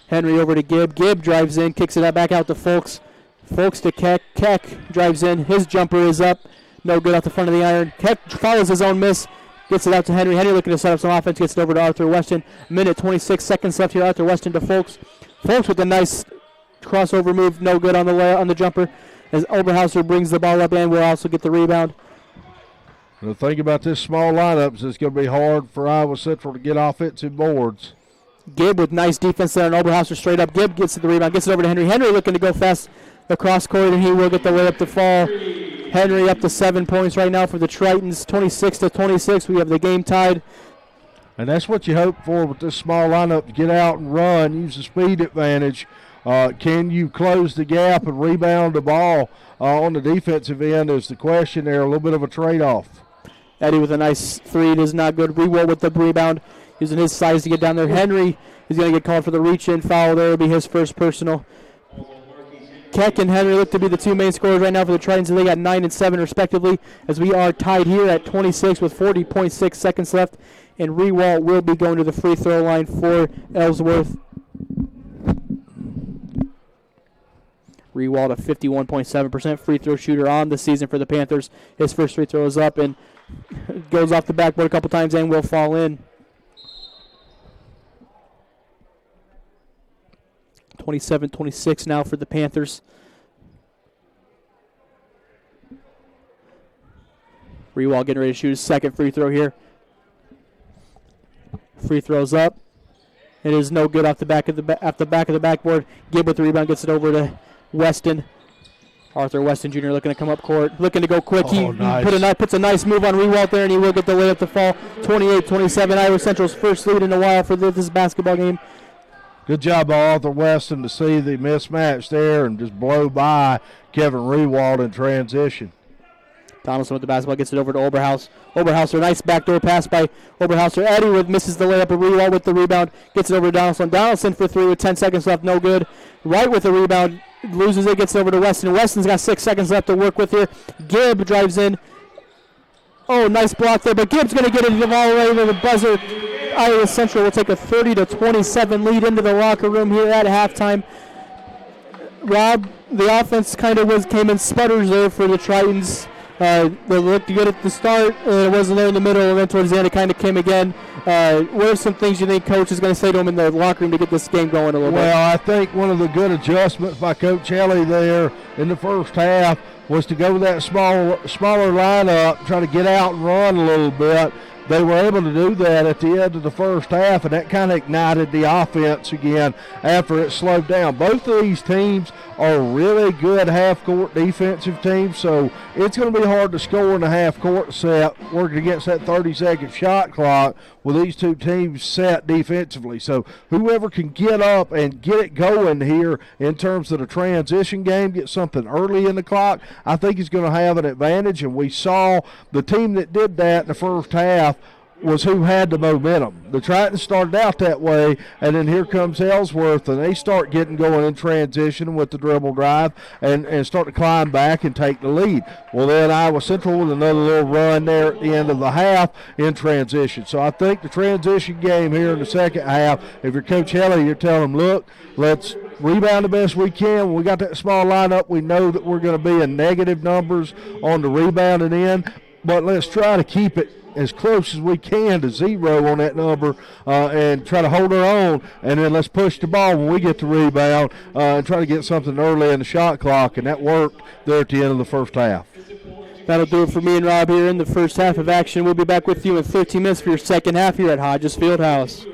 Henry over to Gibb. Gibb drives in, kicks it back out to Folks. Folks to Keck. Keck drives in. His jumper is up. No good off the front of the iron. Keck follows his own miss. Gets it out to Henry. Henry looking to set up some offense. Gets it over to Arthur Weston. Minute 26 seconds left here. Arthur Weston to Folks. Folks with a nice crossover move. No good on the jumper as Oberhauser brings the ball up and will also get the rebound. The thing about this small lineup is it's going to be hard for Iowa Central to get offensive boards. Gibb with nice defense there, and Oberhauser straight up. Gibb gets the rebound, gets it over to Henry. Henry looking to go fast across court, and he will get the layup to fall. Henry up to 7 points right now for the Tritons, 26-26. We have the game tied. And that's what you hope for with this small lineup, to get out and run, use the speed advantage. Can you close the gap and rebound the ball on the defensive end is the question there, a little bit of a trade-off. Eddie with a nice three. It is not good. Rewalt with the rebound, using his size to get down there. Henry is going to get called for the reach-in foul. There will be his first personal. Keck and Henry look to be the two main scorers right now for the Tritons, and they got 9 and 7 respectively, as we are tied here at 26 with 40.6 seconds left and Rewalt will be going to the free throw line for Ellsworth. Rewalt, a 51.7% free throw shooter on the season for the Panthers. His first free throw is up and goes off the backboard a couple times and will fall in. 27-26 now for the Panthers. Rewalt getting ready to shoot his second free throw here. Free throws up. It is no good off the back of the backboard. Gibb with the rebound gets it over to Weston. Arthur Weston Jr. looking to come up court, looking to go quick. He Nice. puts a nice move on Rewalt there, and he will get the layup to fall. 28-27, Iowa Central's first lead in a while for this basketball game. Good job by Arthur Weston to see the mismatch there and just blow by Kevin Rewalt in transition. Donaldson with the basketball gets it over to Oberhaus. Oberhauser, nice backdoor pass by Oberhauser. Eddie misses the layup, but Rewalt with the rebound gets it over to Donaldson. Donaldson for three with 10 seconds left, no good. Wright with the rebound, loses it, gets it over to Weston. Weston's got 6 seconds left to work with here. Gibb drives in. Oh, nice block there, but Gibb's going to get it all the way to the buzzer. Iowa Central will take a 30-27 lead into the locker room here at halftime. Rob, the offense kind of came in sputters there for the Tritons. They looked good at the start, and it wasn't there in the middle, and then towards the end it kind of came again. What are some things you think Coach is going to say to them in the locker room to get this game going a little bit? Well, I think one of the good adjustments by Coach Ellie there in the first half was to go with that smaller lineup, try to get out and run a little bit. They were able to do that at the end of the first half, and that kind of ignited the offense again after it slowed down. Both of these teams are really good half-court defensive teams, so it's going to be hard to score in a half-court set working against that 30-second shot clock with these two teams set defensively. So whoever can get up and get it going here in terms of the transition game, get something early in the clock, I think is going to have an advantage, and we saw the team that did that in the first half was who had the momentum. The Tritons started out that way, and then here comes Ellsworth, and they start getting going in transition with the dribble drive and start to climb back and take the lead. Well, then Iowa Central with another little run there at the end of the half in transition. So I think the transition game here in the second half, if you're Coach Helly, you're telling them, look, let's rebound the best we can. When we got that small lineup, we know that we're going to be in negative numbers on the rebounding end, but let's try to keep it as close as we can to zero on that number and try to hold our own, and then let's push the ball when we get the rebound and try to get something early in the shot clock, and that worked there at the end of the first half. That'll do it for me and Rob here in the first half of action. We'll be back with you in 13 minutes for your second half here at Hodges Fieldhouse.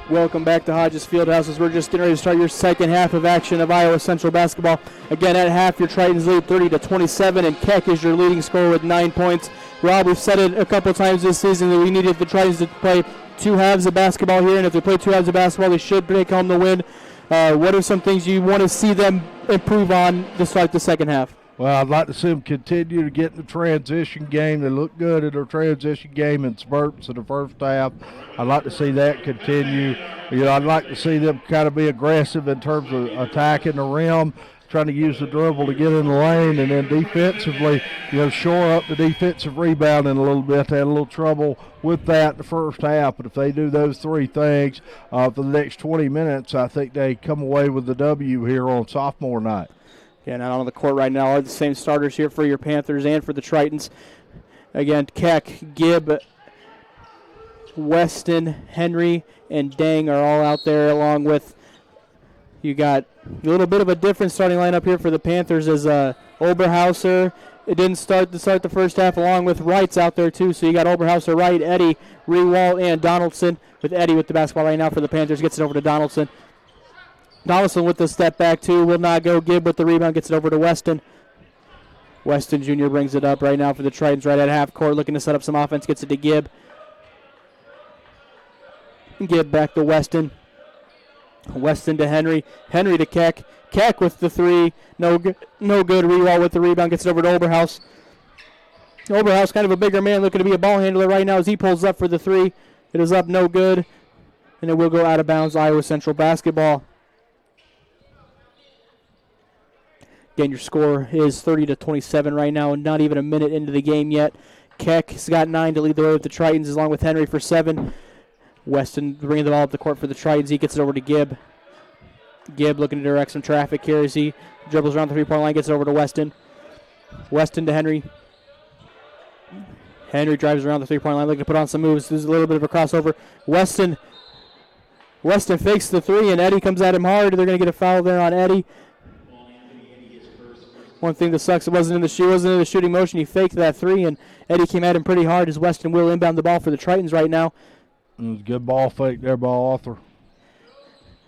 Welcome back to Hodges Fieldhouse as we're just getting ready to start your second half of action of Iowa Central basketball. Again, at half, your Tritons lead 30-27, and Keck is your leading scorer with 9 points. Rob, we've said it a couple times this season that we needed the Tritons to play 2 halves of basketball here, and if they play 2 halves of basketball, they should take home the win. What are some things you want to see them improve on to start the second half? Well, I'd like to see them continue to get in the transition game. They look good in their transition game in spurts in the first half. I'd like to see that continue. I'd like to see them kind of be aggressive in terms of attacking the rim, trying to use the dribble to get in the lane, and then defensively, shore up the defensive rebounding a little bit. They had a little trouble with that in the first half, but if they do those 3 things for the next 20 minutes, I think they come away with the W here on sophomore night. And out on the court right now are the same starters here for your Panthers and for the Tritons. Again, Keck, Gibb, Weston, Henry, and Dang are all out there, along with you got a little bit of a different starting lineup here for the Panthers as Oberhauser. It didn't start the first half, along with Wright's out there too. So you got Oberhauser, Wright, Eddy, Rewalt, and Donaldson. With Eddy with the basketball right now for the Panthers, gets it over to Donaldson. Donaldson with the step back, too, will not go. Gibb with the rebound, gets it over to Weston. Weston Jr. brings it up right now for the Tritons right at half court, looking to set up some offense, gets it to Gibb. Gibb back to Weston. Weston to Henry. Henry to Keck. Keck with the 3. No good. Rewalt with the rebound, gets it over to Oberhaus. Oberhaus, kind of a bigger man, looking to be a ball handler right now as he pulls up for the 3. It is up, no good. And it will go out of bounds, Iowa Central basketball. Again, your score is 30-27 right now, and not even a minute into the game yet. Keck has got 9 to lead the way with the Tritons, along with Henry for 7. Weston bringing the ball up the court for the Tritons. He gets it over to Gibb. Gibb looking to direct some traffic here as he dribbles around the 3-point line, gets it over to Weston. Weston to Henry. Henry drives around the 3-point line, looking to put on some moves. There's a little bit of a crossover. Weston fakes the 3, and Eddy comes at him hard. They're going to get a foul there on Eddy. One thing that sucks, it wasn't in the shooting motion. He faked that 3, and Eddy came at him pretty hard as Weston will inbound the ball for the Tritons right now. Good ball fake there by Arthur.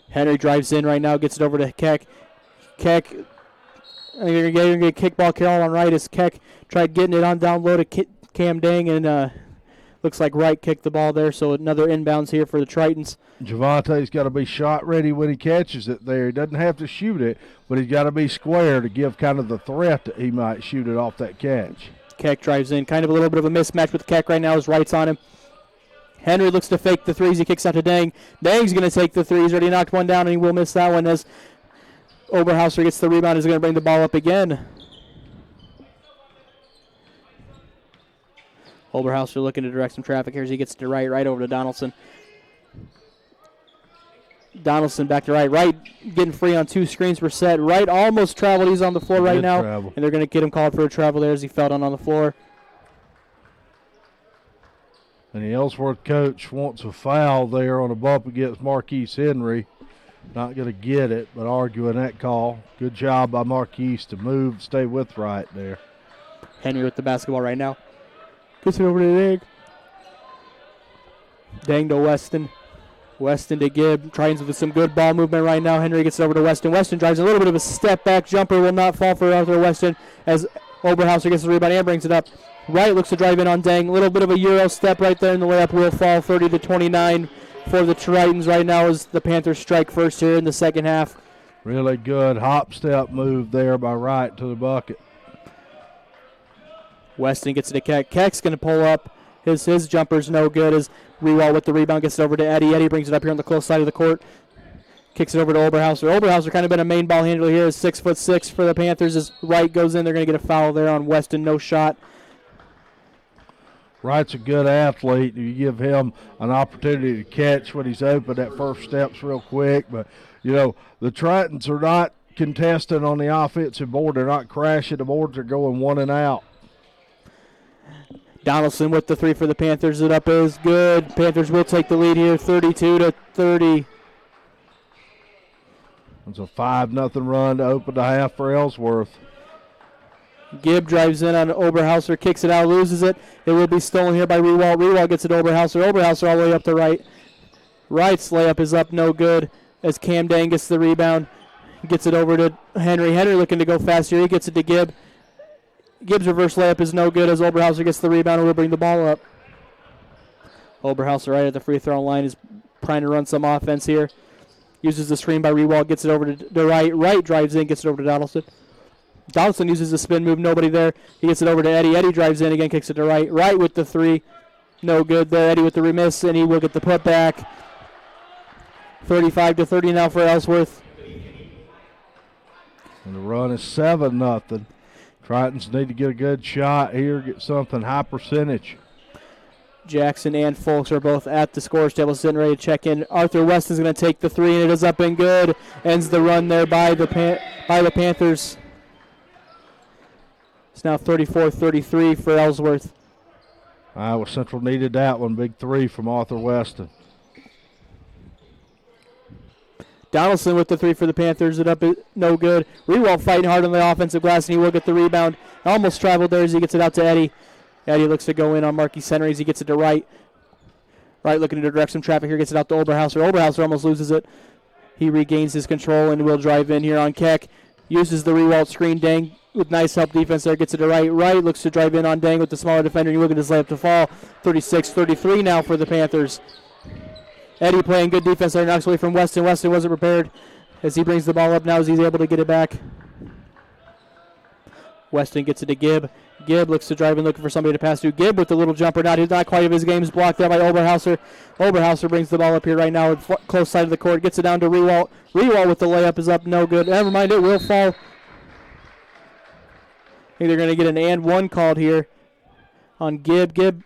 Henry drives in right now, gets it over to Keck. Keck, I think they're going to get a kickball carry on right as Keck tried getting it on down low to Cam Dang, and looks like Wright kicked the ball there, so another inbounds here for the Tritons. Javante's got to be shot ready when he catches it there. He doesn't have to shoot it, but he's got to be square to give kind of the threat that he might shoot it off that catch. Keck drives in. Kind of a little bit of a mismatch with Keck right now as Wright's on him. Henry looks to fake the 3s. He kicks out to Dang. Dang's going to take the 3. He's already knocked one down, and he will miss that one as Oberhauser gets the rebound. He's going to bring the ball up again. Oberhauser looking to direct some traffic here as he gets to right over to Donaldson. Donaldson back to Wright. Wright getting free on 2 screens per set. Wright almost traveled. He's on the floor right now. And they're going to get him called for a travel there as he fell down on the floor. And the Ellsworth coach wants a foul there on a bump against Marquise Henry. Not going to get it, but arguing that call. Good job by Marquise to move, stay with Wright there. Henry with the basketball right now. Gets it over to Dang. Dang to Weston. Weston to Gibb. Tries with some good ball movement right now. Henry gets it over to Weston. Weston drives a little bit of a step back jumper. Will not fall for Arthur Weston as Oberhauser gets the rebound and brings it up. Wright looks to drive in on Dang. A little bit of a Euro step right there, and the layup will fall 30-29 for the Tritons right now as the Panthers strike first here in the second half. Really good hop step move there by Wright to the bucket. Weston gets it to Keck. Keck's going to pull up. His jumper's no good as Rewalt with the rebound gets it over to Eddy. Eddy brings it up here on the close side of the court. Kicks it over to Oberhauser. Oberhauser kind of been a main ball handler here. Is 6'6" for the Panthers as Wright goes in. They're going to get a foul there on Weston. No shot. Wright's a good athlete. You give him an opportunity to catch when he's open. That first step's real quick. But, the Tritons are not contesting on the offensive board. They're not crashing the boards. They're going 1 and out. Donaldson with the 3 for the Panthers. It up is good. Panthers will take the lead here, 32-30. It's a 5-0 run to open the half for Ellsworth. Gibb drives in on Oberhauser, kicks it out, loses it. It will be stolen here by Rewalt. Rewalt gets it to Oberhauser. Oberhauser all the way up to Wright. Wright's layup is up, no good, as Cam Dang gets the rebound. Gets it over to Henry. Henry looking to go fast here. He gets it to Gibb. Gibbs' reverse layup is no good as Oberhauser gets the rebound and will bring the ball up. Oberhauser right at the free throw line is trying to run some offense here. Uses the screen by Rewald, gets it over to Wright. Wright drives in, gets it over to Donaldson. Donaldson uses the spin move, nobody there. He gets it over to Eddie. Eddie drives in again, kicks it to Wright. Wright with the three. No good there. Eddie with the remiss, and he will get the putback. 35-30 now for Ellsworth. And the run is 7-0. Tritons need to get a good shot here, get something high percentage. Jackson and Folks are both at the scores table, sitting ready to check in. Arthur Weston's going to take the three, and it is up and good. Ends the run there by the Panthers. It's now 34-33 for Ellsworth. Iowa Central needed that one. Big three from Arthur Weston. Donaldson with the three for the Panthers. It up, no good. Rewald fighting hard on the offensive glass, and he will get the rebound. Almost traveled there as he gets it out to Eddie. Eddie looks to go in on Marquis Henry as he gets it to Wright. Wright looking to direct some traffic here, gets it out to Oberhauser. Oberhauser almost loses it. He regains his control and will drive in here on Keck. Uses the Rewald screen. Dang with nice help defense there, gets it to Wright. Wright looks to drive in on Dang with the smaller defender, and he will get his layup to fall. 36-33 now for the Panthers. Eddie playing good defense there, knocks away from Weston. Weston wasn't prepared as he brings the ball up now as he's able to get it back. Weston gets it to Gibb. Gibb looks to drive in, looking for somebody to pass to. Gibb with the little jumper. He's not quite of his game. He's blocked there by Oberhauser. Oberhauser brings the ball up here right now, close side of the court. Gets it down to Rewald. Rewald with the layup is up, no good. Never mind, it will fall. I think they're going to get an and one called here on Gibb. Gibb.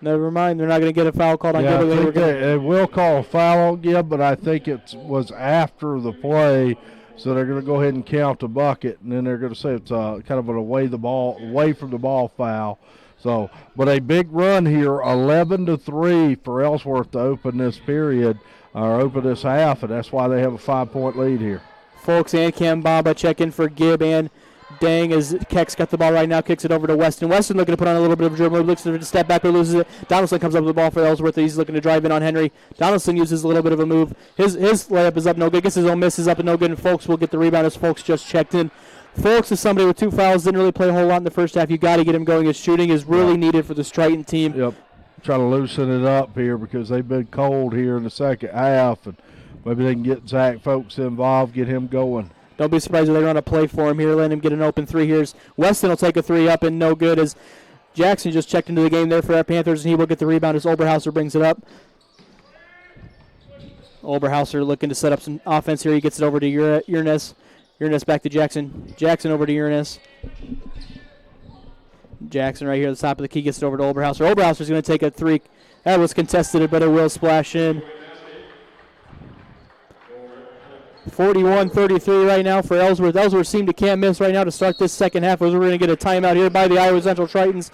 Never mind, they're not going to get a foul called on Gibb. I think they will call a foul on Gibb, but I think it was after the play, so they're going to go ahead and count the bucket, and then they're going to say it's kind of an away from the ball foul. So, but a big run here, 11-3 for Ellsworth to open this period, or open this half, and that's why they have a 5-point lead here. Folks and Cam Bamba check in for Gibb and Dang as Keck's got the ball right now, kicks it over to Weston. Weston looking to put on a little bit of a dribble, looks to step back but loses it. Donaldson comes up with the ball for Ellsworth. He's looking to drive in on Henry. Donaldson uses a little bit of a move. His layup is up no good. Gets his own miss is up and no good, and Folks will get the rebound as Folks just checked in. Folks is somebody with 2 fouls, didn't really play a whole lot in the first half. You got to get him going. His shooting is really needed for this Triton team. Yep. Try to loosen it up here because they've been cold here in the second half, and maybe they can get Zach Folks involved, get him going. Don't be surprised if they run a play for him here, let him get an open three here. Weston will take a three up and no good as Jackson just checked into the game there for our Panthers, and he will get the rebound as Oberhauser brings it up. Oberhauser looking to set up some offense here. He gets it over to Uranus. Uranus back to Jackson. Jackson over to Uranus. Jackson right here at the top of the key gets it over to Oberhauser. Oberhauser's going to take a three. That was contested, but it will splash in. 41-33 right now for Ellsworth. Ellsworth seemed to can't miss right now to start this second half. We're going to get a timeout here by the Iowa Central Tritons.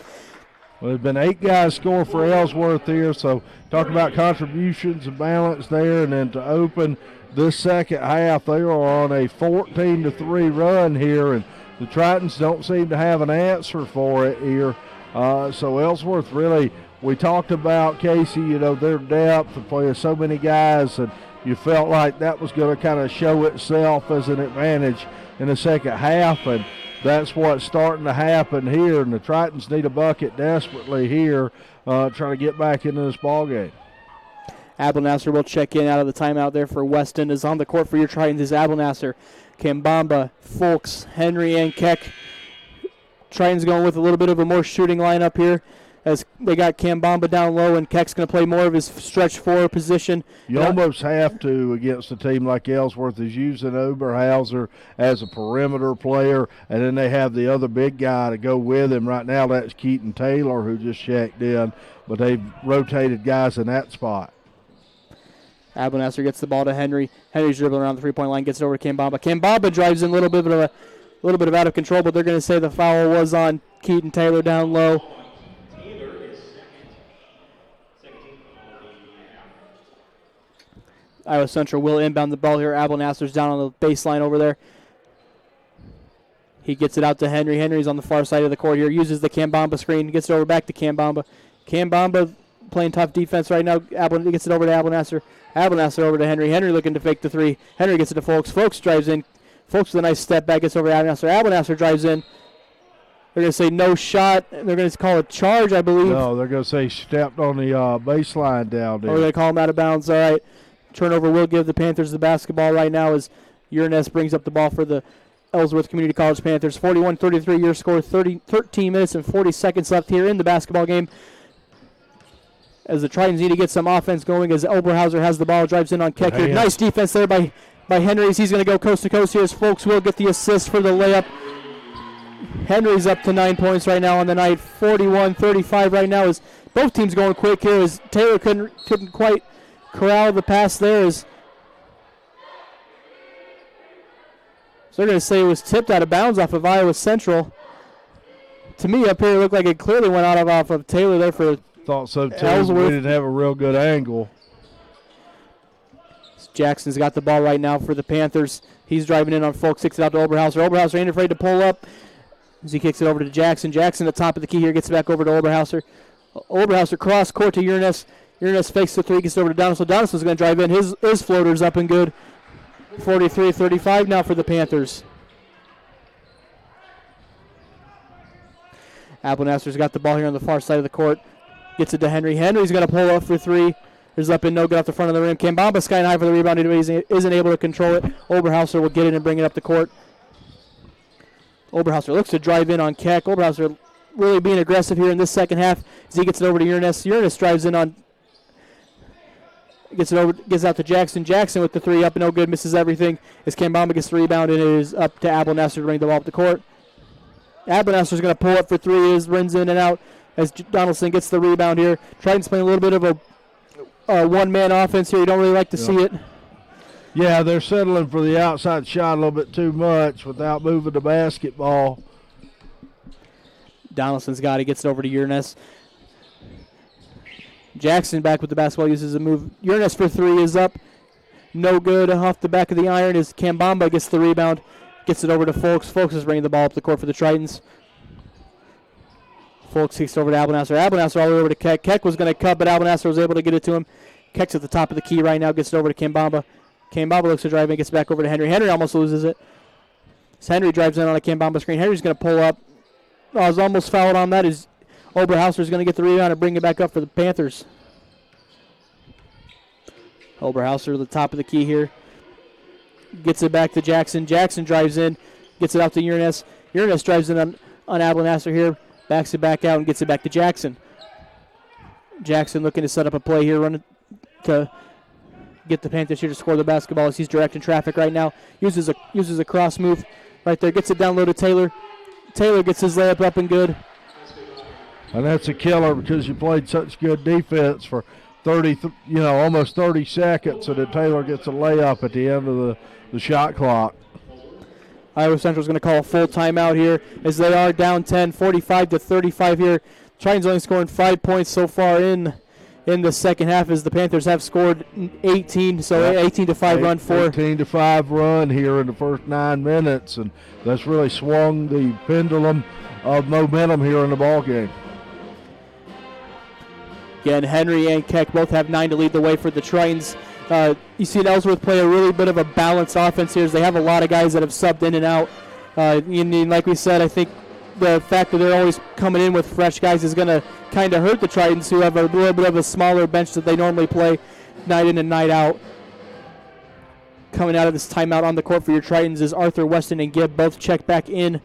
Well, there's been 8 guys score for Ellsworth here, so talk about contributions and balance there, and then to open this second half, they are on a 14-3 run here, and the Tritons don't seem to have an answer for it here. So Ellsworth really, we talked about, Casey, their depth and playing so many guys, and you felt like that was going to kind of show itself as an advantage in the second half, and that's what's starting to happen here, and the Tritons need a bucket desperately here, trying to get back into this ballgame. Abelnasser will check in out of the timeout there for Weston. Is on the court for your Tritons is Abelnasser, Kambamba, Folks, Henry, and Keck. Tritons going with a little bit of a more shooting lineup here as they got Kambamba down low, and Keck's going to play more of his stretch forward position. You almost have to against a team like Ellsworth is using Oberhauser as a perimeter player, and then they have the other big guy to go with him. Right now that's Keaton Taylor who just checked in, but they've rotated guys in that spot. Abelnasser gets the ball to Henry. Henry's dribbling around the three-point line, gets it over to Kambamba. Kambamba drives in a little bit of out of control, but they're going to say the foul was on Keaton Taylor down low. Iowa Central will inbound the ball here. Abelnasser's down on the baseline over there. He gets it out to Henry. Henry's on the far side of the court here. Uses the Kambamba screen. Gets it over back to Kambamba. Kambamba playing tough defense right now. Gets it over to Abelnasser. Abelnasser over to Henry. Henry looking to fake the three. Henry gets it to Folks. Folks drives in. Folks with a nice step back. Gets over to Abelnasser. Abelnasser drives in. They're going to say no shot. They're going to call a charge, I believe. No, they're going to say stepped on the baseline down there. Or they call him out of bounds. All right. Turnover will give the Panthers the basketball right now as Uranus brings up the ball for the Ellsworth Community College Panthers. 41-33 your score. 13 minutes and 40 seconds left here in the basketball game. As the Tritons need to get some offense going as Oberhauser has the ball, drives in on Keck here. Nice defense there by Henrys. He's going to go coast to coast here as Folks will get the assist for the layup. Henry's up to 9 points right now on the night. 41-35 right now as both teams going quick here as Taylor couldn't quite corral the pass there. So they're going to say it was tipped out of bounds off of Iowa Central. To me, up here, it looked like it clearly went off of Taylor there for Thought so too. Ellsworth. We didn't have a real good angle. Jackson's got the ball right now for the Panthers. He's driving in on Folks, kicks it out to Oberhauser. Oberhauser ain't afraid to pull up as he kicks it over to Jackson. Jackson at the top of the key here, gets it back over to Oberhauser. Oberhauser cross court to Uranus. Uranus fakes the three, gets it over to Donaldson. Donaldson's going to drive in. His floater's up and good. 43-35 now for the Panthers. Abelnasser's got the ball here on the far side of the court. Gets it to Henry. Henry's going to pull up for three. There's up and no good off the front of the rim. Kambamba sky high for the rebound. He isn't able to control it. Oberhauser will get it and bring it up the court. Oberhauser looks to drive in on Keck. Oberhauser really being aggressive here in this second half as he gets it over to Uranus. Uranus drives in on, gets out to Jackson. Jackson with the three up and no good, misses everything as Kambamba gets the rebound and it is up to Abelnasser to bring the ball up the court. Abelnasser's going to pull up for three as runs in and out as Donaldson gets the rebound here. Tritons playing a little bit of a one-man offense here. You don't really like to see it. Yeah, they're settling for the outside shot a little bit too much without moving the basketball. Donaldson's got it, gets it over to Uranus. Jackson back with the basketball, uses a move. Uranus for three is up. No good off the back of the iron as Kambamba gets the rebound. Gets it over to Folks. Folks is bringing the ball up the court for the Tritons. Folks kicks over to Abelnasser. Abelnasser all the way over to Keck. Keck was going to cut, but Abelnasser was able to get it to him. Keck's at the top of the key right now. Gets it over to Kambamba. Kambamba looks to drive and gets back over to Henry. Henry almost loses it. So Henry drives in on a Kambamba screen. Henry's going to pull up. Oh, I was almost fouled on that. Is Oberhauser's going to get the rebound and bring it back up for the Panthers. Oberhauser at the top of the key here. Gets it back to Jackson. Jackson drives in. Gets it out to Uranus. Uranus drives in on Abelnasser here. Backs it back out and gets it back to Jackson. Jackson looking to set up a play here, running to get the Panthers here to score the basketball as he's directing traffic right now. Uses a cross move right there. Gets it down low to Taylor. Taylor gets his layup up and good. And that's a killer because you played such good defense for almost 30 seconds, and then Taylor gets a layup at the end of the shot clock. Iowa Central's going to call a full timeout here as they are down 10, 45-35 here. Tritons only scoring 5 points so far in the second half as the Panthers have scored 18, so 18-5 run for. 18-5 run here in the first 9 minutes, and that's really swung the pendulum of momentum here in the ball game. Again, Henry and Keck both have 9 to lead the way for the Tritons. You see Ellsworth play a really bit of a balanced offense here as they have a lot of guys that have subbed in and out. And like we said, I think the fact that they're always coming in with fresh guys is going to kind of hurt the Tritons, who have a little bit of a smaller bench that they normally play night in and night out. Coming out of this timeout on the court for your Tritons is Arthur, Weston, and Gibb. Both check back in,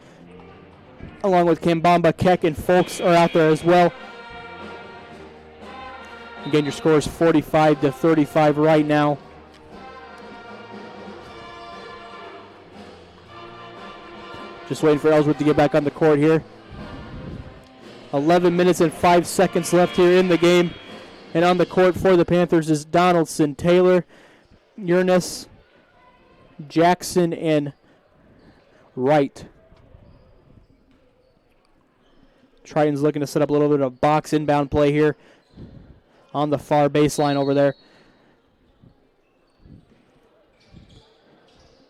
along with Kambamba, Keck, and Folks are out there as well. Again, your score is 45-35 right now. Just waiting for Ellsworth to get back on the court here. 11 minutes and 5 seconds left here in the game. And on the court for the Panthers is Donaldson, Taylor, Uranus, Jackson, and Wright. Tritons looking to set up a little bit of box inbound play here on the far baseline over there.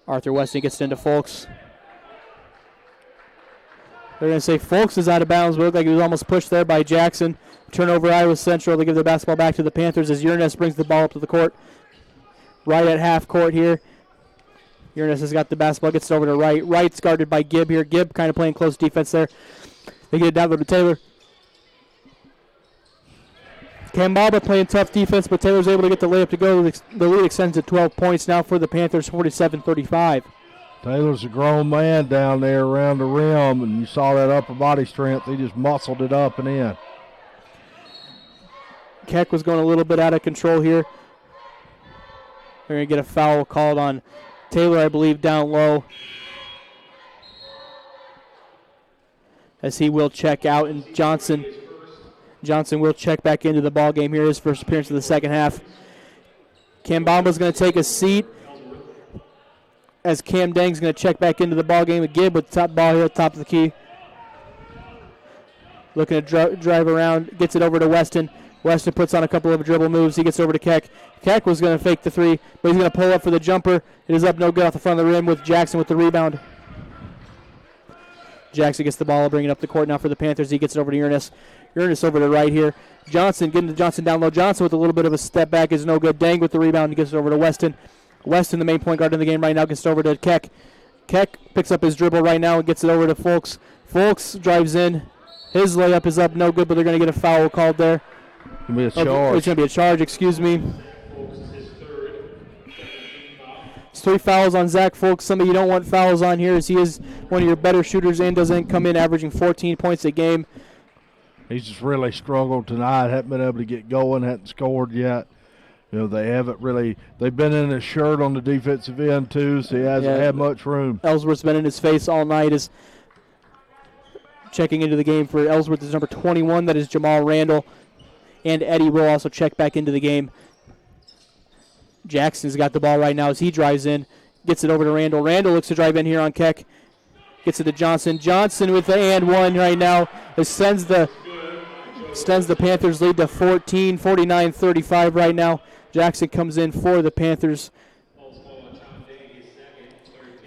Arthur Weston gets it into Folks. They're going to say Folks is out of bounds, but it looked like he was almost pushed there by Jackson. Turnover Iowa Central. They give the basketball back to the Panthers as Uranus brings the ball up to the court. Right at half court here. Uranus has got the basketball, gets it over to Wright. Wright's guarded by Gibb here. Gibb kind of playing close defense there. They get it down to Taylor. Kambaba playing tough defense, but Taylor's able to get the layup to go. The lead extends to 12 points now for the Panthers, 47-35. Taylor's a grown man down there around the rim, and you saw that upper body strength. He just muscled it up and in. Keck was going a little bit out of control here. They're going to get a foul called on Taylor, I believe, down low. As he will check out, and Johnson will check back into the ball game here. His first appearance of the second half. Kambamba's going to take a seat as Cam Dang's going to check back into the ball game. Gibb with the top ball here at the top of the key. Looking to drive around, gets it over to Weston. Weston puts on a couple of dribble moves. He gets over to Keck. Keck was going to fake the three, but he's going to pull up for the jumper. It is up no good off the front of the rim with Jackson with the rebound. Jackson gets the ball, bringing it up the court now for the Panthers. He gets it over to Uranus. Uranus over to right here. Johnson getting to Johnson down low. Johnson with a little bit of a step back is no good. Dang with the rebound. He gets it over to Weston. Weston, the main point guard in the game right now, gets it over to Keck. Keck picks up his dribble right now and gets it over to Folks. Folks drives in. His layup is up no good, but they're going to get a foul called there. It's going to be a charge. It's going to be a charge, excuse me. It's 3 fouls on Zach Folks. Somebody you don't want fouls on here, as he is one of your better shooters and doesn't come in averaging 14 points a game. He's just really struggled tonight. Hasn't been able to get going. Hasn't scored yet. You know, they haven't really. They've been in his shirt on the defensive end too, so he hasn't had much room. Ellsworth's been in his face all night. Is checking into the game for Ellsworth is number 21. That is Jamal Randall, and Eddie will also check back into the game. Jackson's got the ball right now as he drives in, gets it over to Randall. Randall looks to drive in here on Keck. Gets it to Johnson. Johnson with the and one right now. It sends the Panthers lead to 14, 49-35 right now. Jackson comes in for the Panthers.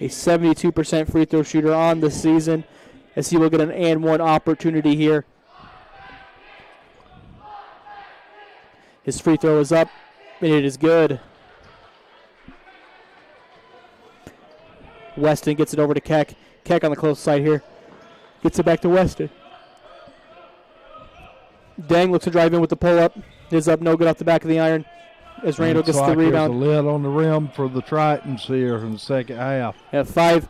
A 72% free throw shooter on the season, as he will get an and one opportunity here. His free throw is up, and it is good. Weston gets it over to Keck. Keck on the close side here. Gets it back to Weston. Dang looks to drive in with the pull-up. Is up no good off the back of the iron as Randall gets the rebound. There's a lid on the rim for the Tritons here in the second half. Yeah, five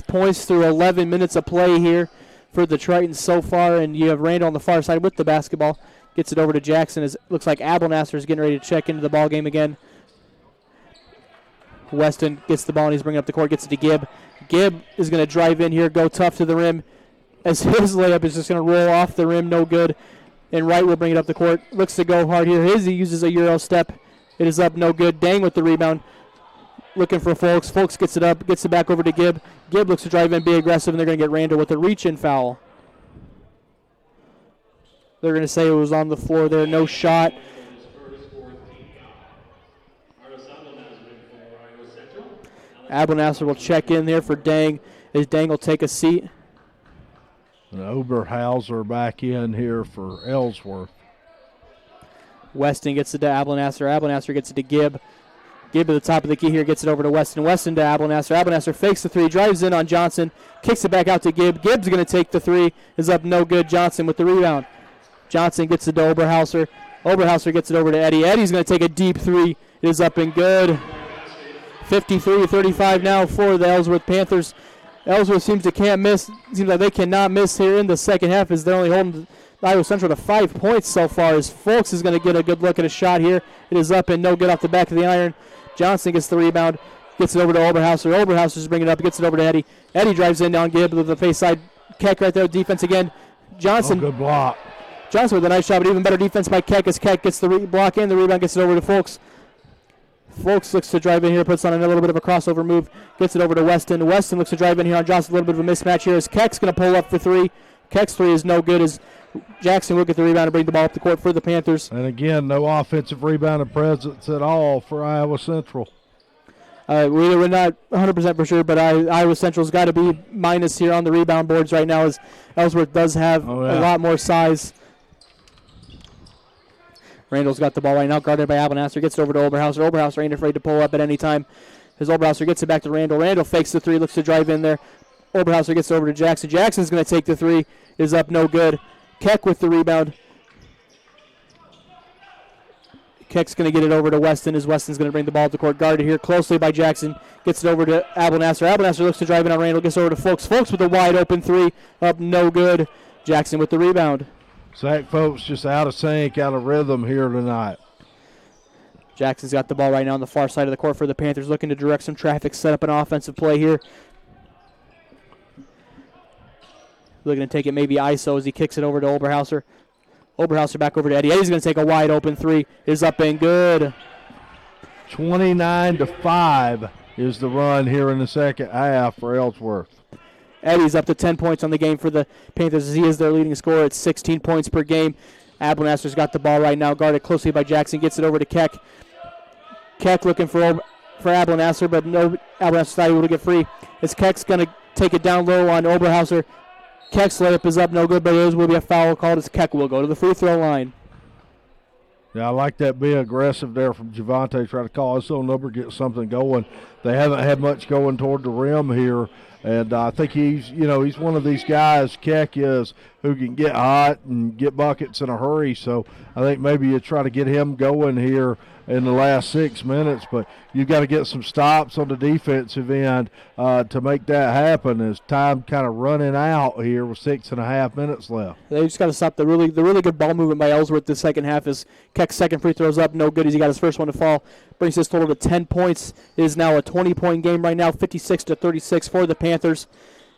points through 11 minutes of play here for the Tritons so far, and you have Randall on the far side with the basketball. Gets it over to Jackson. As it looks like Abelnasser is getting ready to check into the ball game again. Weston gets the ball and he's bringing up the court. Gets it to Gibb. Gibb is going to drive in here, go tough to the rim, as his layup is just going to roll off the rim, no good. And Wright will bring it up the court. Looks to go hard here. He uses a Euro step. It is up, no good. Dang with the rebound. Looking for Folks. Folks gets it up, gets it back over to Gibb. Gibb looks to drive in, be aggressive, and they're going to get Randall with a reach-in foul. They're going to say it was on the floor there, no shot. Abelnasser will check in there for Dang, as Dang will take a seat. And Oberhauser back in here for Ellsworth. Weston gets it to Abelnasser. Abelnasser gets it to Gibb. Gibb at the top of the key here gets it over to Weston. Weston to Abelnasser. Abelnasser fakes the three, drives in on Johnson, kicks it back out to Gibb. Gibb's going to take the three, is up no good. Johnson with the rebound. Johnson gets it to Oberhauser. Oberhauser gets it over to Eddie. Eddie's going to take a deep three. It is up and good. 53-35 now for the Ellsworth Panthers. Ellsworth seems to can't miss. Seems like they cannot miss here in the second half, as they're only holding Iowa Central to 5 points so far. As Folks is going to get a good look at a shot here. It is up and no good off the back of the iron. Johnson gets the rebound, gets it over to Oberhauser. Oberhauser's bringing it up, gets it over to Eddie. Eddie drives in down Gibb with the face side. Keck right there, defense again. Johnson. Good block. Johnson with a nice shot, but even better defense by Keck, as Keck gets the block and the rebound, gets it over to Folks. Folks looks to drive in here, puts on a little bit of a crossover move, gets it over to Weston. Weston looks to drive in here on Johnson, a little bit of a mismatch here, as Keck's going to pull up for three. Keck's three is no good, as Jackson will get the rebound and bring the ball up the court for the Panthers. And again, no offensive rebounding presence at all for Iowa Central. We're not 100% for sure, but Iowa Central's got to be minus here on the rebound boards right now, as Ellsworth does have a lot more size. Randall's got the ball right now, guarded by Abelnasser. Gets it over to Oberhauser. Oberhauser ain't afraid to pull up at any time. As Oberhauser gets it back to Randall. Randall fakes the three, looks to drive in there. Oberhauser gets it over to Jackson. Jackson's going to take the three. Is up, no good. Keck with the rebound. Keck's going to get it over to Weston, as Weston's going to bring the ball to the court. Guarded here closely by Jackson. Gets it over to Abelnasser. Abelnasser looks to drive in on Randall. Gets over to Folks. Folks with a wide open three. Up, no good. Jackson with the rebound. Zach Folks just out of sync, out of rhythm here tonight. Jackson's got the ball right now on the far side of the court for the Panthers, looking to direct some traffic, set up an offensive play here. Looking to take it maybe ISO as he kicks it over to Oberhauser. Oberhauser back over to Eddie. Eddie's going to take a wide open three. Is up and good. 29-5 is the run here in the second half for Ellsworth. Eddie's up to 10 points on the game for the Panthers, as he is their leading scorer at 16 points per game. Abelnasser's got the ball right now, guarded closely by Jackson. Gets it over to Keck. Keck looking for Abelnasser, but no, Abelnasser's not able to get free. As Keck's going to take it down low on Oberhauser. Keck's layup is up, no good, but there will be a foul called as Keck will go to the free throw line. Yeah, I like that being aggressive there from Javante, try to call his own number, get something going. They haven't had much going toward the rim here, and I think he's one of these guys, Keck is, who can get hot and get buckets in a hurry. So I think maybe you try to get him going here in the last 6 minutes, but you've got to get some stops on the defensive end to make that happen as time kind of running out here with 6.5 minutes left. They just got to stop the really good ball movement by Ellsworth the second half, as Keck's second free throw's up, no good as he got his first one to fall. Brings his total to 10 points. It is now a 20-point game right now, 56-36 for the Panthers.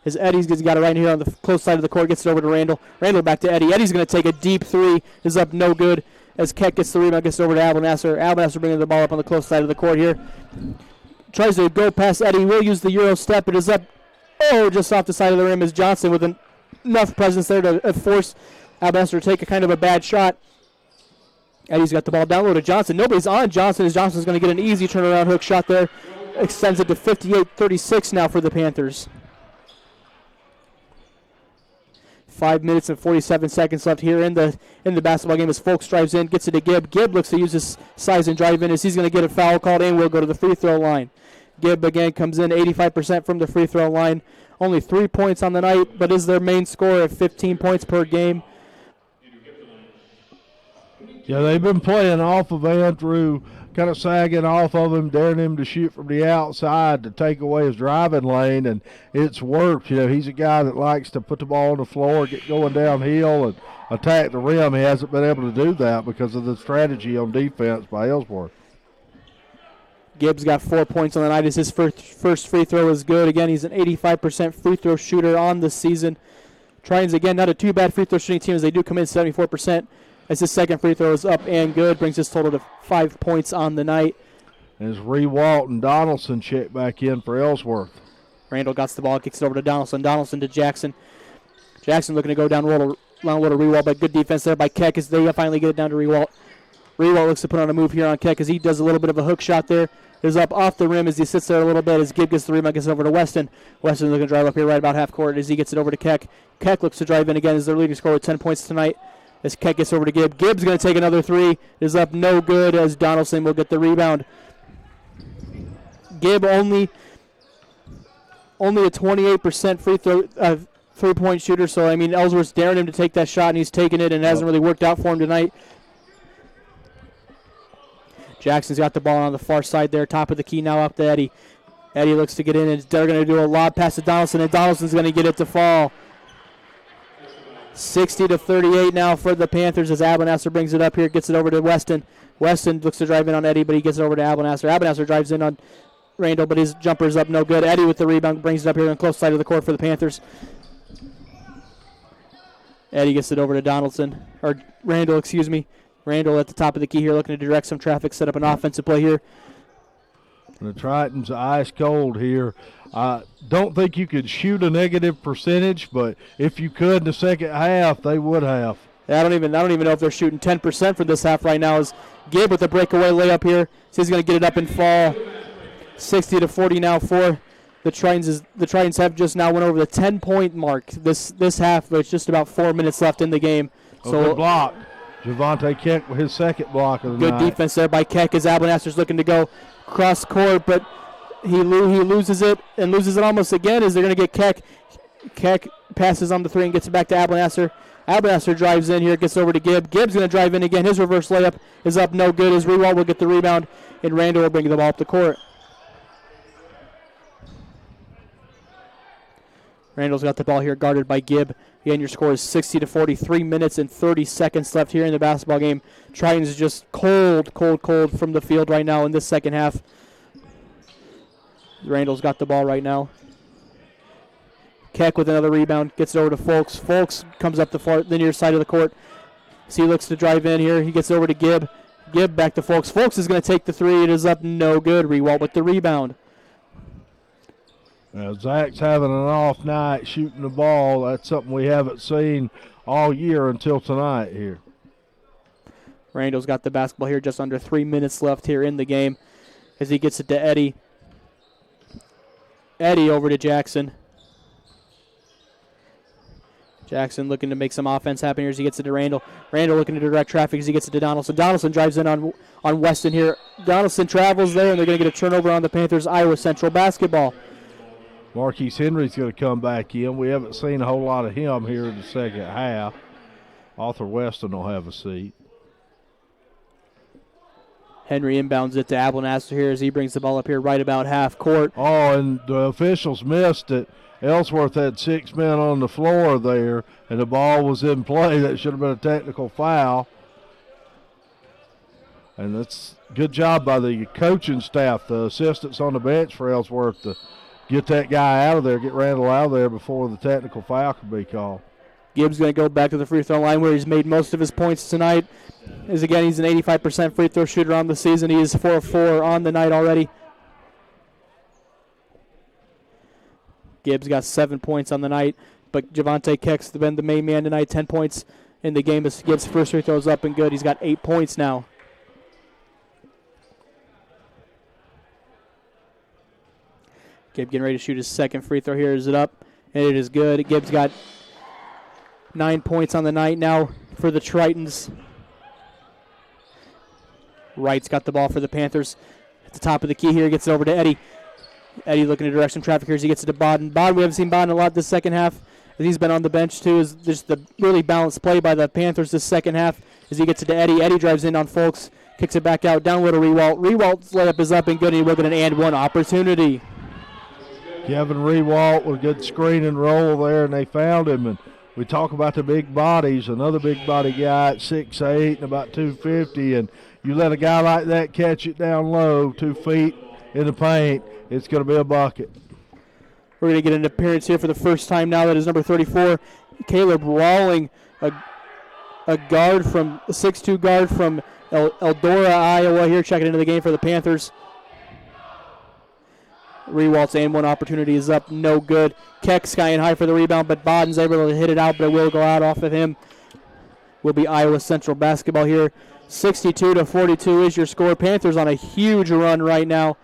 As Eddie's got it right here on the close side of the court, gets it over to Randall. Randall back to Eddie. Eddie's going to take a deep three, is up, no good. As Keck gets the rebound, gets it over to Abelnasser. Abelnasser bringing the ball up on the close side of the court here. Tries to go past Eddie. Will use the Euro step. It is up, just off the side of the rim as Johnson with enough presence there to force Abelnasser to take a kind of a bad shot. Eddie's got the ball down low to Johnson. Nobody's on Johnson, as Johnson's going to get an easy turnaround hook shot there. Extends it to 58-36 now for the Panthers. 5 minutes and 47 seconds left here in the basketball game as Folks drives in, gets it to Gibb. Gibb looks to use his size and drive in as he's going to get a foul called and will go to the free throw line. Gibb again comes in 85% from the free throw line. Only 3 points on the night, but is their main scorer at 15 points per game. Yeah, they've been playing off of Andrew, kind of sagging off of him, daring him to shoot from the outside to take away his driving lane, and it's worked. He's a guy that likes to put the ball on the floor, get going downhill, and attack the rim. He hasn't been able to do that because of the strategy on defense by Ellsworth. Gibbs got 4 points on the night as his first free throw is good. Again, he's an 85% free throw shooter on the season. Tritons, again, not a too bad free throw shooting team as they do come in 74%. As his second free throw is up and good, brings his total to 5 points on the night. As Rewalt and Donaldson check back in for Ellsworth. Randall got the ball, kicks it over to Donaldson. Donaldson to Jackson. Jackson looking to go down low to Rewalt, but good defense there by Keck as they finally get it down to Rewalt. Rewalt looks to put on a move here on Keck as he does a little bit of a hook shot there. Is up off the rim as he sits there a little bit as Gibb gets the rebound, gets it over to Weston. Weston looking to drive up here right about half court as he gets it over to Keck. Keck looks to drive in again as their leading scorer with 10 points tonight. As Keck gets over to Gibb. Gibb's going to take another three. Is up no good as Donaldson will get the rebound. Gibb only a 28% free throw three-point shooter. So, Ellsworth's daring him to take that shot, and he's taking it, and it hasn't really worked out for him tonight. Jackson's got the ball on the far side there. Top of the key now up to Eddie. Eddie looks to get in, and they're going to do a lob pass to Donaldson, and Donaldson's going to get it to fall. 60-38 now for the Panthers as Abelnasser brings it up here, gets it over to Weston. Weston looks to drive in on Eddie, but he gets it over to Abelnasser. Abelnasser drives in on Randall, but his jumper's up no good. Eddie with the rebound brings it up here on the close side of the court for the Panthers. Eddie gets it over to Donaldson, or Randall, excuse me. Randall at the top of the key here looking to direct some traffic, set up an offensive play here. The Tritons ice cold here. I don't think you could shoot a negative percentage, but if you could in the second half, they would have. Yeah, I don't even know if they're shooting 10% for this half right now. As Gibb with a breakaway layup here, so he's going to get it up and fall. 60-40 now for the Tritons. The Tritons have just now went over the 10-point mark this half, but it's just about 4 minutes left in the game. So good block. Javante Keck with his second block of the good night. defense there by Keck as Abelnaster's looking to go cross court, but he loses it and loses it almost again as they're going to get Keck. Keck passes on the three and gets it back to Abelnaster. Abelnaster drives in here, gets over to Gibb. Gibb's going to drive in again. His reverse layup is up, no good. As Rewalt will get the rebound, and Randall will bring the ball up the court. Randall's got the ball here, guarded by Gibb. Again, your score is 60-40. 3 minutes and 30 seconds left here in the basketball game. Tritons is just cold from the field right now in this second half. Randall's got the ball right now. Keck with another rebound, gets it over to Folks. Folks comes up the near side of the court. So he looks to drive in here. He gets over to Gibb. Gibb back to Folks. Folks is going to take the three. It is up, no good. Rewalt with the rebound. Zach's having an off night shooting the ball. That's something we haven't seen all year until tonight here. Randall's got the basketball here, just under 3 minutes left here in the game as he gets it to Eddie. Eddie over to Jackson. Jackson looking to make some offense happen here as he gets it to Randall. Randall looking to direct traffic as he gets it to Donaldson. Donaldson drives in on Weston here. Donaldson travels there, and they're going to get a turnover on the Panthers' Iowa Central basketball. Marquise Henry's going to come back in. We haven't seen a whole lot of him here in the second half. Arthur Weston will have a seat. Henry inbounds it to Abelnaster here as he brings the ball up here right about half court. Oh, and the officials missed it. Ellsworth had 6 men on the floor there, and the ball was in play. That should have been a technical foul. And that's good job by the coaching staff, the assistants on the bench for Ellsworth to get that guy out of there, get Randall out of there before the technical foul could be called. Gibbs going to go back to the free throw line where he's made most of his points tonight. As again, he's an 85% free throw shooter on the season. He is 4-4 on the night already. Gibbs got 7 points on the night, but Javante Keck's been the main man tonight. 10 points in the game as Gibbs' first free throws up and good. He's got 8 points now. Gibbs getting ready to shoot his second free throw here. Is it up? And it is good. Gibbs got 9 points on the night now for the Tritons. Wright's got the ball for the Panthers. At the top of the key here, gets it over to Eddie. Eddie looking to direct some traffic here as he gets it to Bodden. Bodden, we haven't seen Bodden a lot this second half. As he's been on the bench too. Is just the really balanced play by the Panthers this second half as he gets it to Eddie. Eddie drives in on Folks, kicks it back out, down low to Rewalt. Rewalt's layup is up and good, and he will get an and one opportunity. Kevin Rewalt with a good screen and roll there, and they found him. And we talk about the big bodies. Another big body guy at 6'8" and about 250, and you let a guy like that catch it down low, 2 feet in the paint, it's going to be a bucket. We're going to get an appearance here for the first time now. That is number 34, Caleb Rawling, a guard from a 6'2" guard from Eldora, Iowa, here checking into the game for the Panthers. Rewalt's and one opportunity is up, no good. Keck skying high for the rebound, but Bodden's able to hit it out, but it will go out off of him. Will be Iowa Central basketball here. 62-42 is your score. Panthers on a huge run right now.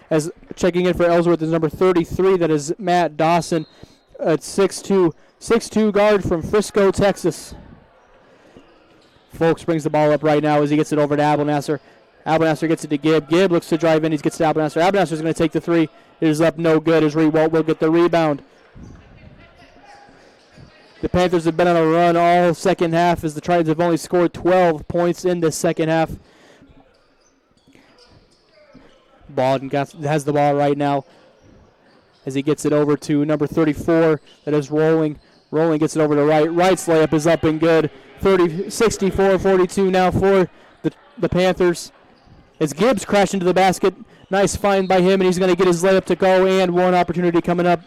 As checking in for Ellsworth is number 33, that is Matt Dawson, a 6'2" guard from Frisco, Texas. Folks brings the ball up right now as he gets it over to Abelnaster. Abelnaster gets it to Gibb. Gibb looks to drive in. He gets to Abelnaster. Abelnaster's going to take the three. It is up, no good, as Rewalt will get the rebound. The Panthers have been on a run all second half as the Tritons have only scored 12 points in this second half. Bodden has the ball right now as he gets it over to number 34. That is Rolling. Rolling gets it over to Wright. Wright's layup is up and good. 64-42 now for the Panthers. As Gibbs crashed into the basket. Nice find by him, and he's going to get his layup to go, and one opportunity coming up.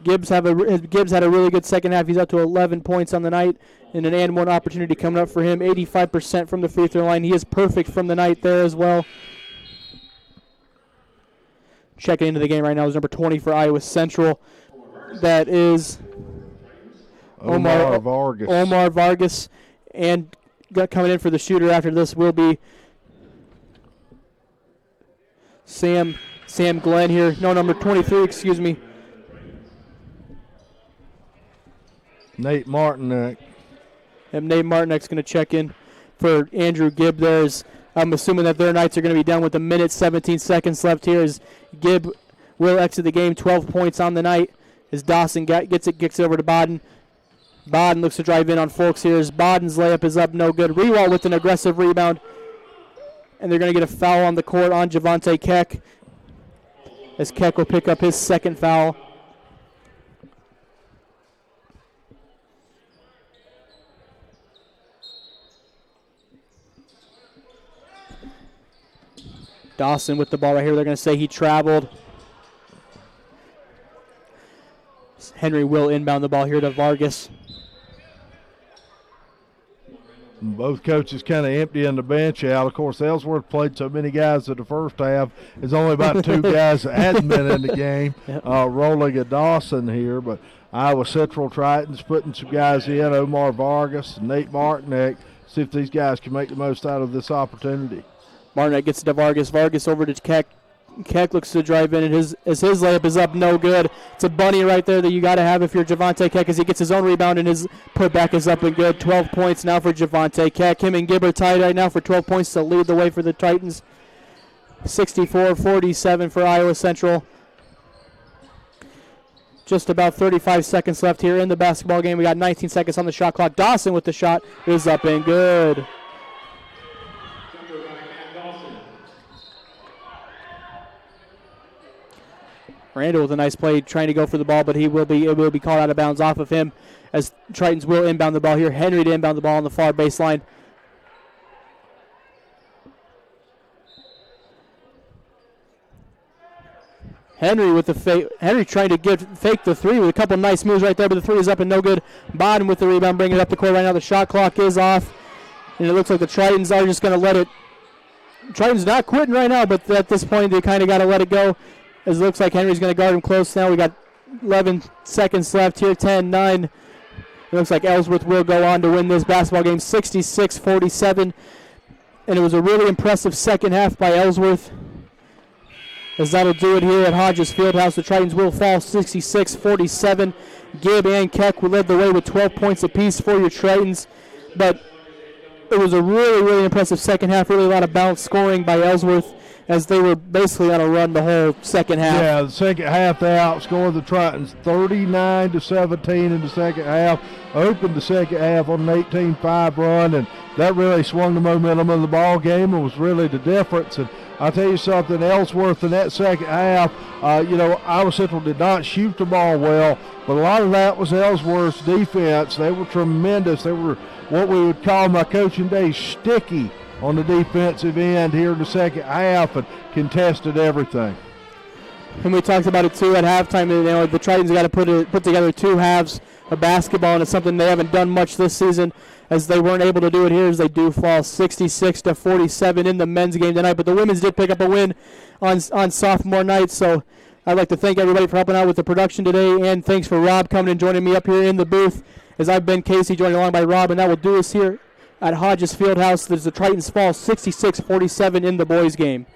Gibbs had a really good second half. He's up to 11 points on the night, and an and one opportunity coming up for him. 85% from the free throw line. He is perfect from the night there as well. Checking into the game right now is number 20 for Iowa Central. That is Omar Vargas. Omar Vargas, and coming in for the shooter after this will be Sam Glenn here. No, number 23, excuse me. Nate Martinek. And Nate Martinek's going to check in for Andrew Gibb there. I'm assuming that their Knights are going to be done with a minute, 17 seconds left here as Gibb will exit the game. 12 points on the night as Dawson gets it over to Bodden. Bodden looks to drive in on Folks here as Bodden's layup is up, no good. Rewall with an aggressive rebound. And they're going to get a foul on the court on Javante Keck as Keck will pick up his second foul. Dawson with the ball right here. They're going to say he traveled. Henry will inbound the ball here to Vargas. Both coaches kind of emptying the bench out. Of course, Ellsworth played so many guys in the first half. There's only about 2 guys that hadn't been in the game. Yep. Rolling a Dawson here, but Iowa Central Tritons putting some guys in, Omar Vargas and Nate Martinek, see if these guys can make the most out of this opportunity. Martinek gets to Vargas. Vargas over to Keck. Keck looks to drive in, and his layup is up, no good. It's a bunny right there that you got to have if you're Javante Keck as he gets his own rebound, and his putback is up and good. 12 points now for Javante Keck. Him and Gibb are tied right now for 12 points to lead the way for the Titans. 64-47 for Iowa Central. Just about 35 seconds left here in the basketball game. We got 19 seconds on the shot clock. Dawson with the shot is up and good. Randall with a nice play trying to go for the ball, but it will be called out of bounds off of him as Tritons will inbound the ball here. Henry to inbound the ball on the far baseline. Henry with the fake. Henry trying to fake the three with a couple nice moves right there, but the three is up and no good. Bodden with the rebound, bringing it up the court right now. The shot clock is off, and it looks like the Tritons are just going to let it. Tritons not quitting right now, but at this point they kind of got to let it go. As it looks like Henry's going to guard him close now. We got 11 seconds left here, 10, 9. It looks like Ellsworth will go on to win this basketball game 66-47. And it was a really impressive second half by Ellsworth. As that'll do it here at Hodges Fieldhouse. The Tritons will fall 66-47. Gibb and Keck will lead the way with 12 points apiece for your Tritons. But it was a really, really impressive second half. Really a lot of balanced scoring by Ellsworth, as they were basically on a run the whole second half. Yeah, the second half they outscored the Tritons 39-17 in the second half. Opened the second half on an 18-5 run, and that really swung the momentum of the ball game and was really the difference. And I'll tell you something, Ellsworth in that second half, Iowa Central did not shoot the ball well, but a lot of that was Ellsworth's defense. They were tremendous. They were what we would call my coaching days sticky on the defensive end here in the second half and contested everything. And we talked about it too at halftime. The Tritons got to put together 2 halves of basketball, and it's something they haven't done much this season, as they weren't able to do it here, as they do fall 66-47 in the men's game tonight. But the women's did pick up a win on sophomore night. So I'd like to thank everybody for helping out with the production today, and thanks for Rob coming and joining me up here in the booth. As I've been Casey, joined along by Rob, and that will do us here at Hodges Fieldhouse. The Tritons fall 66-47 in the boys' game.